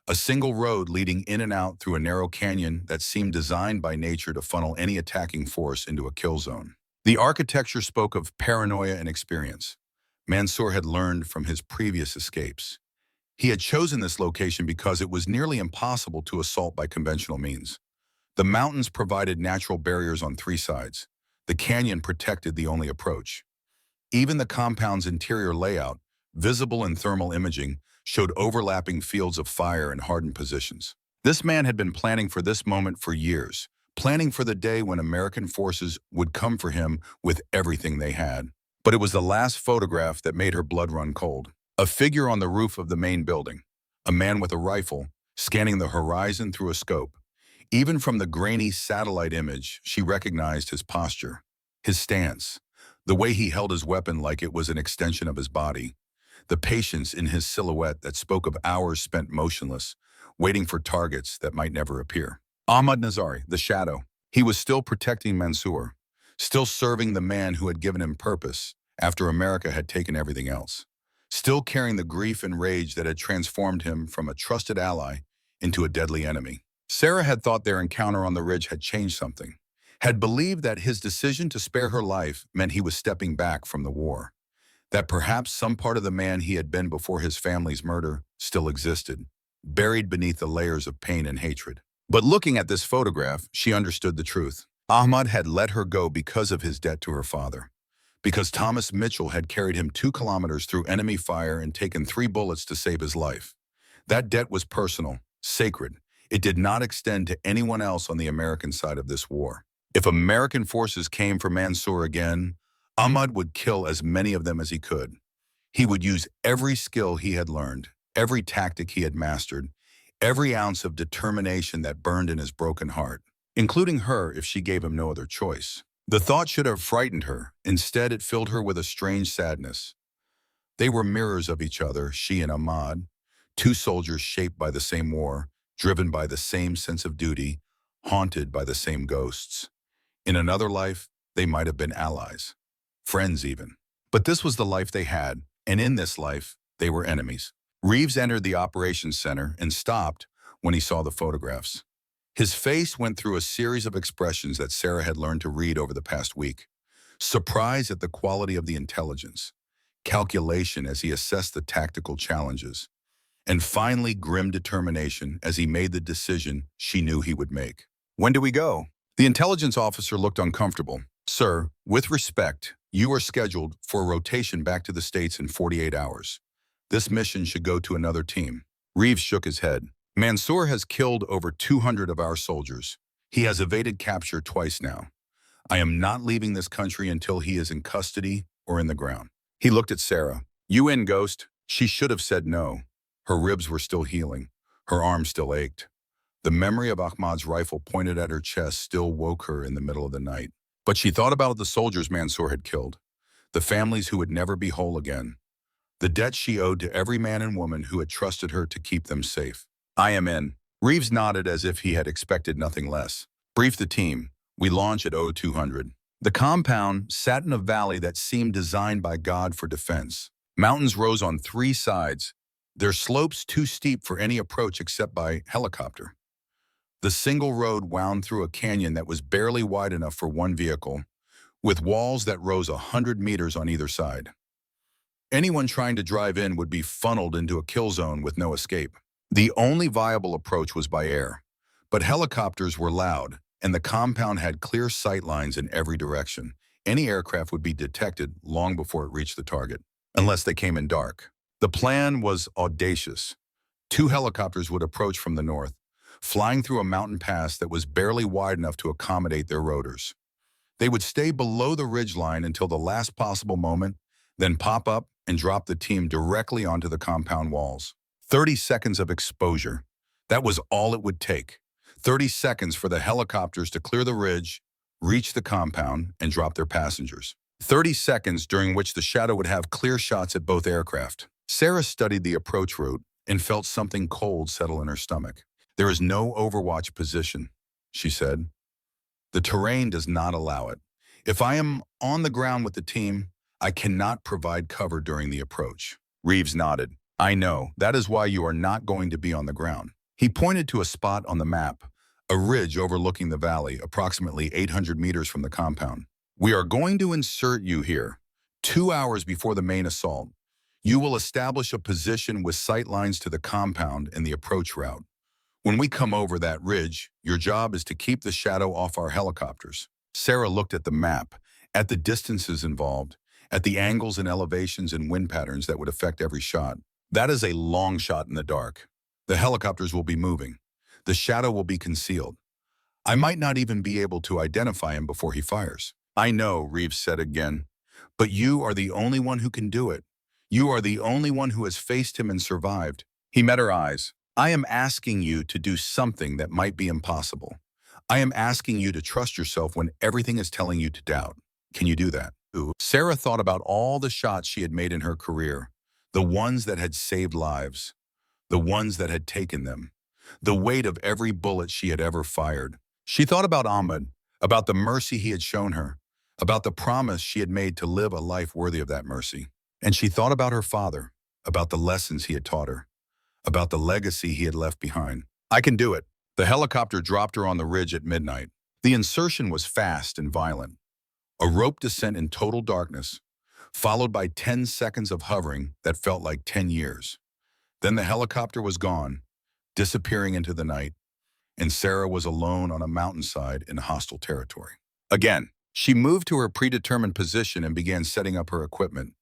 A single road leading in and out through a narrow canyon that seemed designed by nature to funnel any attacking force into a kill zone. The architecture spoke of paranoia and experience. Mansour had learned from his previous escapes. He had chosen this location because it was nearly impossible to assault by conventional means. The mountains provided natural barriers on 3 sides. The canyon protected the only approach. Even the compound's interior layout, visible in thermal imaging, showed overlapping fields of fire and hardened positions. This man had been planning for this moment for years, planning for the day when American forces would come for him with everything they had. But it was the last photograph that made her blood run cold. A figure on the roof of the main building, a man with a rifle, scanning the horizon through a scope. Even from the grainy satellite image, she recognized his posture, his stance, the way he held his weapon like it was an extension of his body, the patience in his silhouette that spoke of hours spent motionless, waiting for targets that might never appear. Ahmad Nazari, the shadow. He was still protecting Mansour, still serving the man who had given him purpose after America had taken everything else, still carrying the grief and rage that had transformed him from a trusted ally into a deadly enemy. Sarah had thought their encounter on the ridge had changed something, had believed that his decision to spare her life meant he was stepping back from the war, that perhaps some part of the man he had been before his family's murder still existed, buried beneath the layers of pain and hatred. But looking at this photograph, she understood the truth. Ahmad had let her go because of his debt to her father, because Thomas Mitchell had carried him 2 kilometers through enemy fire and taken 3 bullets to save his life. That debt was personal, sacred. It did not extend to anyone else on the American side of this war. If American forces came for Mansour again, Ahmad would kill as many of them as he could. He would use every skill he had learned, every tactic he had mastered, every ounce of determination that burned in his broken heart, including her if she gave him no other choice. The thought should have frightened her. Instead, it filled her with a strange sadness. They were mirrors of each other, she and Ahmad, 2 soldiers shaped by the same war, driven by the same sense of duty, haunted by the same ghosts. In another life, they might have been allies, friends even. But this was the life they had, and in this life, they were enemies. Reeves entered the operations center and stopped when he saw the photographs. His face went through a series of expressions that Sarah had learned to read over the past week. Surprise at the quality of the intelligence, calculation as he assessed the tactical challenges, and finally grim determination as he made the decision she knew he would make. When do we go? The intelligence officer looked uncomfortable. Sir, with respect, you are scheduled for a rotation back to the States in 48 hours. This mission should go to another team. Reeves shook his head. Mansour has killed over 200 of our soldiers. He has evaded capture twice now. I am not leaving this country until he is in custody or in the ground. He looked at Sarah. You in, Ghost? She should have said no. Her ribs were still healing. Her arms still ached. The memory of Ahmad's rifle pointed at her chest still woke her in the middle of the night. But she thought about the soldiers Mansour had killed, the families who would never be whole again, the debt she owed to every man and woman who had trusted her to keep them safe. I am in. Reeves nodded as if he had expected nothing less. Brief the team. We launch at 0200. The compound sat in a valley that seemed designed by God for defense. Mountains rose on 3 sides, their slopes too steep for any approach except by helicopter. The single road wound through a canyon that was barely wide enough for one vehicle, with walls that rose 100 meters on either side. Anyone trying to drive in would be funneled into a kill zone with no escape. The only viable approach was by air, but helicopters were loud, and the compound had clear sight lines in every direction. Any aircraft would be detected long before it reached the target, unless they came in dark. The plan was audacious. 2 helicopters would approach from the north, flying through a mountain pass that was barely wide enough to accommodate their rotors. They would stay below the ridgeline until the last possible moment, then pop up and drop the team directly onto the compound walls. 30 seconds of exposure. That was all it would take. 30 seconds for the helicopters to clear the ridge, reach the compound, and drop their passengers. 30 seconds during which the Shadow would have clear shots at both aircraft. Sarah studied the approach route and felt something cold settle in her stomach. There is no overwatch position, she said. The terrain does not allow it. If I am on the ground with the team, I cannot provide cover during the approach. Reeves nodded. I know. That is why you are not going to be on the ground. He pointed to a spot on the map, a ridge overlooking the valley, approximately 800 meters from the compound. We are going to insert you here, 2 hours before the main assault. You will establish a position with sight lines to the compound and the approach route. When we come over that ridge, your job is to keep the Shadow off our helicopters. Sarah looked at the map, at the distances involved, at the angles and elevations and wind patterns that would affect every shot. That is a long shot in the dark. The helicopters will be moving. The shadow will be concealed. I might not even be able to identify him before he fires. I know, Reeves said again, but you are the only one who can do it. You are the only one who has faced him and survived. He met her eyes. I am asking you to do something that might be impossible. I am asking you to trust yourself when everything is telling you to doubt. Can you do that? Ooh. Sarah thought about all the shots she had made in her career, the ones that had saved lives, the ones that had taken them, the weight of every bullet she had ever fired. She thought about Ahmed, about the mercy he had shown her, about the promise she had made to live a life worthy of that mercy. And she thought about her father, about the lessons he had taught her, about the legacy he had left behind. I can do it. The helicopter dropped her on the ridge at midnight. The insertion was fast and violent. A rope descent in total darkness, followed by 10 seconds of hovering that felt like 10 years. Then the helicopter was gone, disappearing into the night, and Sarah was alone on a mountainside in hostile territory. Again, she moved to her predetermined position and began setting up her equipment.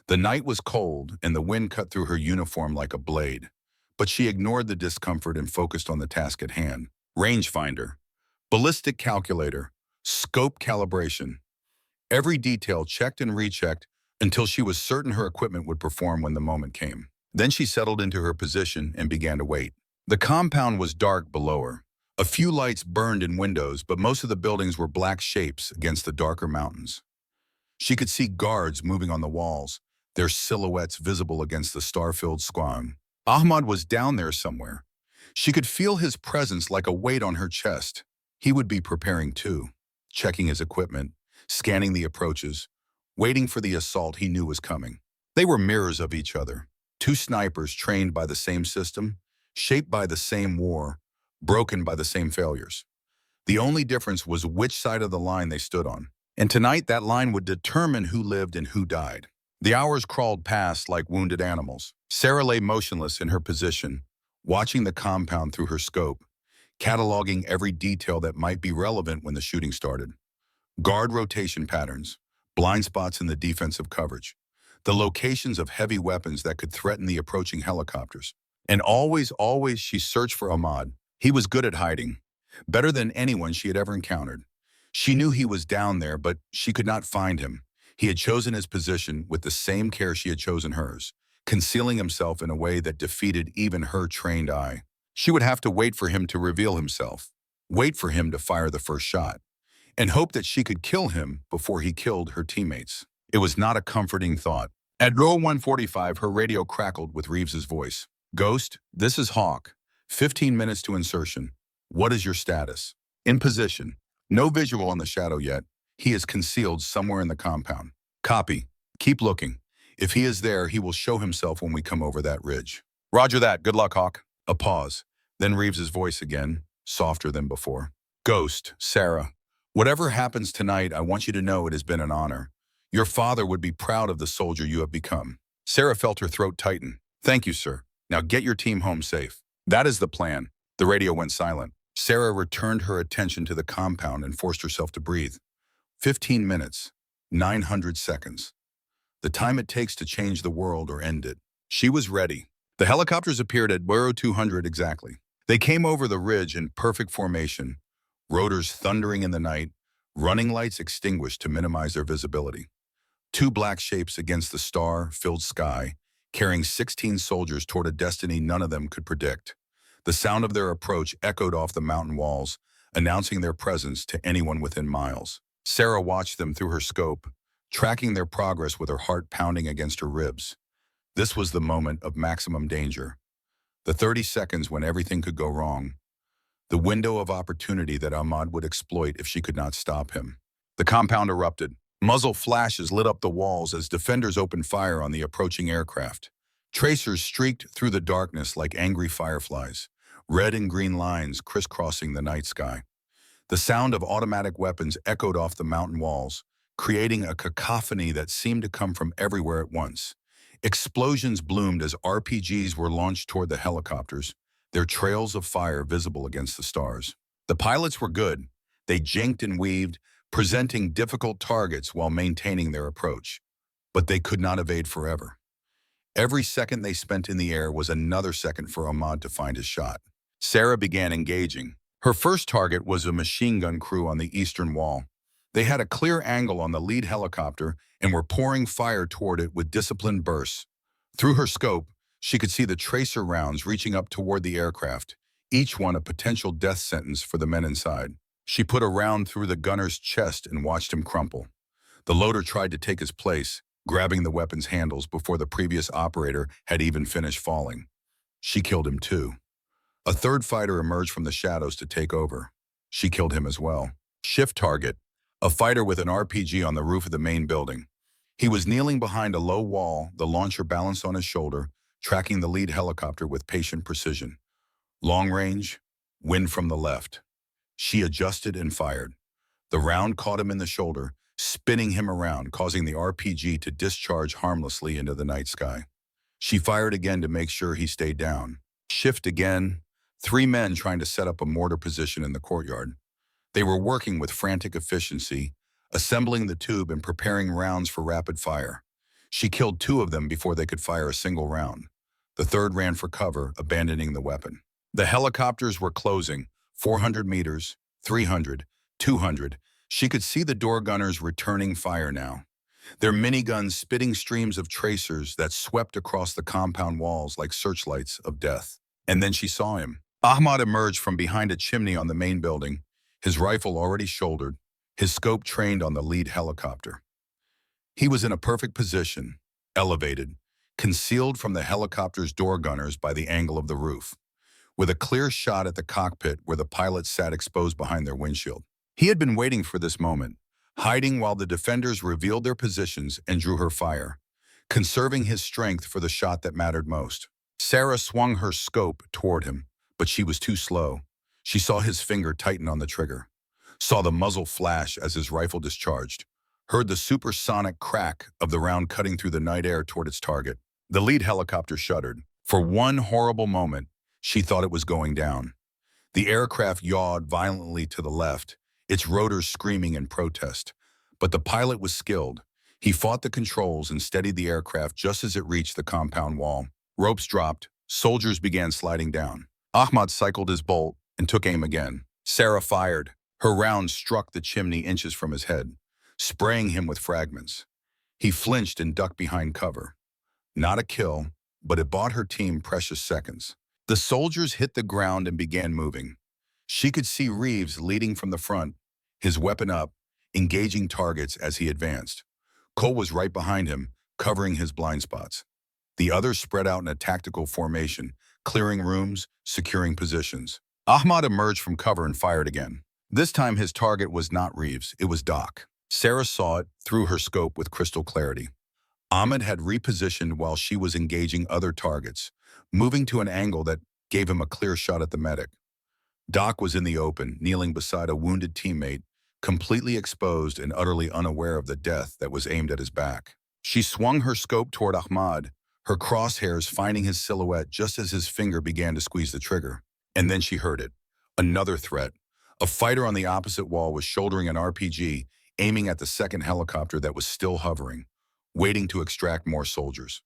The night was cold, and the wind cut through her uniform like a blade. But she ignored the discomfort and focused on the task at hand. Rangefinder, ballistic calculator, scope calibration. Every detail checked and rechecked until she was certain her equipment would perform when the moment came. Then she settled into her position and began to wait. The compound was dark below her. A few lights burned in windows, but most of the buildings were black shapes against the darker mountains. She could see guards moving on the walls, their silhouettes visible against the star-filled sky. Ahmad was down there somewhere. She could feel his presence like a weight on her chest. He would be preparing too, checking his equipment, scanning the approaches, waiting for the assault he knew was coming. They were mirrors of each other, two snipers trained by the same system, shaped by the same war, broken by the same failures. The only difference was which side of the line they stood on. And tonight that line would determine who lived and who died. The hours crawled past like wounded animals. Sarah lay motionless in her position, watching the compound through her scope, cataloging every detail that might be relevant when the shooting started. Guard rotation patterns, blind spots in the defensive coverage, the locations of heavy weapons that could threaten the approaching helicopters. And always she searched for Ahmad. He was good at hiding, better than anyone she had ever encountered. She knew he was down there, but she could not find him. He had chosen his position with the same care she had chosen hers, concealing himself in a way that defeated even her trained eye. She would have to wait for him to reveal himself, wait for him to fire the first shot, and hope that she could kill him before he killed her teammates. It was not a comforting thought. At row 145, her radio crackled with Reeves's voice. "Ghost, this is Hawk. 15 minutes to insertion. What is your status?" "In position. No visual on the shadow yet. He is concealed somewhere in the compound." "Copy. Keep looking. If he is there, he will show himself when we come over that ridge." "Roger that. Good luck, Hawk." A pause. Then Reeves's voice again, softer than before. "Ghost, Sarah. Whatever happens tonight, I want you to know it has been an honor. Your father would be proud of the soldier you have become." Sarah felt her throat tighten. "Thank you, sir. Now get your team home safe." "That is the plan." The radio went silent. Sarah returned her attention to the compound and forced herself to breathe. 15 minutes, 900 seconds. The time it takes to change the world or end it. She was ready. The helicopters appeared at Bureau 200 exactly. They came over the ridge in perfect formation, rotors thundering in the night, running lights extinguished to minimize their visibility. Two black shapes against the star-filled sky, carrying 16 soldiers toward a destiny none of them could predict. The sound of their approach echoed off the mountain walls, announcing their presence to anyone within miles. Sarah watched them through her scope, tracking their progress with her heart pounding against her ribs. This was the moment of maximum danger. The 30 seconds when everything could go wrong. The window of opportunity that Ahmad would exploit if she could not stop him. The compound erupted. Muzzle flashes lit up the walls as defenders opened fire on the approaching aircraft. Tracers streaked through the darkness like angry fireflies, red and green lines crisscrossing the night sky. The sound of automatic weapons echoed off the mountain walls, creating a cacophony that seemed to come from everywhere at once. Explosions bloomed as RPGs were launched toward the helicopters, their trails of fire visible against the stars. The pilots were good. They jinked and weaved, presenting difficult targets while maintaining their approach. But they could not evade forever. Every second they spent in the air was another second for Ahmad to find his shot. Sarah began engaging. Her first target was a machine gun crew on the eastern wall. They had a clear angle on the lead helicopter and were pouring fire toward it with disciplined bursts. Through her scope, she could see the tracer rounds reaching up toward the aircraft, each one a potential death sentence for the men inside. She put a round through the gunner's chest and watched him crumple. The loader tried to take his place, grabbing the weapon's handles before the previous operator had even finished falling. She killed him too. A third fighter emerged from the shadows to take over. She killed him as well. Shift target, a fighter with an RPG on the roof of the main building. He was kneeling behind a low wall, the launcher balanced on his shoulder, tracking the lead helicopter with patient precision. Long range, wind from the left. She adjusted and fired. The round caught him in the shoulder, spinning him around, causing the RPG to discharge harmlessly into the night sky. She fired again to make sure he stayed down. Shift again. 3 men trying to set up a mortar position in the courtyard. They were working with frantic efficiency, assembling the tube and preparing rounds for rapid fire. She killed 2 of them before they could fire a single round. The third ran for cover, abandoning the weapon. The helicopters were closing, 400 meters, 300, 200. She could see the door gunners returning fire now. Their miniguns spitting streams of tracers that swept across the compound walls like searchlights of death. And then she saw him. Ahmad emerged from behind a chimney on the main building, his rifle already shouldered, his scope trained on the lead helicopter. He was in a perfect position, elevated, concealed from the helicopter's door gunners by the angle of the roof, with a clear shot at the cockpit where the pilots sat exposed behind their windshield. He had been waiting for this moment, hiding while the defenders revealed their positions and drew her fire, conserving his strength for the shot that mattered most. Sarah swung her scope toward him, but she was too slow. She saw his finger tighten on the trigger, saw the muzzle flash as his rifle discharged, heard the supersonic crack of the round cutting through the night air toward its target. The lead helicopter shuddered. For one horrible moment, she thought it was going down. The aircraft yawed violently to the left, its rotors screaming in protest. But the pilot was skilled. He fought the controls and steadied the aircraft just as it reached the compound wall. Ropes dropped. Soldiers began sliding down. Ahmad cycled his bolt and took aim again. Sarah fired. Her round struck the chimney inches from his head, spraying him with fragments. He flinched and ducked behind cover. Not a kill, but it bought her team precious seconds. The soldiers hit the ground and began moving. She could see Reeves leading from the front, his weapon up, engaging targets as he advanced. Cole was right behind him, covering his blind spots. The others spread out in a tactical formation, clearing rooms, securing positions. Ahmad emerged from cover and fired again. This time his target was not Reeves, it was Doc. Sarah saw it through her scope with crystal clarity. Ahmed had repositioned while she was engaging other targets, moving to an angle that gave him a clear shot at the medic. Doc was in the open, kneeling beside a wounded teammate, completely exposed and utterly unaware of the death that was aimed at his back. She swung her scope toward Ahmad, her crosshairs finding his silhouette just as his finger began to squeeze the trigger. And then she heard it. Another threat. A fighter on the opposite wall was shouldering an RPG, aiming at the second helicopter that was still hovering, waiting to extract more soldiers.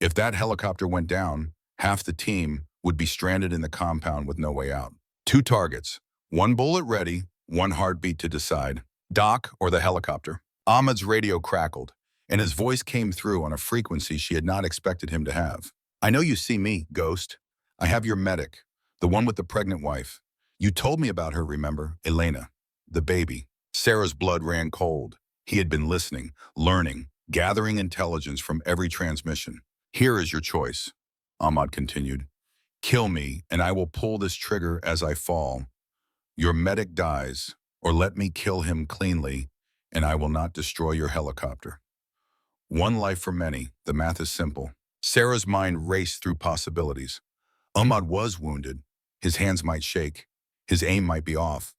If that helicopter went down, half the team would be stranded in the compound with no way out. 2 targets, 1 bullet ready, 1 heartbeat to decide. Doc or the helicopter? Ahmed's radio crackled, and his voice came through on a frequency she had not expected him to have. I know you see me, Ghost. I have your medic, the one with the pregnant wife. You told me about her, remember? Elena, the baby. Sarah's blood ran cold. He had been listening, learning, gathering intelligence from every transmission. Here is your choice, Ahmad continued. Kill me, and I will pull this trigger as I fall. Your medic dies, or let me kill him cleanly, and I will not destroy your helicopter. 1 life for many, the math is simple. Sarah's mind raced through possibilities. Ahmad was wounded. His hands might shake. His aim might be off.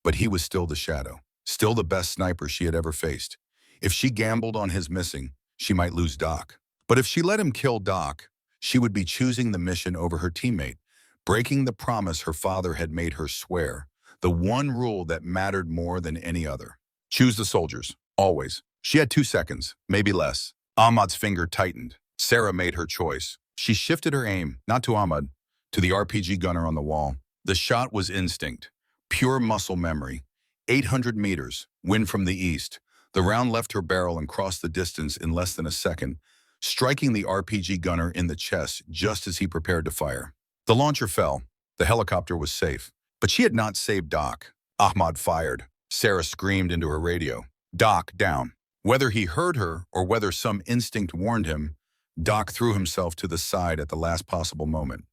But he was still the shadow, still the best sniper she had ever faced. If she gambled on his missing, she might lose Doc. But if she let him kill Doc, she would be choosing the mission over her teammate, breaking the promise her father had made her swear, the one rule that mattered more than any other. Choose the soldiers, always. She had 2 seconds, maybe less. Ahmad's finger tightened. Sarah made her choice. She shifted her aim, not to Ahmad, to the RPG gunner on the wall. The shot was instinct, pure muscle memory. 800 meters, wind from the east. The round left her barrel and crossed the distance in less than a second, striking the RPG gunner in the chest just as he prepared to fire. The launcher fell. The helicopter was safe. But she had not saved Doc. Ahmad fired. Sarah screamed into her radio. Doc, down. Whether he heard her or whether some instinct warned him, Doc threw himself to the side at the last possible moment.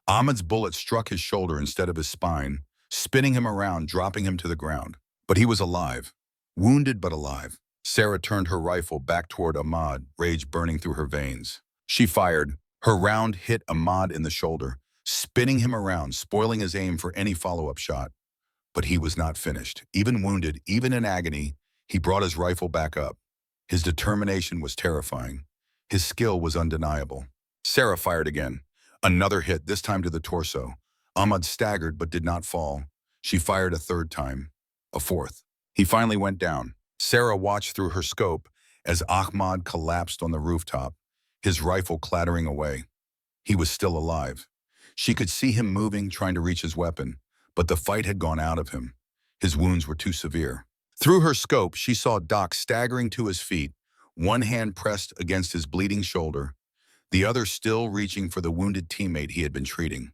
Ahmad's bullet struck his shoulder instead of his spine, spinning him around, dropping him to the ground. But he was alive. Wounded but alive. Sarah turned her rifle back toward Ahmad, rage burning through her veins. She fired. Her round hit Ahmad in the shoulder, spinning him around, spoiling his aim for any follow-up shot. But he was not finished. Even wounded, even in agony, he brought his rifle back up. His determination was terrifying. His skill was undeniable. Sarah fired again. Another hit, this time to the torso. Ahmad staggered but did not fall. She fired a third time. A fourth. He finally went down. Sarah watched through her scope as Ahmad collapsed on the rooftop, his rifle clattering away. He was still alive. She could see him moving, trying to reach his weapon, but the fight had gone out of him. His wounds were too severe. Through her scope, she saw Doc staggering to his feet, one hand pressed against his bleeding shoulder, the other still reaching for the wounded teammate he had been treating.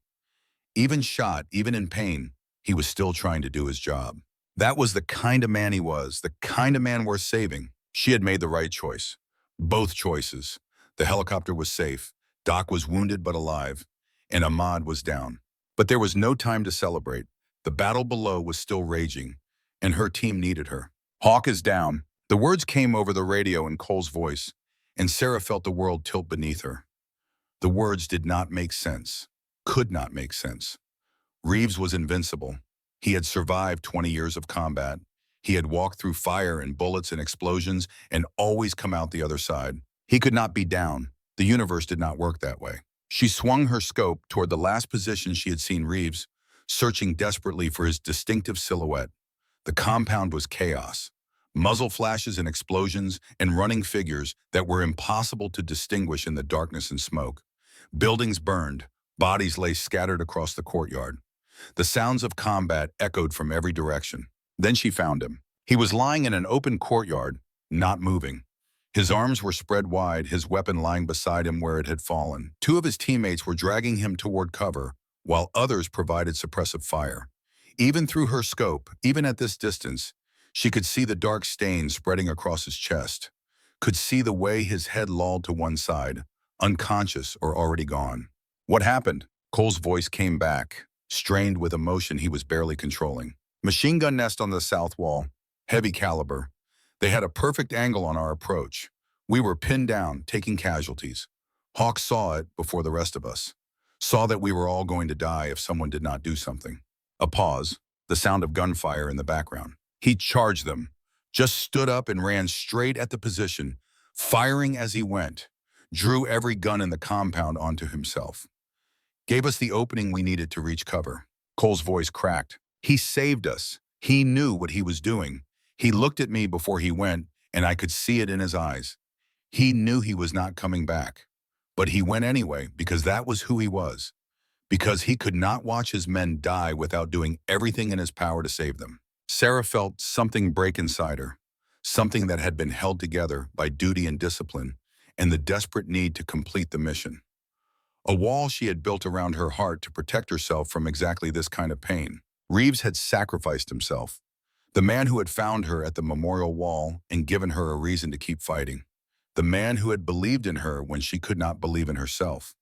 Even shot, even in pain, he was still trying to do his job. That was the kind of man he was, the kind of man worth saving. She had made the right choice. Both choices. The helicopter was safe, Doc was wounded but alive, and Ahmad was down. But there was no time to celebrate. The battle below was still raging, and her team needed her. Hawk is down. The words came over the radio in Cole's voice, and Sarah felt the world tilt beneath her. The words did not make sense, could not make sense. Reeves was invincible. He had survived 20 years of combat. He had walked through fire and bullets and explosions and always come out the other side. He could not be down. The universe did not work that way. She swung her scope toward the last position she had seen Reeves, searching desperately for his distinctive silhouette. The compound was chaos. Muzzle flashes and explosions and running figures that were impossible to distinguish in the darkness and smoke. Buildings burned. Bodies lay scattered across the courtyard. The sounds of combat echoed from every direction. Then she found him. He was lying in an open courtyard, not moving. His arms were spread wide, his weapon lying beside him where it had fallen. Two of his teammates were dragging him toward cover, while others provided suppressive fire. Even through her scope, even at this distance, she could see the dark stains spreading across his chest, could see the way his head lolled to one side, unconscious or already gone. What happened? Cole's voice came back, strained with emotion he was barely controlling. Machine gun nest on the south wall, heavy caliber. They had a perfect angle on our approach. We were pinned down, taking casualties. Hawk saw it before the rest of us. Saw that we were all going to die if someone did not do something. A pause, the sound of gunfire in the background. He charged them, just stood up and ran straight at the position, firing as he went, drew every gun in the compound onto himself. Gave us the opening we needed to reach cover. Cole's voice cracked. He saved us. He knew what he was doing. He looked at me before he went, and I could see it in his eyes. He knew he was not coming back. But he went anyway because that was who he was. Because he could not watch his men die without doing everything in his power to save them. Sarah felt something break inside her, something that had been held together by duty and discipline, and the desperate need to complete the mission. A wall she had built around her heart to protect herself from exactly this kind of pain. Reeves had sacrificed himself. The man who had found her at the memorial wall and given her a reason to keep fighting. The man who had believed in her when she could not believe in herself.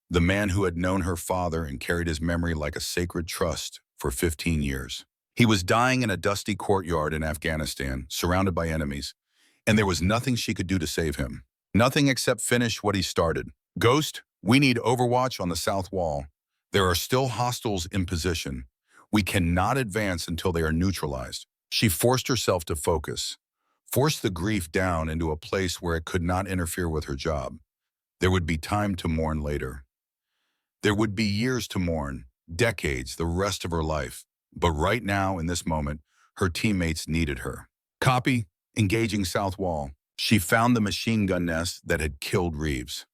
The man who had known her father and carried his memory like a sacred trust for 15 years. He was dying in a dusty courtyard in Afghanistan, surrounded by enemies, and there was nothing she could do to save him. Nothing except finish what he started. Ghost, we need Overwatch on the south wall. There are still hostiles in position. We cannot advance until they are neutralized. She forced herself to focus, forced the grief down into a place where it could not interfere with her job. There would be time to mourn later. There would be years to mourn, decades, the rest of her life. But right now, in this moment, her teammates needed her. Copy, engaging south wall. She found the machine gun nest that had killed Reeves.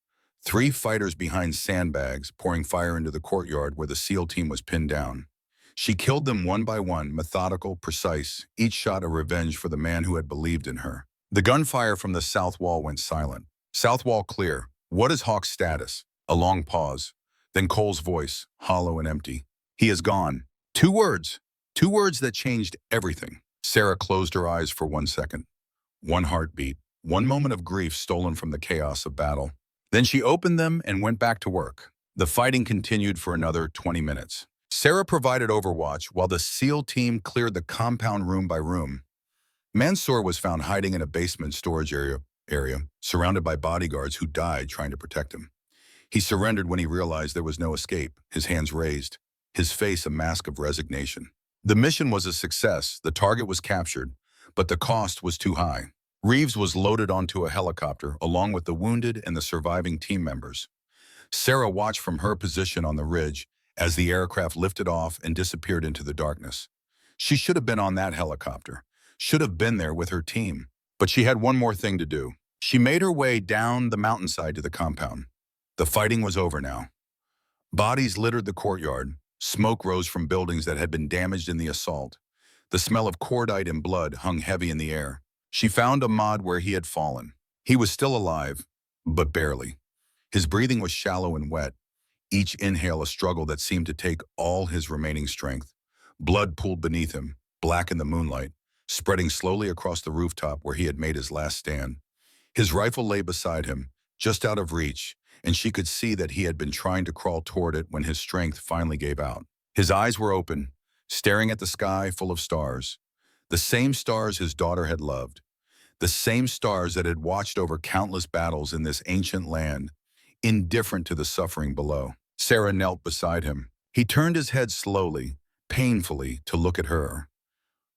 Three fighters behind sandbags, pouring fire into the courtyard where the SEAL team was pinned down. She killed them one by one, methodical, precise, each shot a revenge for the man who had believed in her. The gunfire from the south wall went silent. South wall clear. What is Hawk's status? A long pause. Then Cole's voice, hollow and empty. He is gone. Two words. Two words that changed everything. Sarah closed her eyes for 1 second. One heartbeat. One moment of grief stolen from the chaos of battle. Then she opened them and went back to work. The fighting continued for another 20 minutes. Sarah provided overwatch while the SEAL team cleared the compound room by room. Mansour was found hiding in a basement storage area, surrounded by bodyguards who died trying to protect him. He surrendered when he realized there was no escape, his hands raised, his face a mask of resignation. The mission was a success, the target was captured, but the cost was too high. Reeves was loaded onto a helicopter along with the wounded and the surviving team members. Sarah watched from her position on the ridge as the aircraft lifted off and disappeared into the darkness. She should have been on that helicopter, should have been there with her team. But she had one more thing to do. She made her way down the mountainside to the compound. The fighting was over now. Bodies littered the courtyard. Smoke rose from buildings that had been damaged in the assault. The smell of cordite and blood hung heavy in the air. She found Ahmad where he had fallen. He was still alive, but barely. His breathing was shallow and wet, each inhale a struggle that seemed to take all his remaining strength. Blood pooled beneath him, black in the moonlight, spreading slowly across the rooftop where he had made his last stand. His rifle lay beside him, just out of reach, and she could see that he had been trying to crawl toward it when his strength finally gave out. His eyes were open, staring at the sky full of stars. The same stars his daughter had loved. The same stars that had watched over countless battles in this ancient land, indifferent to the suffering below. Sarah knelt beside him. He turned his head slowly, painfully, to look at her.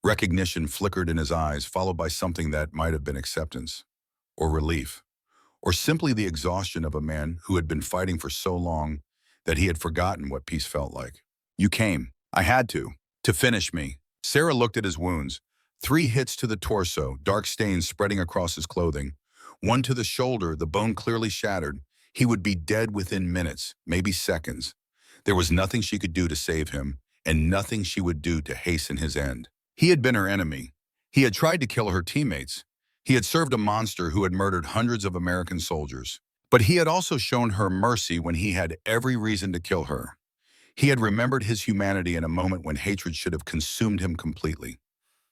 Recognition flickered in his eyes, followed by something that might have been acceptance, or relief, or simply the exhaustion of a man who had been fighting for so long that he had forgotten what peace felt like. You came. I had to finish me. Sarah looked at his wounds. 3 hits to the torso, dark stains spreading across his clothing. 1 to the shoulder, the bone clearly shattered. He would be dead within minutes, maybe seconds. There was nothing she could do to save him, and nothing she would do to hasten his end. He had been her enemy. He had tried to kill her teammates. He had served a monster who had murdered hundreds of American soldiers. But he had also shown her mercy when he had every reason to kill her. He had remembered his humanity in a moment when hatred should have consumed him completely.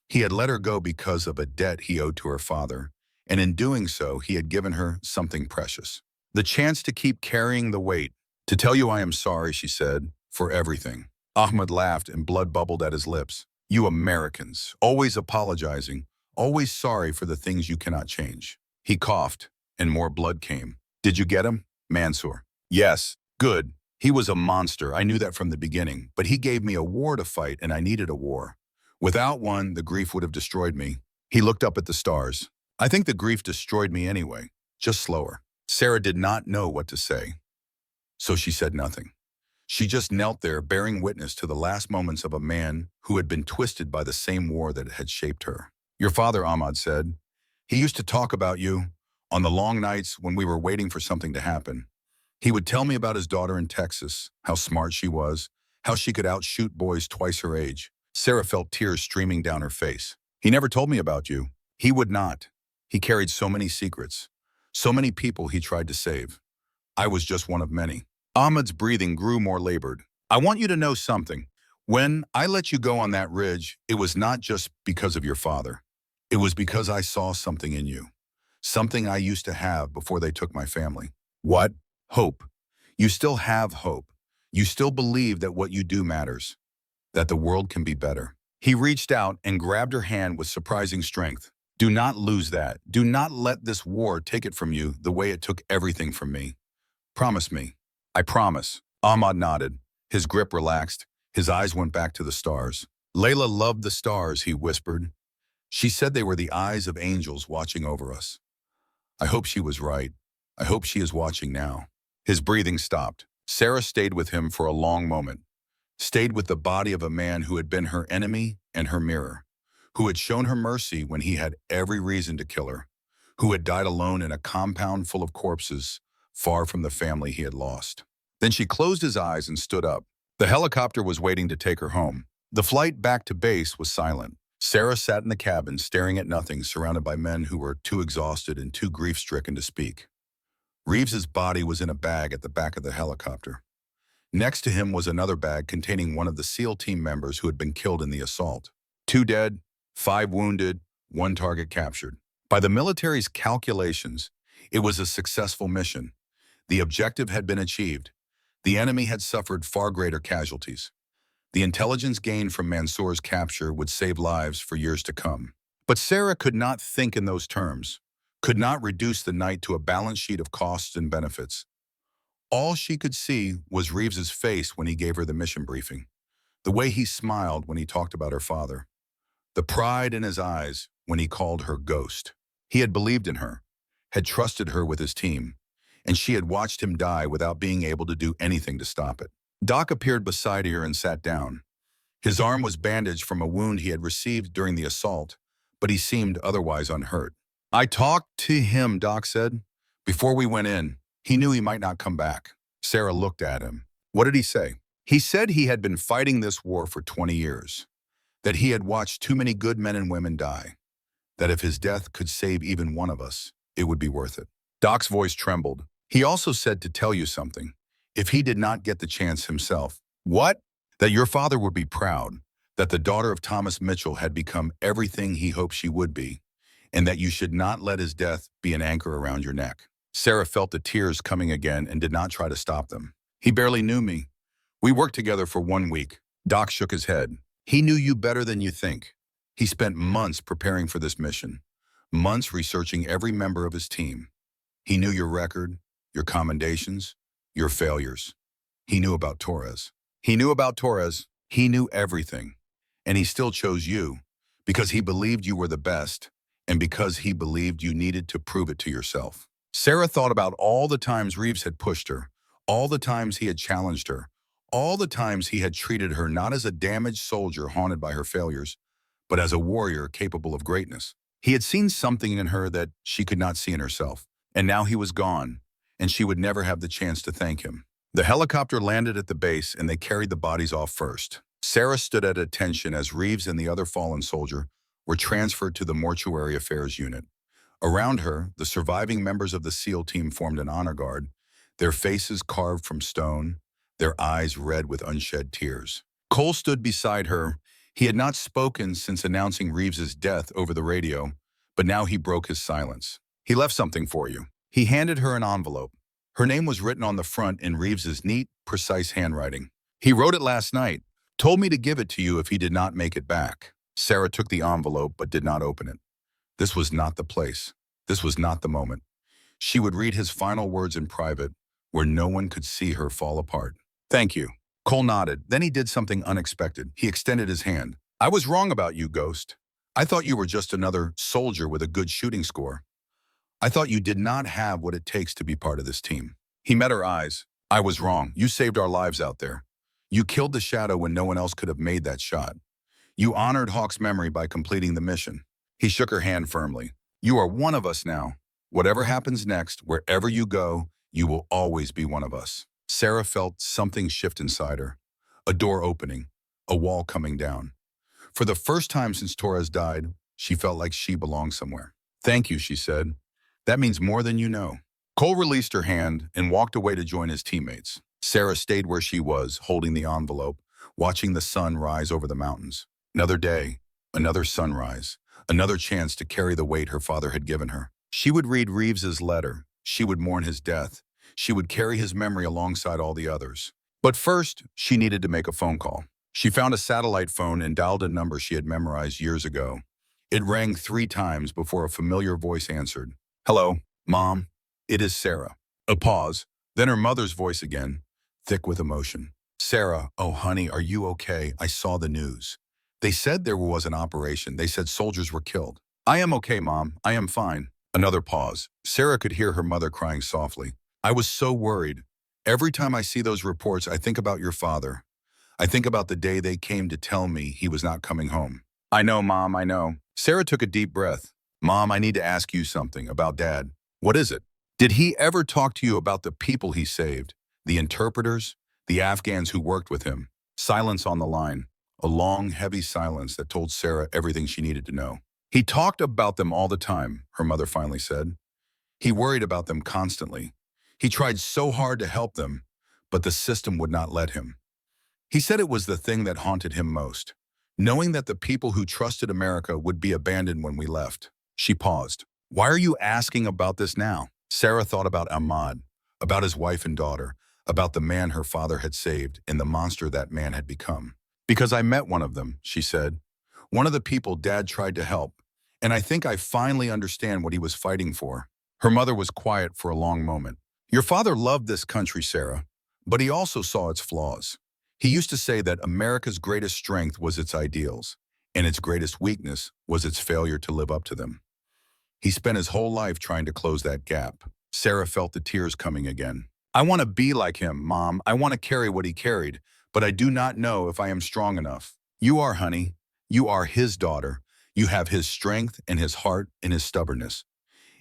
He had let her go because of a debt he owed to her father, and in doing so, he had given her something precious. The chance to keep carrying the weight. To tell you I am sorry, she said, for everything. Ahmed laughed and blood bubbled at his lips. You Americans, always apologizing, always sorry for the things you cannot change. He coughed, and more blood came. Did you get him? Mansour. Yes. Good. He was a monster. I knew that from the beginning, but he gave me a war to fight, and I needed a war. Without one, the grief would have destroyed me. He looked up at the stars. I think the grief destroyed me anyway, just slower. Sarah did not know what to say, so she said nothing. She just knelt there, bearing witness to the last moments of a man who had been twisted by the same war that had shaped her. Your father, Ahmad said. He used to talk about you on the long nights when we were waiting for something to happen. He would tell me about his daughter in Texas, how smart she was, how she could outshoot boys twice her age. Sarah felt tears streaming down her face. He never told me about you. He would not. He carried so many secrets, so many people he tried to save. I was just one of many. Ahmed's breathing grew more labored. I want you to know something. When I let you go on that ridge, it was not just because of your father. It was because I saw something in you. Something I used to have before they took my family. What? Hope. You still have hope. You still believe that what you do matters, that the world can be better. He reached out and grabbed her hand with surprising strength. Do not lose that. Do not let this war take it from you the way it took everything from me. Promise me. I promise. Ahmad nodded. His grip relaxed. His eyes went back to the stars. Layla loved the stars, he whispered. She said they were the eyes of angels watching over us. I hope she was right. I hope she is watching now. His breathing stopped. Sarah stayed with him for a long moment. Stayed with the body of a man who had been her enemy and her mirror, who had shown her mercy when he had every reason to kill her, who had died alone in a compound full of corpses, far from the family he had lost. Then she closed his eyes and stood up. The helicopter was waiting to take her home. The flight back to base was silent. Sarah sat in the cabin, staring at nothing, surrounded by men who were too exhausted and too grief-stricken to speak. Reeves's body was in a bag at the back of the helicopter. Next to him was another bag containing one of the SEAL team members who had been killed in the assault. 2 dead, 5 wounded, 1 target captured. By the military's calculations, it was a successful mission. The objective had been achieved. The enemy had suffered far greater casualties. The intelligence gained from Mansour's capture would save lives for years to come. But Sarah could not think in those terms, could not reduce the night to a balance sheet of costs and benefits. All she could see was Reeves's face when he gave her the mission briefing, the way he smiled when he talked about her father, the pride in his eyes when he called her Ghost. He had believed in her, had trusted her with his team, and she had watched him die without being able to do anything to stop it. Doc appeared beside her and sat down. His arm was bandaged from a wound he had received during the assault, but he seemed otherwise unhurt. "I talked to him," Doc said. "Before we went in, he knew he might not come back." Sarah looked at him. "What did he say?" "He said he had been fighting this war for 20 years, that he had watched too many good men and women die, that if his death could save even one of us, it would be worth it." Doc's voice trembled. "He also said to tell you something. If he did not get the chance himself." "What?" "That your father would be proud, that the daughter of Thomas Mitchell had become everything he hoped she would be, and that you should not let his death be an anchor around your neck." Sarah felt the tears coming again and did not try to stop them. "He barely knew me. We worked together for 1 week." Doc shook his head. "He knew you better than you think. He spent months preparing for this mission, months researching every member of his team. He knew your record, your commendations, your failures. He knew about Torres. He knew about Torres. He knew everything. And he still chose you because he believed you were the best and because he believed you needed to prove it to yourself." Sarah thought about all the times Reeves had pushed her, all the times he had challenged her, all the times he had treated her not as a damaged soldier haunted by her failures, but as a warrior capable of greatness. He had seen something in her that she could not see in herself, and now he was gone, and she would never have the chance to thank him. The helicopter landed at the base, and they carried the bodies off first. Sarah stood at attention as Reeves and the other fallen soldier were transferred to the mortuary affairs unit. Around her, the surviving members of the SEAL team formed an honor guard, their faces carved from stone, their eyes red with unshed tears. Cole stood beside her. He had not spoken since announcing Reeves's death over the radio, but now he broke his silence. "He left something for you." He handed her an envelope. Her name was written on the front in Reeves's neat, precise handwriting. "He wrote it last night, told me to give it to you if he did not make it back." Sarah took the envelope but did not open it. This was not the place. This was not the moment. She would read his final words in private, where no one could see her fall apart. "Thank you." Cole nodded. Then he did something unexpected. He extended his hand. "I was wrong about you, Ghost. I thought you were just another soldier with a good shooting score. I thought you did not have what it takes to be part of this team." He met her eyes. "I was wrong. You saved our lives out there. You killed the Shadow when no one else could have made that shot. You honored Hawk's memory by completing the mission." He shook her hand firmly. "You are one of us now. Whatever happens next, wherever you go, you will always be one of us." Sarah felt something shift inside her. A door opening, a wall coming down. For the first time since Torres died, she felt like she belonged somewhere. "Thank you," she said. "That means more than you know." Cole released her hand and walked away to join his teammates. Sarah stayed where she was, holding the envelope, watching the sun rise over the mountains. Another day, another sunrise, another chance to carry the weight her father had given her. She would read Reeves's letter. She would mourn his death. She would carry his memory alongside all the others. But first, she needed to make a phone call. She found a satellite phone and dialed a number she had memorized years ago. It rang 3 times before a familiar voice answered. "Hello, Mom. It is Sarah." A pause, then her mother's voice again, thick with emotion. "Sarah, oh honey, are you okay? I saw the news. They said there was an operation. They said soldiers were killed." "I am okay, Mom. I am fine." Another pause. Sarah could hear her mother crying softly. "I was so worried. Every time I see those reports, I think about your father. I think about the day they came to tell me he was not coming home." "I know, Mom, I know." Sarah took a deep breath. "Mom, I need to ask you something about Dad." "What is it?" Did he ever talk to you about the people he saved, the interpreters, the Afghans who worked with him? Silence on the line, a long, heavy silence that told Sarah everything she needed to know. He talked about them all the time, her mother finally said. He worried about them constantly. He tried so hard to help them, but the system would not let him. He said it was the thing that haunted him most, knowing that the people who trusted America would be abandoned when we left. She paused. Why are you asking about this now? Sarah thought about Ahmad, about his wife and daughter, about the man her father had saved and the monster that man had become. Because I met one of them, she said. One of the people Dad tried to help, and I think I finally understand what he was fighting for. Her mother was quiet for a long moment. Your father loved this country, Sarah, but he also saw its flaws. He used to say that America's greatest strength was its ideals, and its greatest weakness was its failure to live up to them. He spent his whole life trying to close that gap. Sarah felt the tears coming again. I want to be like him, Mom. I want to carry what he carried, but I do not know if I am strong enough. You are, honey. You are his daughter. You have his strength and his heart and his stubbornness.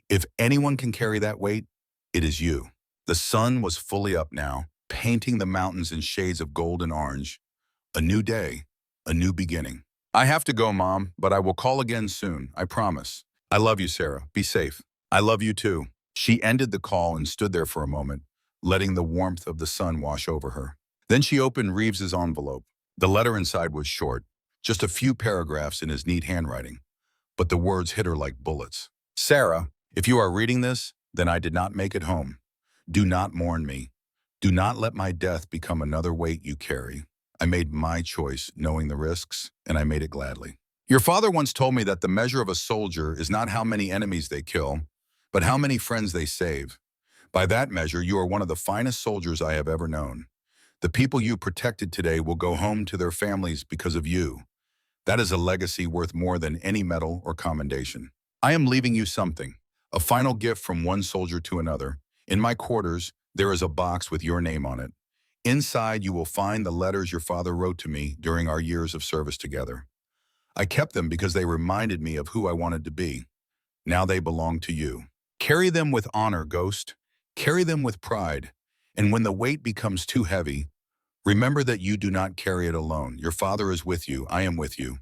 If anyone can carry that weight, it is you. The sun was fully up now, painting the mountains in shades of gold and orange. A new day, a new beginning. I have to go, Mom, but I will call again soon, I promise. I love you, Sarah. Be safe. I love you too. She ended the call and stood there for a moment, letting the warmth of the sun wash over her. Then she opened Reeves's envelope. The letter inside was short, just a few paragraphs in his neat handwriting, but the words hit her like bullets. Sarah, if you are reading this, then I did not make it home. Do not mourn me. Do not let my death become another weight you carry. I made my choice, knowing the risks, and I made it gladly. Your father once told me that the measure of a soldier is not how many enemies they kill, but how many friends they save. By that measure, you are one of the finest soldiers I have ever known. The people you protected today will go home to their families because of you. That is a legacy worth more than any medal or commendation. I am leaving you something, a final gift from one soldier to another. In my quarters, there is a box with your name on it. Inside, you will find the letters your father wrote to me during our years of service together. I kept them because they reminded me of who I wanted to be. Now they belong to you. Carry them with honor, Ghost. Carry them with pride. And when the weight becomes too heavy, remember that you do not carry it alone. Your father is with you. I am with you.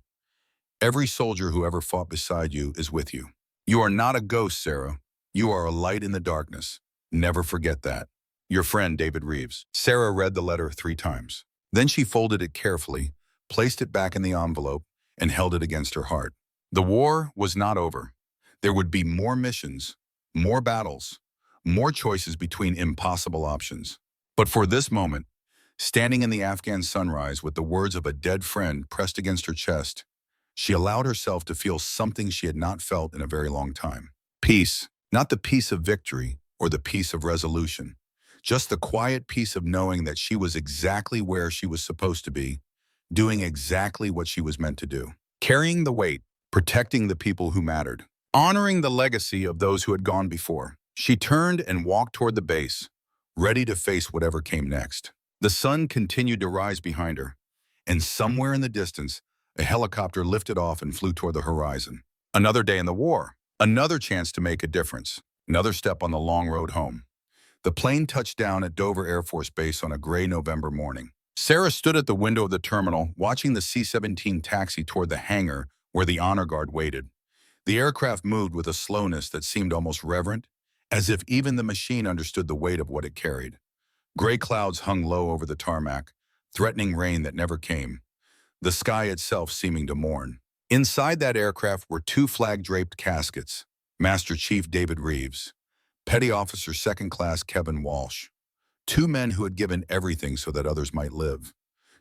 Every soldier who ever fought beside you is with you. You are not a ghost, Sarah. You are a light in the darkness. Never forget that. Your friend, David Reeves. Sarah read the letter 3 times. Then she folded it carefully, placed it back in the envelope, and held it against her heart. The war was not over. There would be more missions, more battles, more choices between impossible options. But for this moment, standing in the Afghan sunrise with the words of a dead friend pressed against her chest, she allowed herself to feel something she had not felt in a very long time. Peace, not the peace of victory or the peace of resolution, just the quiet peace of knowing that she was exactly where she was supposed to be, doing exactly what she was meant to do. Carrying the weight, protecting the people who mattered, honoring the legacy of those who had gone before. She turned and walked toward the base, ready to face whatever came next. The sun continued to rise behind her, and somewhere in the distance, a helicopter lifted off and flew toward the horizon. Another day in the war, another chance to make a difference, another step on the long road home. The plane touched down at Dover Air Force Base on a gray November morning. Sarah stood at the window of the terminal, watching the C-17 taxi toward the hangar where the honor guard waited. The aircraft moved with a slowness that seemed almost reverent, as if even the machine understood the weight of what it carried. Gray clouds hung low over the tarmac, threatening rain that never came, the sky itself seeming to mourn. Inside that aircraft were 2 flag-draped caskets, Master Chief David Reeves, Petty Officer Second Class Kevin Walsh, 2 men who had given everything so that others might live,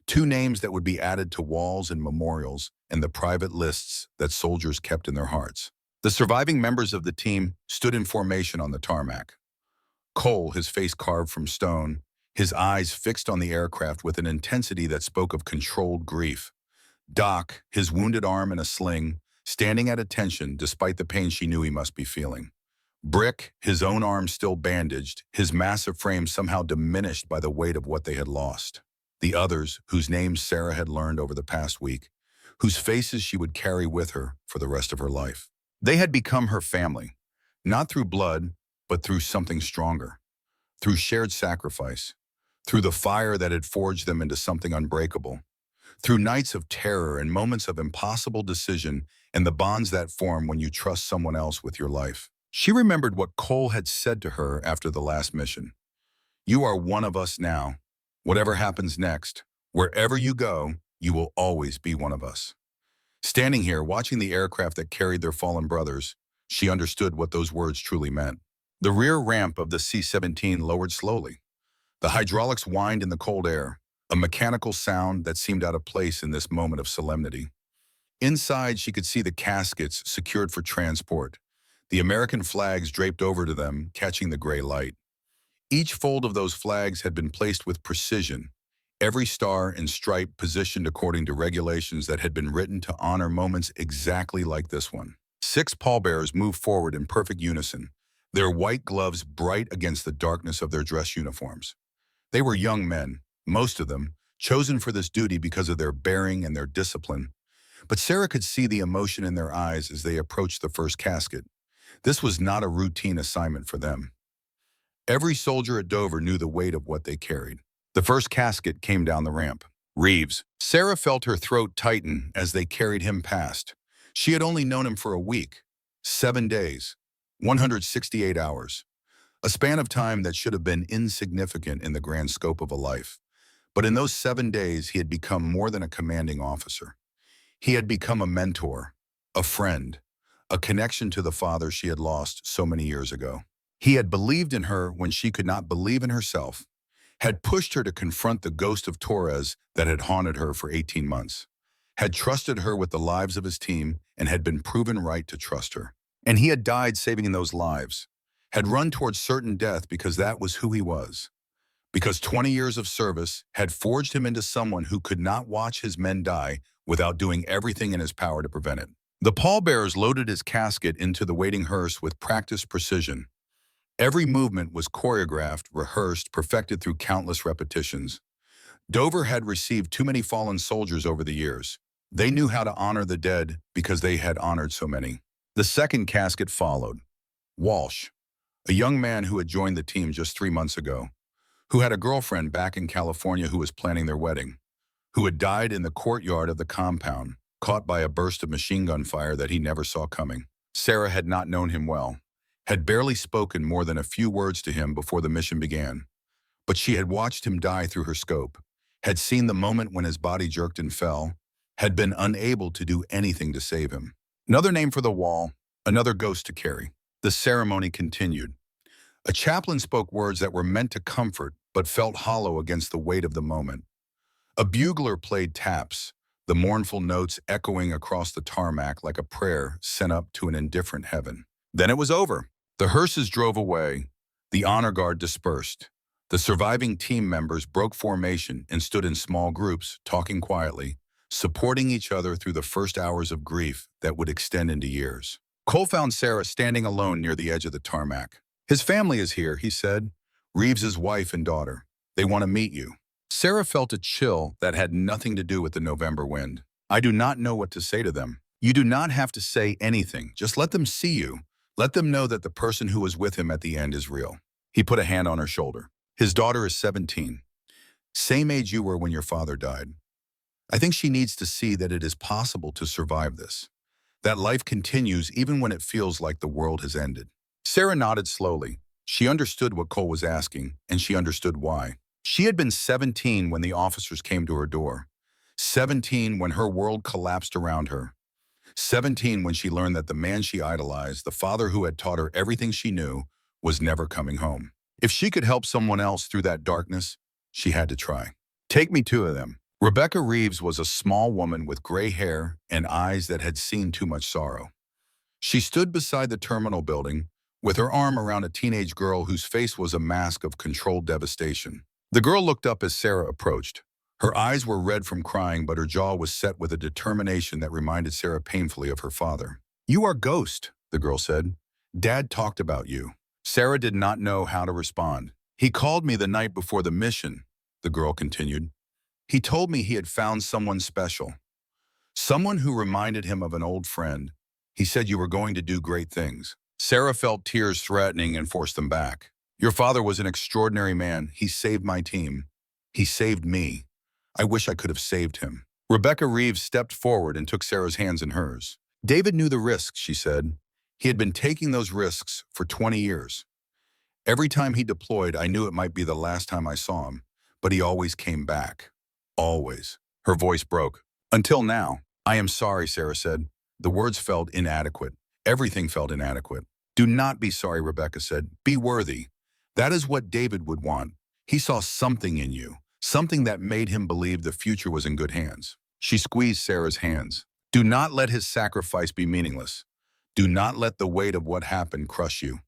2 names that would be added to walls and memorials and the private lists that soldiers kept in their hearts. The surviving members of the team stood in formation on the tarmac. Cole, his face carved from stone, his eyes fixed on the aircraft with an intensity that spoke of controlled grief. Doc, his wounded arm in a sling, standing at attention despite the pain she knew he must be feeling. Brick, his own arm still bandaged, his massive frame somehow diminished by the weight of what they had lost. The others, whose names Sarah had learned over the past week, whose faces she would carry with her for the rest of her life. They had become her family, not through blood, but through something stronger, through shared sacrifice, through the fire that had forged them into something unbreakable, through nights of terror and moments of impossible decision and the bonds that form when you trust someone else with your life. She remembered what Cole had said to her after the last mission. You are one of us now. Whatever happens next, wherever you go, you will always be one of us. Standing here, watching the aircraft that carried their fallen brothers, she understood what those words truly meant. The rear ramp of the C-17 lowered slowly. The hydraulics whined in the cold air, a mechanical sound that seemed out of place in this moment of solemnity. Inside, she could see the caskets secured for transport, the American flags draped over to them, catching the gray light. Each fold of those flags had been placed with precision, every star and stripe positioned according to regulations that had been written to honor moments exactly like this one. 6 pallbearers moved forward in perfect unison, their white gloves bright against the darkness of their dress uniforms. They were young men, most of them, chosen for this duty because of their bearing and their discipline. But Sarah could see the emotion in their eyes as they approached the first casket. This was not a routine assignment for them. Every soldier at Dover knew the weight of what they carried. The first casket came down the ramp. Reeves. Sarah felt her throat tighten as they carried him past. She had only known him for a week, 7 days, 168 hours. A span of time that should have been insignificant in the grand scope of a life. But in those 7 days, he had become more than a commanding officer. He had become a mentor, a friend, a connection to the father she had lost so many years ago. He had believed in her when she could not believe in herself, had pushed her to confront the ghost of Torres that had haunted her for 18 months, had trusted her with the lives of his team and had been proven right to trust her. And he had died saving those lives, had run towards certain death because that was who he was. Because 20 years of service had forged him into someone who could not watch his men die without doing everything in his power to prevent it. The pallbearers loaded his casket into the waiting hearse with practiced precision. Every movement was choreographed, rehearsed, perfected through countless repetitions. Dover had received too many fallen soldiers over the years. They knew how to honor the dead because they had honored so many. The second casket followed. Walsh, a young man who had joined the team just 3 months ago, who had a girlfriend back in California who was planning their wedding, who had died in the courtyard of the compound, caught by a burst of machine gun fire that he never saw coming. Sarah had not known him well, had barely spoken more than a few words to him before the mission began. But she had watched him die through her scope, had seen the moment when his body jerked and fell, had been unable to do anything to save him. Another name for the wall, another ghost to carry. The ceremony continued. A chaplain spoke words that were meant to comfort but felt hollow against the weight of the moment. A bugler played taps, the mournful notes echoing across the tarmac like a prayer sent up to an indifferent heaven. Then it was over. The hearses drove away. The honor guard dispersed. The surviving team members broke formation and stood in small groups, talking quietly, supporting each other through the first hours of grief that would extend into years. Cole found Sarah standing alone near the edge of the tarmac. His family is here, he said. Reeves's wife and daughter. They want to meet you. Sarah felt a chill that had nothing to do with the November wind. I do not know what to say to them. You do not have to say anything. Just let them see you. Let them know that the person who was with him at the end is real. He put a hand on her shoulder. His daughter is 17. Same age you were when your father died. I think she needs to see that it is possible to survive this. That life continues even when it feels like the world has ended. Sarah nodded slowly. She understood what Cole was asking, and she understood why. She had been 17 when the officers came to her door. 17 when her world collapsed around her. 17 when she learned that the man she idolized, the father who had taught her everything she knew, was never coming home. If she could help someone else through that darkness, she had to try. Take me to them. Rebecca Reeves was a small woman with gray hair and eyes that had seen too much sorrow. She stood beside the terminal building, with her arm around a teenage girl whose face was a mask of controlled devastation. The girl looked up as Sarah approached. Her eyes were red from crying, but her jaw was set with a determination that reminded Sarah painfully of her father. You are Ghost, the girl said. Dad talked about you. Sarah did not know how to respond. He called me the night before the mission, the girl continued. He told me he had found someone special. Someone who reminded him of an old friend. He said you were going to do great things. Sarah felt tears threatening and forced them back. Your father was an extraordinary man. He saved my team. He saved me. I wish I could have saved him. Rebecca Reeves stepped forward and took Sarah's hands in hers. David knew the risks, she said. He had been taking those risks for 20 years. Every time he deployed, I knew it might be the last time I saw him, but he always came back. Always. Her voice broke. Until now. I am sorry, Sarah said. The words felt inadequate. Everything felt inadequate. Do not be sorry, Rebecca said. Be worthy. That is what David would want. He saw something in you, something that made him believe the future was in good hands. She squeezed Sarah's hands. Do not let his sacrifice be meaningless. Do not let the weight of what happened crush you.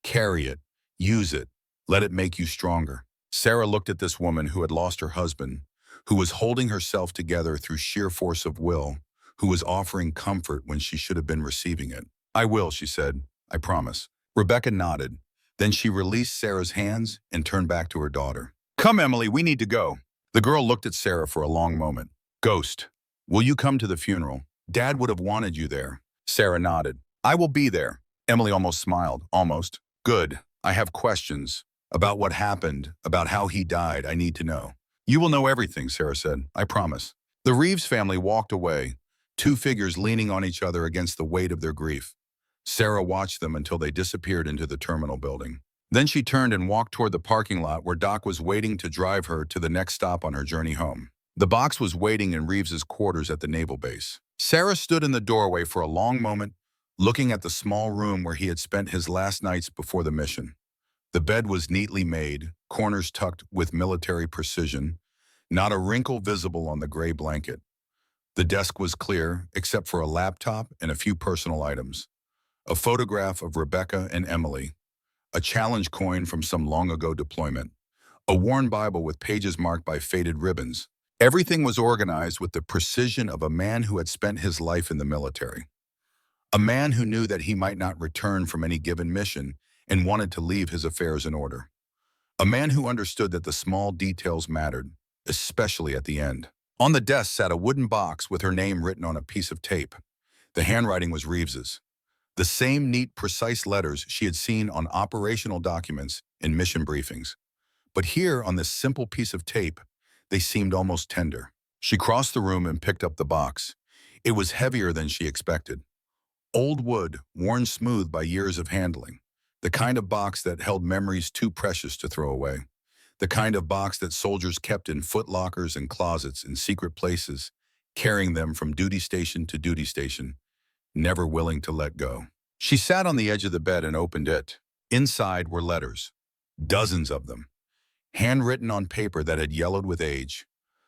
Carry it. Use it. Let it make you stronger. Sarah looked at this woman who had lost her husband, who was holding herself together through sheer force of will, who was offering comfort when she should have been receiving it. I will, she said. I promise. Rebecca nodded. Then she released Sarah's hands and turned back to her daughter. Come, Emily, we need to go. The girl looked at Sarah for a long moment. Ghost, will you come to the funeral? Dad would have wanted you there. Sarah nodded. I will be there. Emily almost smiled. Almost. Good. I have questions about what happened, about how he died. I need to know. You will know everything, Sarah said. I promise. The Reeves family walked away, two figures leaning on each other against the weight of their grief. Sarah watched them until they disappeared into the terminal building. Then she turned and walked toward the parking lot where Doc was waiting to drive her to the next stop on her journey home. The box was waiting in Reeves's quarters at the naval base. Sarah stood in the doorway for a long moment, looking at the small room where he had spent his last nights before the mission. The bed was neatly made, corners tucked with military precision, not a wrinkle visible on the gray blanket. The desk was clear, except for a laptop and a few personal items. A photograph of Rebecca and Emily, a challenge coin from some long-ago deployment, a worn Bible with pages marked by faded ribbons. Everything was organized with the precision of a man who had spent his life in the military. A man who knew that he might not return from any given mission and wanted to leave his affairs in order. A man who understood that the small details mattered, especially at the end. On the desk sat a wooden box with her name written on a piece of tape. The handwriting was Reeves's. The same neat, precise letters she had seen on operational documents and mission briefings. But here, on this simple piece of tape, they seemed almost tender. She crossed the room and picked up the box. It was heavier than she expected. Old wood, worn smooth by years of handling. The kind of box that held memories too precious to throw away. The kind of box that soldiers kept in footlockers and closets in secret places, carrying them from duty station to duty station, never willing to let go. She sat on the edge of the bed and opened it. Inside were letters, dozens of them, handwritten on paper that had yellowed with age,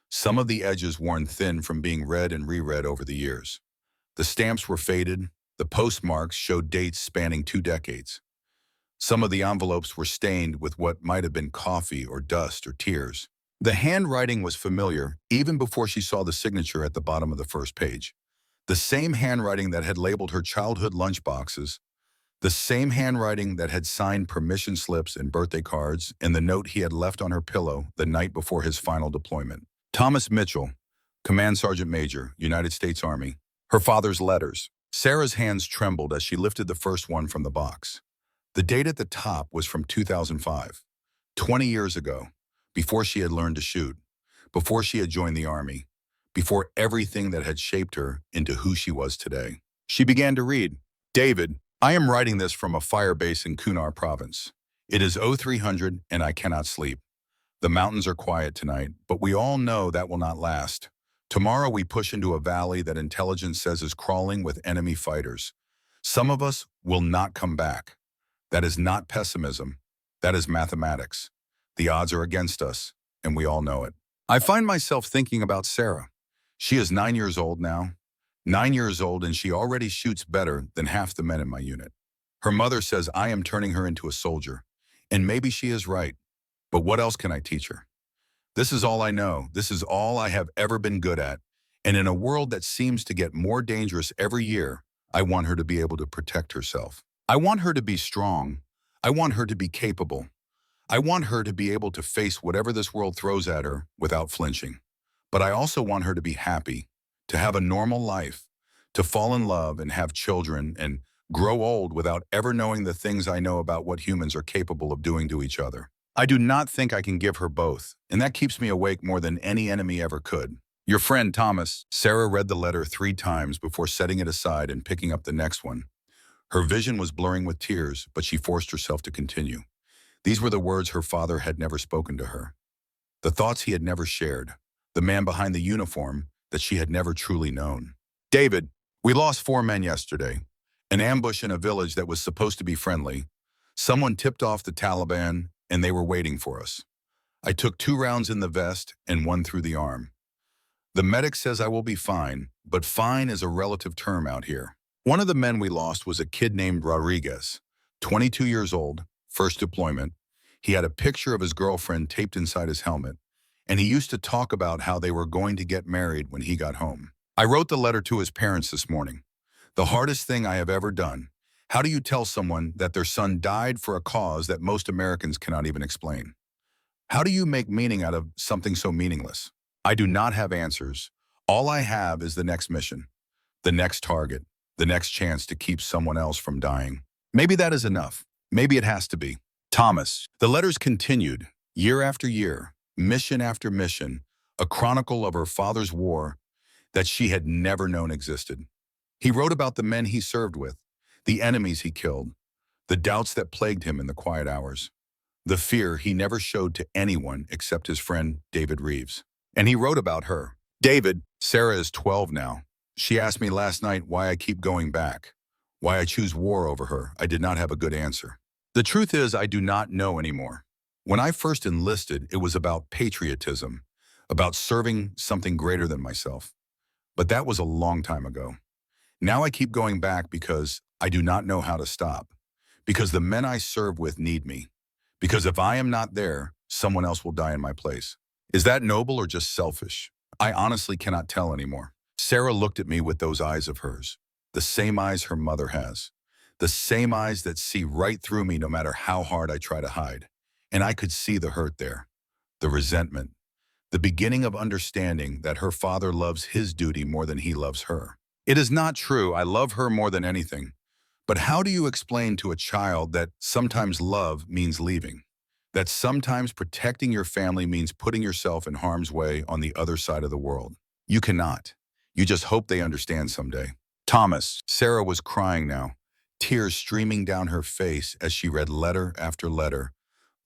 some of the edges worn thin from being read and reread over the years. The stamps were faded, the postmarks showed dates spanning 2 decades. Some of the envelopes were stained with what might have been coffee or dust or tears. The handwriting was familiar even before she saw the signature at the bottom of the first page. The same handwriting that had labeled her childhood lunchboxes, the same handwriting that had signed permission slips and birthday cards and the note he had left on her pillow the night before his final deployment. Thomas Mitchell, Command Sergeant Major, United States Army. Her father's letters. Sarah's hands trembled as she lifted the first one from the box. The date at the top was from 2005, 20 years ago, before she had learned to shoot, before she had joined the Army, before everything that had shaped her into who she was today. She began to read, David, I am writing this from a fire base in Kunar province. It is 0300 and I cannot sleep. The mountains are quiet tonight, but we all know that will not last. Tomorrow we push into a valley that intelligence says is crawling with enemy fighters. Some of us will not come back. That is not pessimism. That is mathematics. The odds are against us, and we all know it. I find myself thinking about Sarah. She is 9 years old now. 9 years old, and she already shoots better than half the men in my unit. Her mother says I am turning her into a soldier, and maybe she is right. But what else can I teach her? This is all I know. This is all I have ever been good at. And in a world that seems to get more dangerous every year, I want her to be able to protect herself. I want her to be strong. I want her to be capable. I want her to be able to face whatever this world throws at her without flinching. But I also want her to be happy, to have a normal life, to fall in love and have children and grow old without ever knowing the things I know about what humans are capable of doing to each other. I do not think I can give her both, and that keeps me awake more than any enemy ever could. Your friend, Thomas. Sarah read the letter 3 times before setting it aside and picking up the next one. Her vision was blurring with tears, but she forced herself to continue. These were the words her father had never spoken to her. The thoughts he had never shared. The man behind the uniform that she had never truly known. David, we lost 4 men yesterday. An ambush in a village that was supposed to be friendly. Someone tipped off the Taliban, and they were waiting for us. I took 2 rounds in the vest and 1 through the arm. The medic says I will be fine, but fine is a relative term out here. One of the men we lost was a kid named Rodriguez, 22 years old, first deployment. He had a picture of his girlfriend taped inside his helmet, and he used to talk about how they were going to get married when he got home. I wrote the letter to his parents this morning. The hardest thing I have ever done. How do you tell someone that their son died for a cause that most Americans cannot even explain? How do you make meaning out of something so meaningless? I do not have answers. All I have is the next mission, the next target, the next chance to keep someone else from dying. Maybe that is enough. Maybe it has to be. Thomas. The letters continued, year after year, mission after mission, a chronicle of her father's war that she had never known existed. He wrote about the men he served with, the enemies he killed, the doubts that plagued him in the quiet hours, the fear he never showed to anyone except his friend David Reeves. And he wrote about her. David, Sarah is 12 now. She asked me last night why I keep going back, why I choose war over her. I did not have a good answer. The truth is, I do not know anymore. When I first enlisted, it was about patriotism, about serving something greater than myself. But that was a long time ago. Now I keep going back because I do not know how to stop, because the men I serve with need me, because if I am not there, someone else will die in my place. Is that noble or just selfish? I honestly cannot tell anymore. Sarah looked at me with those eyes of hers, the same eyes her mother has, the same eyes that see right through me no matter how hard I try to hide. And I could see the hurt there, the resentment, the beginning of understanding that her father loves his duty more than he loves her. It is not true. I love her more than anything. But how do you explain to a child that sometimes love means leaving? That sometimes protecting your family means putting yourself in harm's way on the other side of the world? You cannot. You just hope they understand someday. Thomas. Sarah was crying now, tears streaming down her face as she read letter after letter,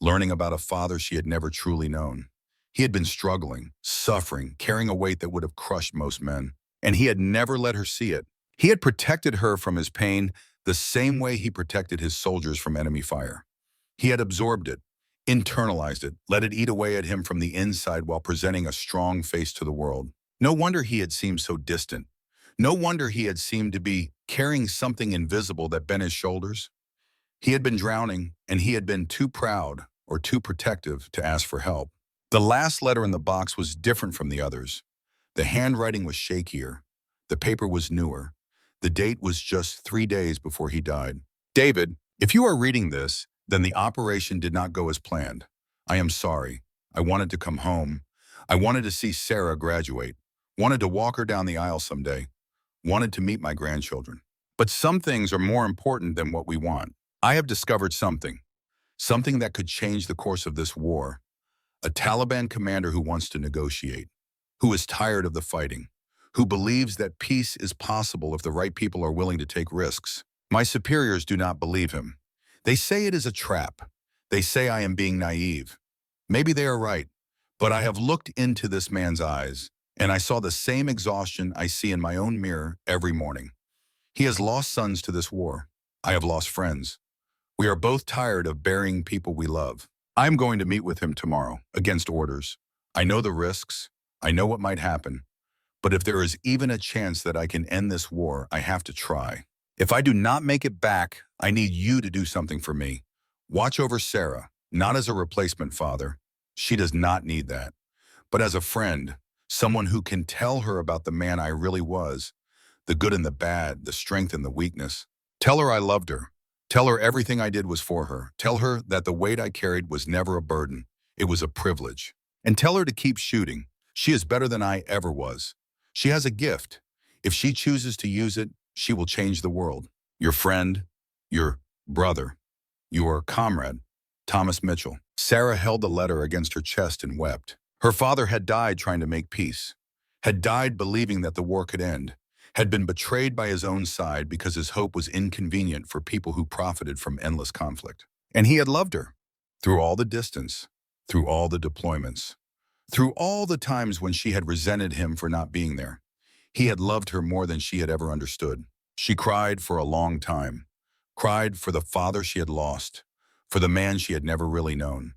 learning about a father she had never truly known. He had been struggling, suffering, carrying a weight that would have crushed most men, and he had never let her see it. He had protected her from his pain the same way he protected his soldiers from enemy fire. He had absorbed it, internalized it, let it eat away at him from the inside while presenting a strong face to the world. No wonder he had seemed so distant. No wonder he had seemed to be carrying something invisible that bent his shoulders. He had been drowning, and he had been too proud or too protective to ask for help. The last letter in the box was different from the others. The handwriting was shakier. The paper was newer. The date was just 3 days before he died. David, if you are reading this, then the operation did not go as planned. I am sorry. I wanted to come home. I wanted to see Sarah graduate. Wanted to walk her down the aisle someday. Wanted to meet my grandchildren. But some things are more important than what we want. I have discovered something that could change the course of this war. A Taliban commander who wants to negotiate, who is tired of the fighting, who believes that peace is possible if the right people are willing to take risks. My superiors do not believe him. They say it is a trap. They say I am being naive. Maybe they are right, but I have looked into this man's eyes, and I saw the same exhaustion I see in my own mirror every morning. He has lost sons to this war. I have lost friends. We are both tired of burying people we love. I am going to meet with him tomorrow, against orders. I know the risks. I know what might happen. But if there is even a chance that I can end this war, I have to try. If I do not make it back, I need you to do something for me. Watch over Sarah, not as a replacement father. She does not need that. But as a friend, someone who can tell her about the man I really was, the good and the bad, the strength and the weakness. Tell her I loved her. Tell her everything I did was for her. Tell her that the weight I carried was never a burden. It was a privilege. And tell her to keep shooting. She is better than I ever was. She has a gift. If she chooses to use it, she will change the world. Your friend, your brother, your comrade, Thomas Mitchell. Sarah held the letter against her chest and wept. Her father had died trying to make peace, had died believing that the war could end, had been betrayed by his own side because his hope was inconvenient for people who profited from endless conflict. And he had loved her, through all the distance, through all the deployments, through all the times when she had resented him for not being there. He had loved her more than she had ever understood. She cried for a long time, cried for the father she had lost, for the man she had never really known,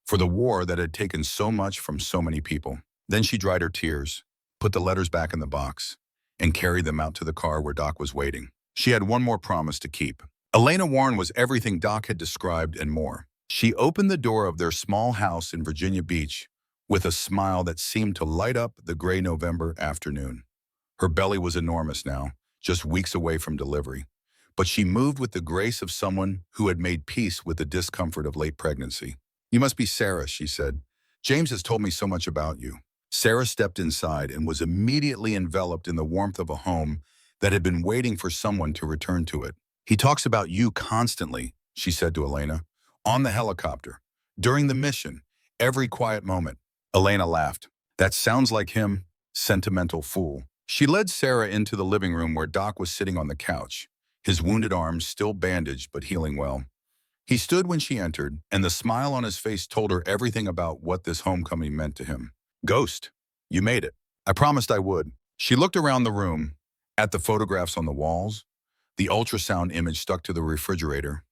for the war that had taken so much from so many people. Then she dried her tears, put the letters back in the box, and carried them out to the car where Doc was waiting. She had one more promise to keep. Elena Warren was everything Doc had described and more. She opened the door of their small house in Virginia Beach with a smile that seemed to light up the gray November afternoon. Her belly was enormous now, just weeks away from delivery, but she moved with the grace of someone who had made peace with the discomfort of late pregnancy. "You must be Sarah," she said. "James has told me so much about you." Sarah stepped inside and was immediately enveloped in the warmth of a home that had been waiting for someone to return to it. "He talks about you constantly," she said to Elena, "on the helicopter, during the mission, every quiet moment." Elena laughed. "That sounds like him, sentimental fool." She led Sarah into the living room where Doc was sitting on the couch, his wounded arms still bandaged but healing well. He stood when she entered, and the smile on his face told her everything about what this homecoming meant to him. "Ghost, you made it. I promised I would." She looked around the room, at the photographs on the walls, the ultrasound image stuck to the refrigerator,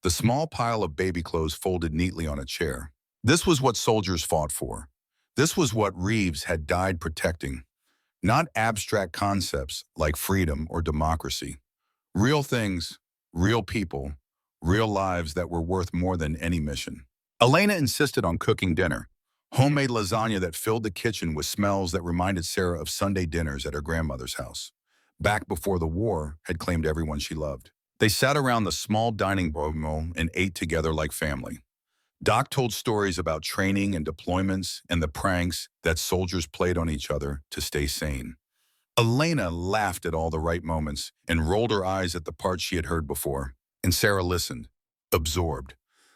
the small pile of baby clothes folded neatly on a chair. This was what soldiers fought for. This was what Reeves had died protecting. Not abstract concepts like freedom or democracy. Real things, real people, real lives that were worth more than any mission. Elena insisted on cooking dinner. Homemade lasagna that filled the kitchen with smells that reminded Sarah of Sunday dinners at her grandmother's house, back before the war had claimed everyone she loved. They sat around the small dining room and ate together like family. Doc told stories about training and deployments and the pranks that soldiers played on each other to stay sane. Elena laughed at all the right moments and rolled her eyes at the parts she had heard before. And Sarah listened, absorbed.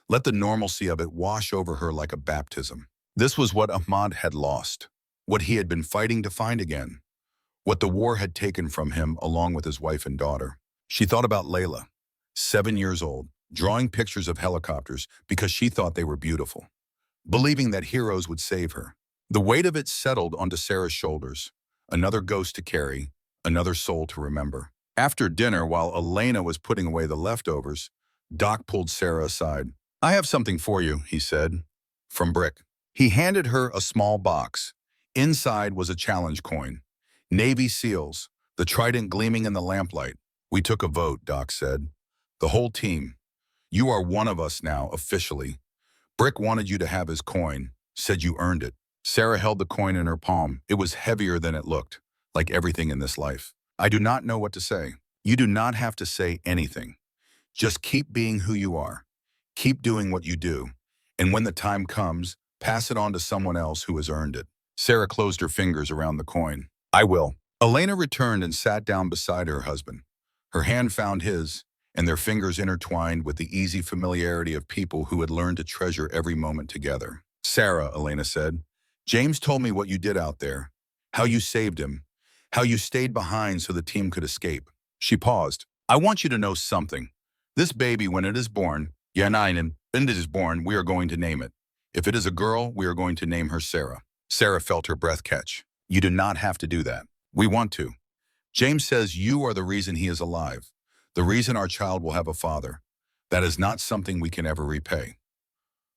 Let the normalcy of it wash over her like a baptism. This was what Ahmad had lost, what he had been fighting to find again, what the war had taken from him along with his wife and daughter. She thought about Layla, 7 years old, drawing pictures of helicopters because she thought they were beautiful, believing that heroes would save her. The weight of it settled onto Sarah's shoulders, another ghost to carry, another soul to remember. After dinner, while Elena was putting away the leftovers, Doc pulled Sarah aside. "I have something for you," he said, from Brick. He handed her a small box. Inside was a challenge coin. Navy SEALs, the trident gleaming in the lamplight. "We took a vote," Doc said. "The whole team. You are one of us now, officially. Brick wanted you to have his coin, said you earned it." Sarah held the coin in her palm. It was heavier than it looked, like everything in this life. "I do not know what to say." "You do not have to say anything. Just keep being who you are. Keep doing what you do. And when the time comes, pass it on to someone else who has earned it." Sarah closed her fingers around the coin. "I will." Elena returned and sat down beside her husband. Her hand found his, and their fingers intertwined with the easy familiarity of people who had learned to treasure every moment together. "Sarah," Elena said, "James told me what you did out there, how you saved him, how you stayed behind so the team could escape." She paused. "I want you to know something. This baby, when it is born, when it is born, we are going to name it. If it is a girl, we are going to name her Sarah." Sarah felt her breath catch. "You do not have to do that. We want to. James says you are the reason he is alive, the reason our child will have a father. That is not something we can ever repay,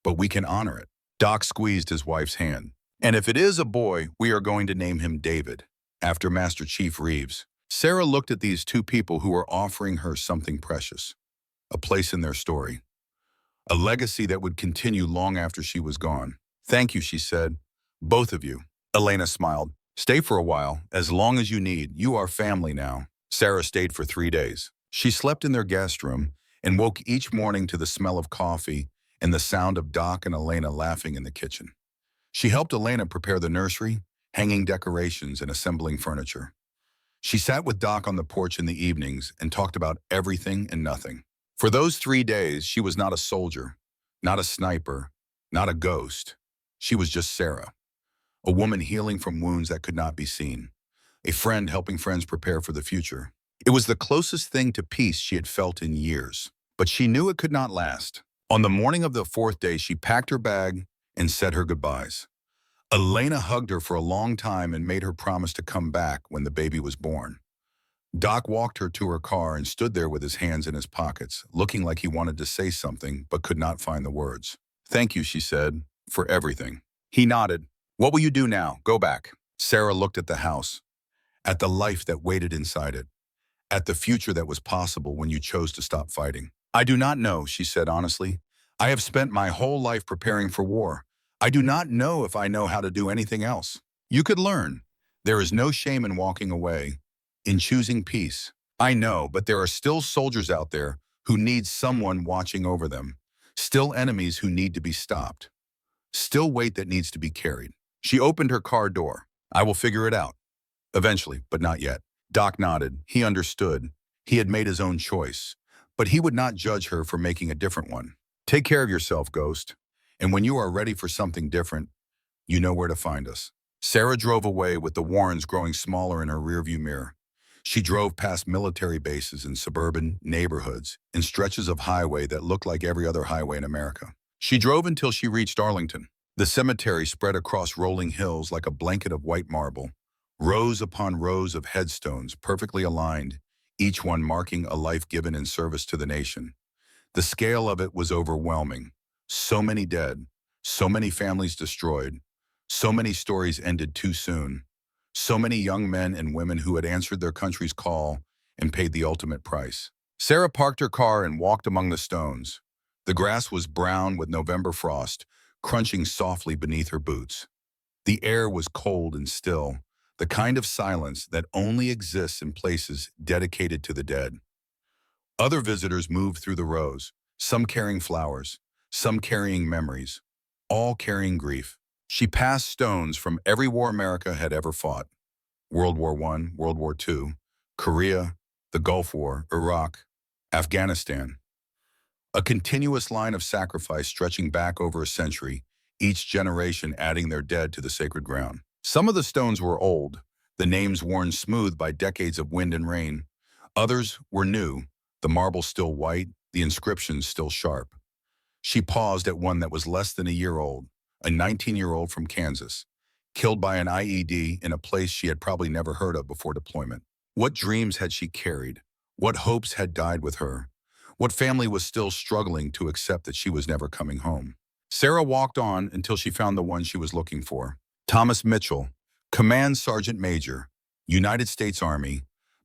but we can honor it." Doc squeezed his wife's hand. "And if it is a boy, we are going to name him David, after Master Chief Reeves." Sarah looked at these two people who were offering her something precious, a place in their story, a legacy that would continue long after she was gone. "Thank you," she said. "Both of you." Elena smiled. "Stay for a while, as long as you need. You are family now." Sarah stayed for 3 days. She slept in their guest room and woke each morning to the smell of coffee and the sound of Doc and Elena laughing in the kitchen. She helped Elena prepare the nursery, hanging decorations and assembling furniture. She sat with Doc on the porch in the evenings and talked about everything and nothing. For those 3 days, she was not a soldier, not a sniper, not a ghost. She was just Sarah, a woman healing from wounds that could not be seen, a friend helping friends prepare for the future. It was the closest thing to peace she had felt in years, but she knew it could not last. On the morning of the fourth day, she packed her bag and said her goodbyes. Elena hugged her for a long time and made her promise to come back when the baby was born. Doc walked her to her car and stood there with his hands in his pockets, looking like he wanted to say something but could not find the words. "Thank you," she said, "for everything." He nodded. "What will you do now? Go back." Sarah looked at the house, at the life that waited inside it, at the future that was possible when you chose to stop fighting. "I do not know," she said honestly. "I have spent my whole life preparing for war. I do not know if I know how to do anything else." You could learn. There is no shame in walking away, in choosing peace. I know, but there are still soldiers out there who need someone watching over them, still enemies who need to be stopped, still weight that needs to be carried. She opened her car door. "I will figure it out. Eventually, but not yet." Doc nodded. He understood. He had made his own choice, but he would not judge her for making a different one. "Take care of yourself, Ghost. And when you are ready for something different, you know where to find us." Sarah drove away with the Warrens growing smaller in her rearview mirror. She drove past military bases and suburban neighborhoods and stretches of highway that looked like every other highway in America. She drove until she reached Arlington. The cemetery spread across rolling hills like a blanket of white marble, rows upon rows of headstones perfectly aligned, each one marking a life given in service to the nation. The scale of it was overwhelming. So many dead, so many families destroyed, so many stories ended too soon, so many young men and women who had answered their country's call and paid the ultimate price. Sarah parked her car and walked among the stones. The grass was brown with November frost, crunching softly beneath her boots. The air was cold and still, the kind of silence that only exists in places dedicated to the dead. Other visitors moved through the rows, some carrying flowers, some carrying memories, all carrying grief. She passed stones from every war America had ever fought: World War I, World War II, Korea, the Gulf War, Iraq, Afghanistan. A continuous line of sacrifice stretching back over a century, each generation adding their dead to the sacred ground. Some of the stones were old, the names worn smooth by decades of wind and rain. Others were new, the marble still white, the inscriptions still sharp. She paused at one that was less than a year old, a 19-year-old from Kansas, killed by an IED in a place she had probably never heard of before deployment. What dreams had she carried? What hopes had died with her? What family was still struggling to accept that she was never coming home? Sarah walked on until she found the one she was looking for. Thomas Mitchell, Command Sergeant Major, United States Army,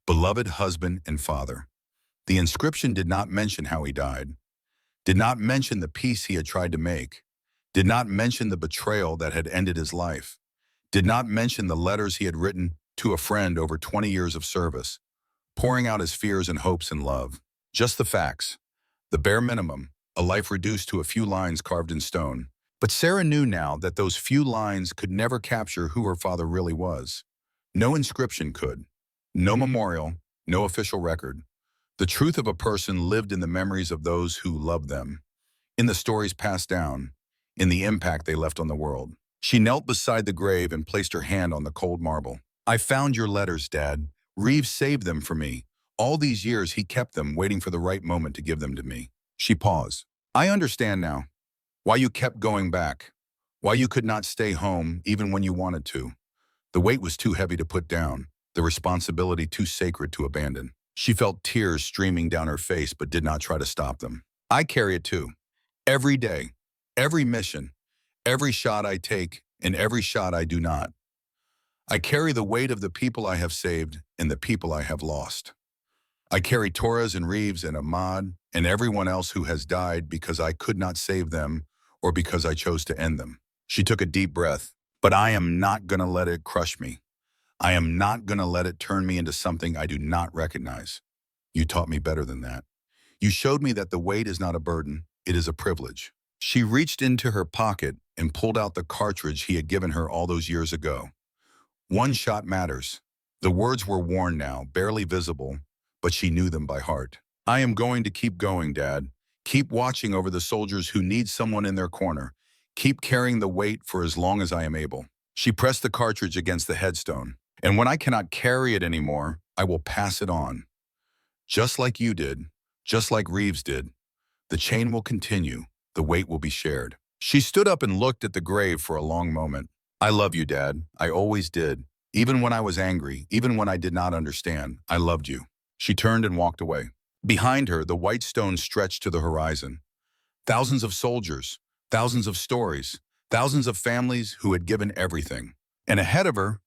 beloved husband and father. The inscription did not mention how he died, did not mention the peace he had tried to make, did not mention the betrayal that had ended his life, did not mention the letters he had written to a friend over 20 years of service, pouring out his fears and hopes and love. Just the facts, the bare minimum, a life reduced to a few lines carved in stone. But Sarah knew now that those few lines could never capture who her father really was. No inscription could. No memorial, no official record. The truth of a person lived in the memories of those who loved them, in the stories passed down, in the impact they left on the world. She knelt beside the grave and placed her hand on the cold marble. "I found your letters, Dad. Reeves saved them for me. All these years he kept them, waiting for the right moment to give them to me." She paused. "I understand now. Why you kept going back. Why you could not stay home even when you wanted to. The weight was too heavy to put down, the responsibility too sacred to abandon." She felt tears streaming down her face but did not try to stop them. "I carry it too. Every day, every mission, every shot I take, and every shot I do not. I carry the weight of the people I have saved and the people I have lost. I carry Torres and Reeves and Ahmad and everyone else who has died because I could not save them or because I chose to end them." She took a deep breath. "But I am not going to let it crush me. I am not going to let it turn me into something I do not recognize. You taught me better than that. You showed me that the weight is not a burden, it is a privilege." She reached into her pocket and pulled out the cartridge he had given her all those years ago. "One shot matters. The words were worn now, barely visible, but she knew them by heart. I am going to keep going, Dad. Keep watching over the soldiers who need someone in their corner. Keep carrying the weight for as long as I am able. She pressed the cartridge against the headstone. And when I cannot carry it anymore, I will pass it on. Just like you did, just like Reeves did. The chain will continue. The weight will be shared. She stood up and looked at the grave for a long moment. I love you, Dad. I always did. Even when I was angry, even when I did not understand, I loved you. She turned and walked away. Behind her, the white stone stretched to the horizon. Thousands of soldiers, thousands of stories, thousands of families who had given everything. And ahead of her,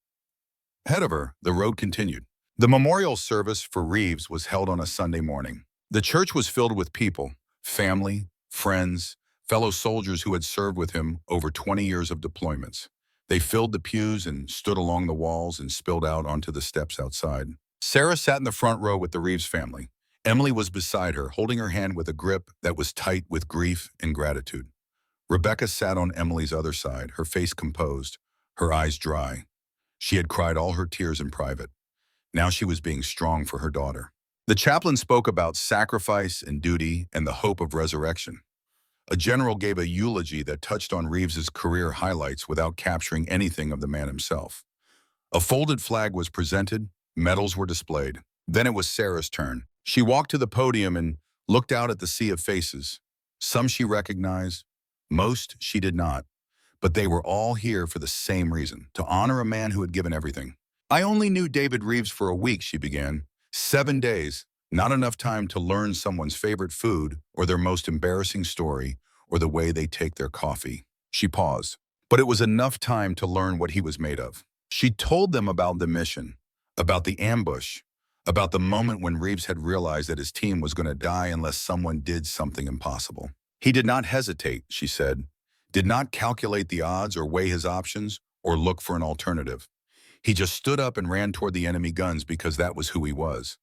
the road continued. The memorial service for Reeves was held on a Sunday morning. The church was filled with people, family, friends, fellow soldiers who had served with him over 20 years of deployments. They filled the pews and stood along the walls and spilled out onto the steps outside. Sarah sat in the front row with the Reeves family. Emily was beside her, holding her hand with a grip that was tight with grief and gratitude. Rebecca sat on Emily's other side, her face composed, her eyes dry. She had cried all her tears in private. Now she was being strong for her daughter. The chaplain spoke about sacrifice and duty and the hope of resurrection. A general gave a eulogy that touched on Reeves's career highlights without capturing anything of the man himself. A folded flag was presented, medals were displayed. Then it was Sarah's turn. She walked to the podium and looked out at the sea of faces. Some she recognized, most she did not. But they were all here for the same reason, to honor a man who had given everything. I only knew David Reeves for a week, she began. 7 days, not enough time to learn someone's favorite food or their most embarrassing story or the way they take their coffee. She paused. But it was enough time to learn what he was made of. She told them about the mission, about the ambush, about the moment when Reeves had realized that his team was going to die unless someone did something impossible. He did not hesitate, she said, did not calculate the odds or weigh his options or look for an alternative. He just stood up and ran toward the enemy guns because that was who he was.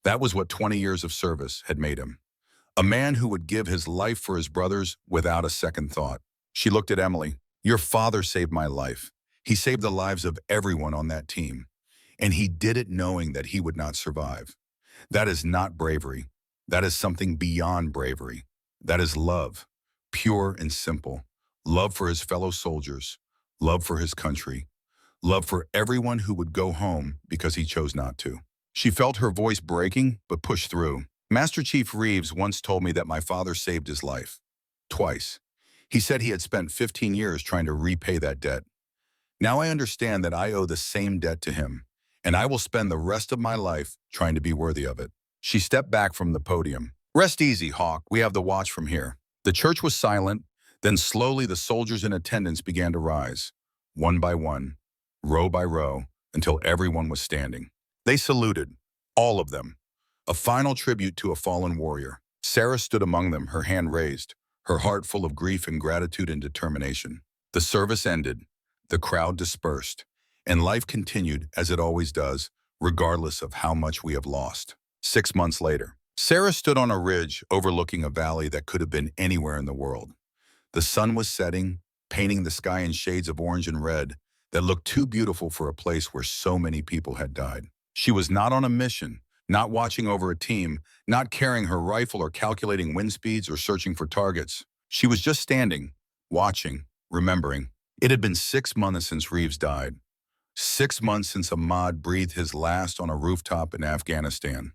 That was what 20 years of service had made him. A man who would give his life for his brothers without a second thought. She looked at Emily. Your father saved my life. He saved the lives of everyone on that team. And he did it knowing that he would not survive. That is not bravery. That is something beyond bravery. That is love, pure and simple. Love for his fellow soldiers, love for his country, love for everyone who would go home because he chose not to. She felt her voice breaking, but pushed through. Master Chief Reeves once told me that my father saved his life. Twice. He said he had spent 15 years trying to repay that debt. Now I understand that I owe the same debt to him, and I will spend the rest of my life trying to be worthy of it. She stepped back from the podium. Rest easy, Hawk. We have the watch from here. The church was silent. Then slowly the soldiers in attendance began to rise, one by one, row by row, until everyone was standing. They saluted, all of them, a final tribute to a fallen warrior. Sarah stood among them, her hand raised, her heart full of grief and gratitude and determination. The service ended, the crowd dispersed, and life continued as it always does, regardless of how much we have lost. 6 months later, Sarah stood on a ridge overlooking a valley that could have been anywhere in the world. The sun was setting, painting the sky in shades of orange and red that looked too beautiful for a place where so many people had died. She was not on a mission, not watching over a team, not carrying her rifle or calculating wind speeds or searching for targets. She was just standing, watching, remembering. It had been 6 months since Reeves died. 6 months since Ahmad breathed his last on a rooftop in Afghanistan.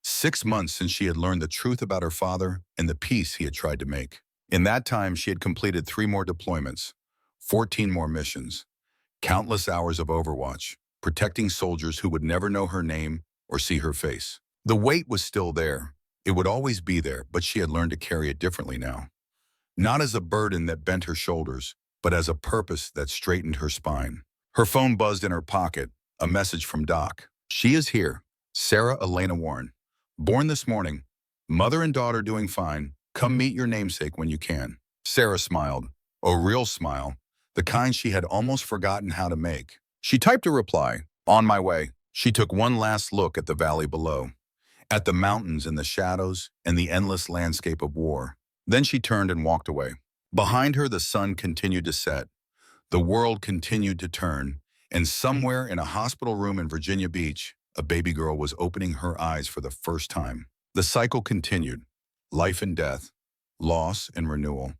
6 months since she had learned the truth about her father and the peace he had tried to make. In that time, she had completed 3 more deployments, 14 more missions, countless hours of overwatch, protecting soldiers who would never know her name or see her face. The weight was still there. It would always be there, but she had learned to carry it differently now. Not as a burden that bent her shoulders, but as a purpose that straightened her spine. Her phone buzzed in her pocket, a message from Doc. She is here, Sarah Elena Warren. Born this morning, mother and daughter doing fine. Come meet your namesake when you can. Sarah smiled, a real smile, the kind she had almost forgotten how to make. She typed a reply, on my way. She took one last look at the valley below, at the mountains and the shadows and the endless landscape of war. Then she turned and walked away. Behind her, the sun continued to set. The world continued to turn, And somewhere in a hospital room in Virginia Beach, a baby girl was opening her eyes for the first time. The cycle continued. Life and death, loss and renewal.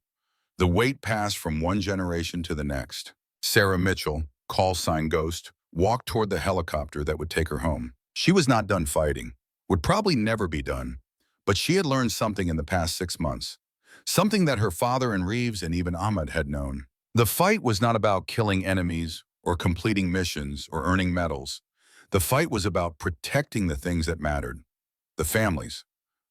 The weight passed from one generation to the next. Sarah Mitchell, call sign Ghost, walked toward the helicopter that would take her home. She was not done fighting, would probably never be done, but she had learned something in the past 6 months, something that her father and Reeves and even Ahmed had known. The fight was not about killing enemies or completing missions or earning medals. The fight was about protecting the things that mattered, the families,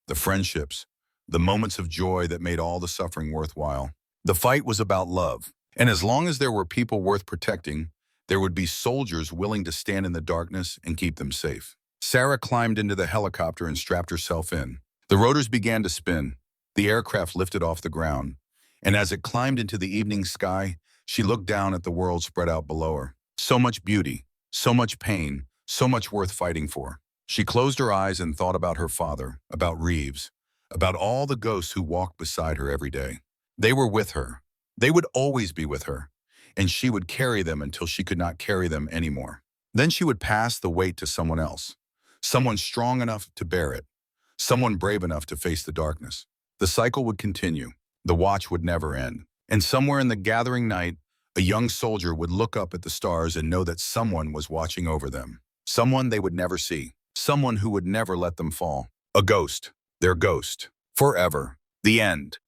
the friendships, the moments of joy that made all the suffering worthwhile. The fight was about love, and as long as there were people worth protecting, there would be soldiers willing to stand in the darkness and keep them safe. Sarah climbed into the helicopter and strapped herself in. The rotors began to spin. The aircraft lifted off the ground, and as it climbed into the evening sky, she looked down at the world spread out below her. So much beauty, so much pain, so much worth fighting for. She closed her eyes and thought about her father, about Reeves, about all the ghosts who walked beside her every day. They were with her. They would always be with her, and she would carry them until she could not carry them anymore. Then she would pass the weight to someone else, someone strong enough to bear it, someone brave enough to face the darkness. The cycle would continue. The watch would never end. And somewhere in the gathering night, a young soldier would look up at the stars and know that someone was watching over them. Someone they would never see. Someone who would never let them fall. A ghost. Their ghost. Forever. The end.